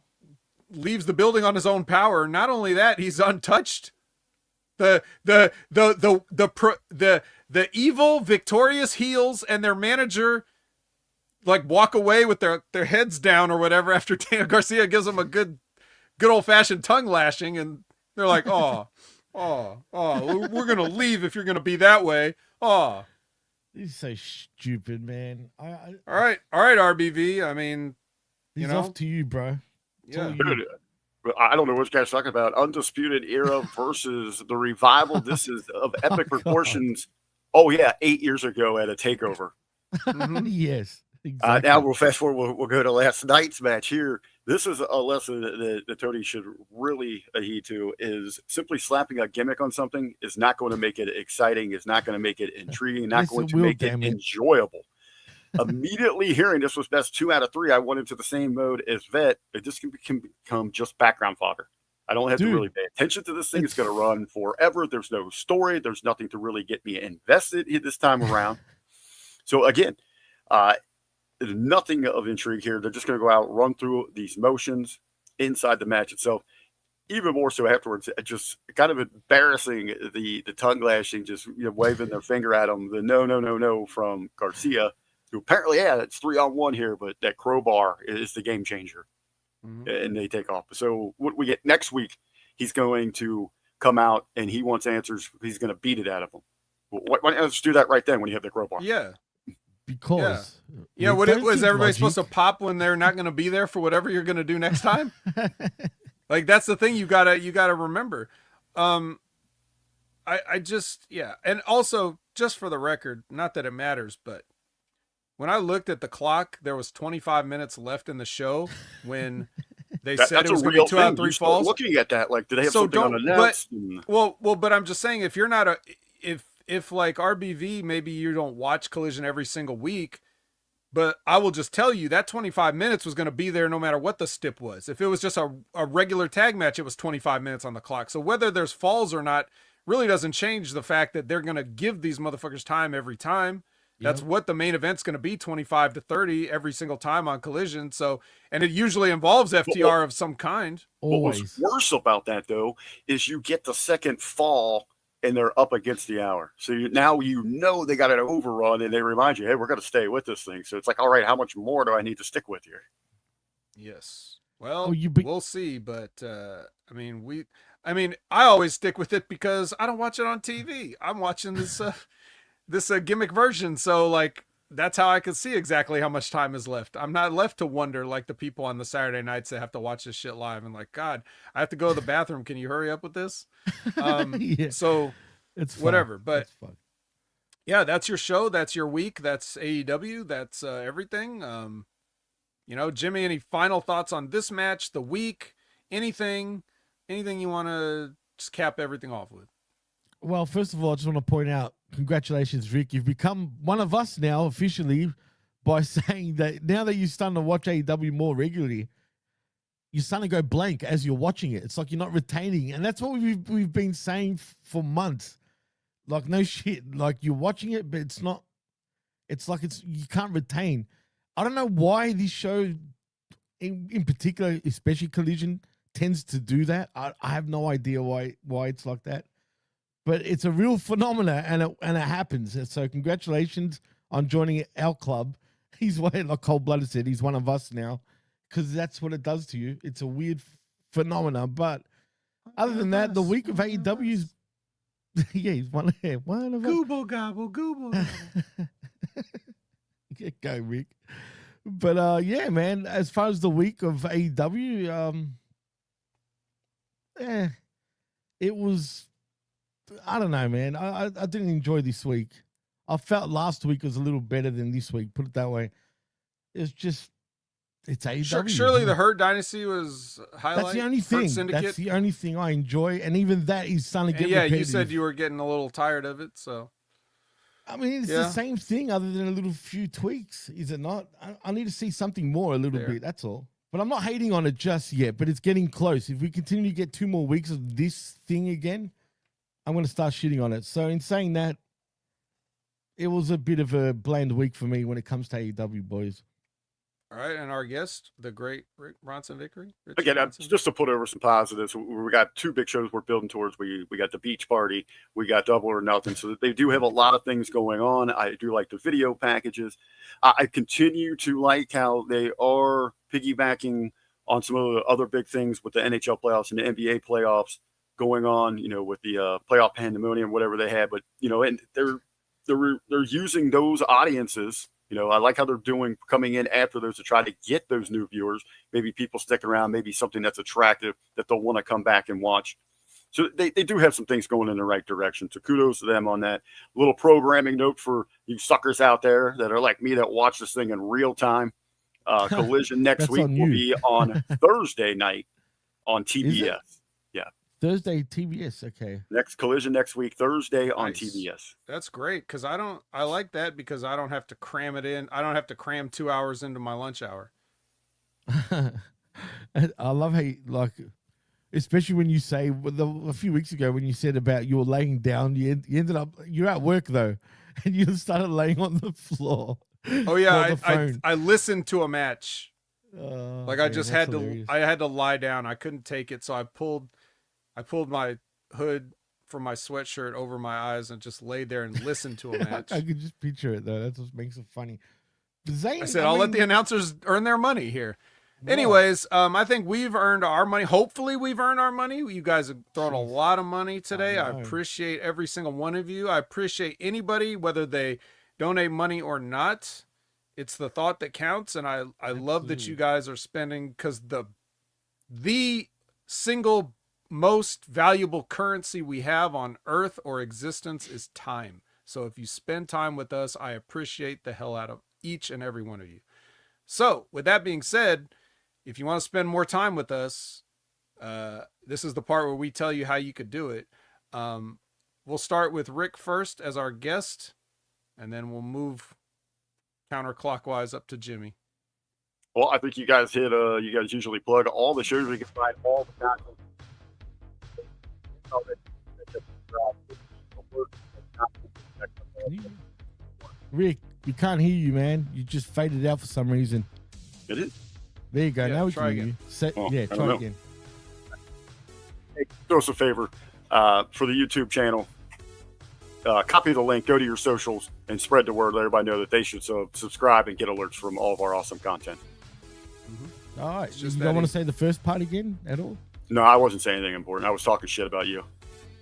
leaves the building on his own power. Not only that, he's untouched. The evil victorious heels and their manager like walk away with their heads down or whatever after Daniel Garcia gives them a good old fashioned tongue lashing, and they're like, oh, we're gonna leave if you're gonna be that way. Oh, This is so stupid, man. all right, RBV. I mean, He's know? off to you, bro. yeah, Dude, I don't know what you guys talking about. Undisputed Era versus the Revival. This is of epic proportions. Oh yeah, 8 years ago at a takeover. Mhm. Yes, exactly. Now we'll fast forward. We'll go to last night's match here. This is a lesson that Tony should really adhere to. Is simply slapping a gimmick on something is not going to make it exciting. Is not going to make it intriguing. Not Yes, going it to will, make it damn it. enjoyable. Immediately hearing this was best 2 out of 3, I went into the same mode as Vet. It just can become just background fodder. I don't have Dude, to really pay attention to this thing. It's it's- going to run forever. There's no story. There's nothing to really get me invested this time around. So again, there's nothing of intrigue here. They're just going to go out, run through these motions inside the match itself. Even more so afterwards, just kind of embarrassing the tongue lashing, just waving their finger at them. The no from Garcia, who apparently, it's 3-on-1 here, but that crowbar is the game changer. Mhm. And they take off. So what we get next week, he's going to come out and he wants answers. He's going to beat it out of them. Why don't you just do that right then when you have the crowbar? yeah. because Yeah, we what don't was think everybody logic. supposed to pop when they're not going to be there for whatever you're going to do next time? Like that's the thing you gotta remember. I just and also just for the record, not that it matters, but when I looked at the clock, there was 25 minutes left in the show when they said it was going to be 2 out of 3 falls. Looking at that, like, did they have So something on don't- the nets? Well, but I'm just saying if you're not if like RBV, maybe you don't watch Collision every single week, but I will just tell you that 25 minutes was going to be there no matter what the stip was. If it was just a regular tag match, it was 25 minutes on the clock. So whether there's falls or not really doesn't change the fact that they're going to give these motherfuckers time every time. That's what the main event's going to be, 25 to 30 every single time on Collision. So, and it usually involves FTR of some kind. Always. What was worse about that, though, is you get the second fall and they're up against the hour. So now they got an overrun and they remind you, hey, we're going to stay with this thing. So it's like, all right, how much more do I need to stick with here? Yes. Well, Oh, we'll see. But I always stick with it because I don't watch it on TV. I'm watching this this gimmick version. So like that's how I can see exactly how much time is left. I'm not left to wonder like the people on the Saturday nights that have to watch this shit live and like, God, I have to go to the bathroom. Can you hurry up with this? Yeah. So It's fun. whatever. But It's fun. yeah, that's your show. That's your week. That's AEW. That's everything. Jimmy, any final thoughts on this match, the week, anything you want to just cap everything off with? Well, first of all, I just want to point out, congratulations, Rick. You've become one of us now officially by saying that now that you're starting to watch AEW more regularly, you're starting to go blank as you're watching it. It's like you're not retaining. And that's what we've been saying for months. Like, no shit. Like, you're watching it, but it's not. It's like you can't retain. I don't know why this show, in particular, especially Collision, tends to do that. I have no idea why it's like that. But it's a real phenomena, and it happens. And so congratulations on joining our club. He's like Cold-Blooded said, he's one of us now, because that's what it does to you. It's a weird phenomena. But other than that, the week of AEW is Yeah, he's one of us. Google gobble, Google. Yeah, go Rick. But yeah, man. As far as the week of AEW, it was. I don't know, man. I didn't enjoy this week. I felt last week was a little better than this week. Put it that way. It's just, it's AEW. Surely the Hurt Dynasty was highlight. That's the only thing. That's the only thing I enjoy, and even that is starting to get repetitive. You said you were getting a little tired of it, so. I mean, it's the same thing, other than a little few tweaks, is it not? I need to see something more, a little bit. That's all. But I'm not hating on it just yet. But it's getting close. If we continue to get 2 more weeks of this thing again, I'm going to start shitting on it. So in saying that, it was a bit of a bland week for me when it comes to AEW, boys. All right, and our guest, the great Rick Bronson Vickery. Again, just to put over some positives, we got 2 big shows we're building towards. We got the Beach Party, we got Double or Nothing. So they do have a lot of things going on. I do like the video packages. I continue to like how they are piggybacking on some of the other big things with the NHL playoffs and the NBA playoffs going on, with the playoff pandemonium, whatever they had. But, and they're using those audiences. I like how they're coming in after those to try to get those new viewers. Maybe people stick around, maybe something that's attractive that they'll want to come back and watch. So they do have some things going in the right direction. So kudos to them on that. Little programming note for you suckers out there that are like me that watch this thing in real time. Collision next week will be on Thursday night on TBS. Yeah. Thursday TBS, okay. Next Collision next week, Thursday on TBS. That's great because I like that because I don't have to cram it in. I don't have to cram 2 hours into my lunch hour. I love how especially when you say a few weeks ago when you said about you were laying down, you ended up you're at work though, and you started laying on the floor. Oh yeah, I listened to a match. I just had to lie down. I couldn't take it, so I pulled my hood from my sweatshirt over my eyes and just laid there and listened to a match. I could just picture it though. That's what makes it funny. I said, I'll let the announcers earn their money here. Yeah. Anyways, I think we've earned our money. Hopefully we've earned our money. You guys have thrown a lot of money today. I appreciate every single one of you. I appreciate anybody, whether they donate money or not. It's the thought that counts. And I love that you guys are spending, because the single most valuable currency we have on earth or existence is time. So if you spend time with us, I appreciate the hell out of each and every one of you. So with that being said, if you want to spend more time with us, this is the part where we tell you how you could do it. We'll start with Rick first as our guest, and then we'll move counterclockwise up to Jimmy. Well, I think you guys you guys usually plug all the shows. You can find all the content. Rick, we can't hear you, man. You just faded out for some reason. Did it? There you go. Now we can hear you. Try again. Hey, do us a favor for the YouTube channel. Copy the link, go to your socials, and spread the word. Let everybody know that they should subscribe and get alerts from all of our awesome content. Mm-hmm. All right. You don't want to say the first part again at all? No, I wasn't saying anything important. I was talking shit about you.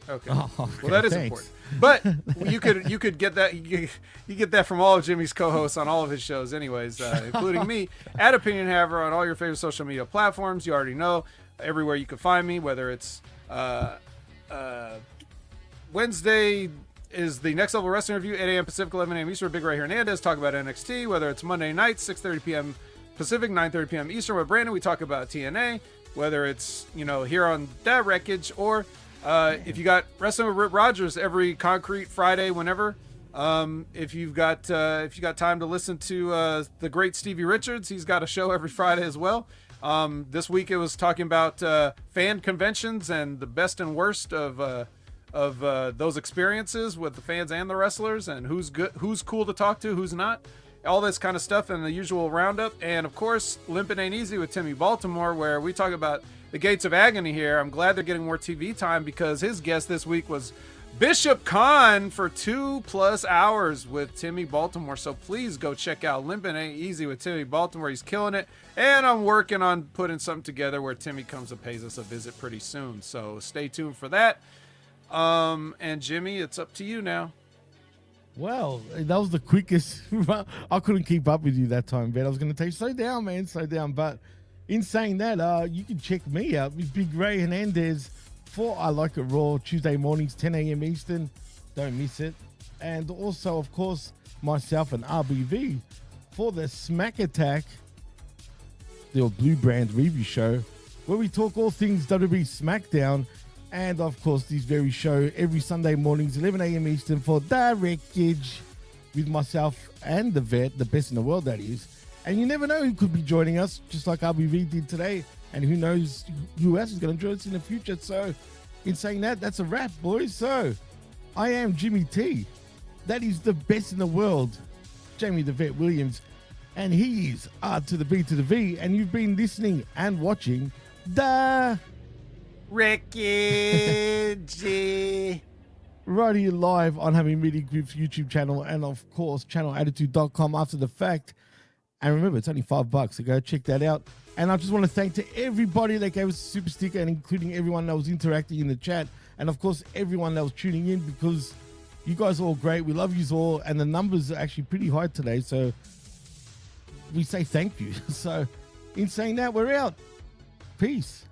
Okay. Well, that is important. But you could get that you get that from all of Jimmy's co-hosts on all of his shows, anyways, including me at Opinion Haver on all your favorite social media platforms. You already know everywhere you can find me. Whether it's Wednesday is the Next Level Wrestling Review, 8 a.m. Pacific, 11 a.m. Eastern. Big Ray Hernandez talk about NXT. Whether it's Monday night, 6:30 p.m. Pacific, 9:30 p.m. Eastern with Brandon, we talk about TNA. Whether it's here on that Wreckage or if you got Wrestling with Rip Rogers every Concrete Friday, whenever. If you've got time to listen to the great Stevie Richards, he's got a show every Friday as well. This week it was talking about fan conventions and the best and worst of those experiences with the fans and the wrestlers, and who's cool to talk to, who's not. All this kind of stuff and the usual roundup. And of course, Limpin' Ain't Easy with Timmy Baltimore, where we talk about the Gates of Agony here. I'm glad they're getting more TV time because his guest this week was Bishop Khan for 2+ hours with Timmy Baltimore. So please go check out Limpin' Ain't Easy with Timmy Baltimore. He's killing it. And I'm working on putting something together where Timmy comes and pays us a visit pretty soon. So stay tuned for that. And Jimmy, it's up to you now. Well, that was the quickest. I couldn't keep up with you that time, Ben. I was going to tell you, slow down, man, slow down. But in saying that, you can check me out with Big Ray Hernandez for I Like It Raw, Tuesday mornings, 10 a.m. Eastern. Don't miss it. And also, of course, myself and RBV for the Smack Attack, the Blue Brand review show, where we talk all things WWE SmackDown. And of course, this very show every Sunday mornings, 11 a.m. Eastern for the Wreckage with myself and the vet, the best in the world, that is. And you never know who could be joining us, just like RBV did today. And who knows who else is going to join us in the future. So, in saying that, that's a wrap, boys. So, I am Jimmy T. That is the best in the world, Jamie the Vet Williams. And he is R to the B to the V. And you've been listening and watching the Wreckage. Right here live on Having Media Group's YouTube channel and, of course, channelattitude.com after the fact. And remember, it's only $5, so go check that out. And I just want to thank to everybody that gave us a super sticker, and including everyone that was interacting in the chat. And, of course, everyone that was tuning in, because you guys are all great. We love you all. And the numbers are actually pretty high today, so we say thank you. So, in saying that, we're out. Peace.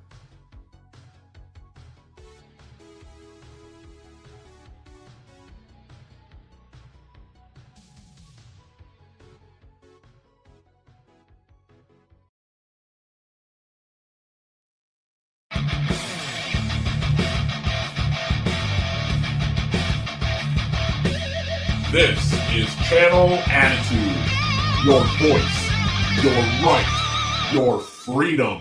This is Channel Attitude. Your voice, your right, your freedom.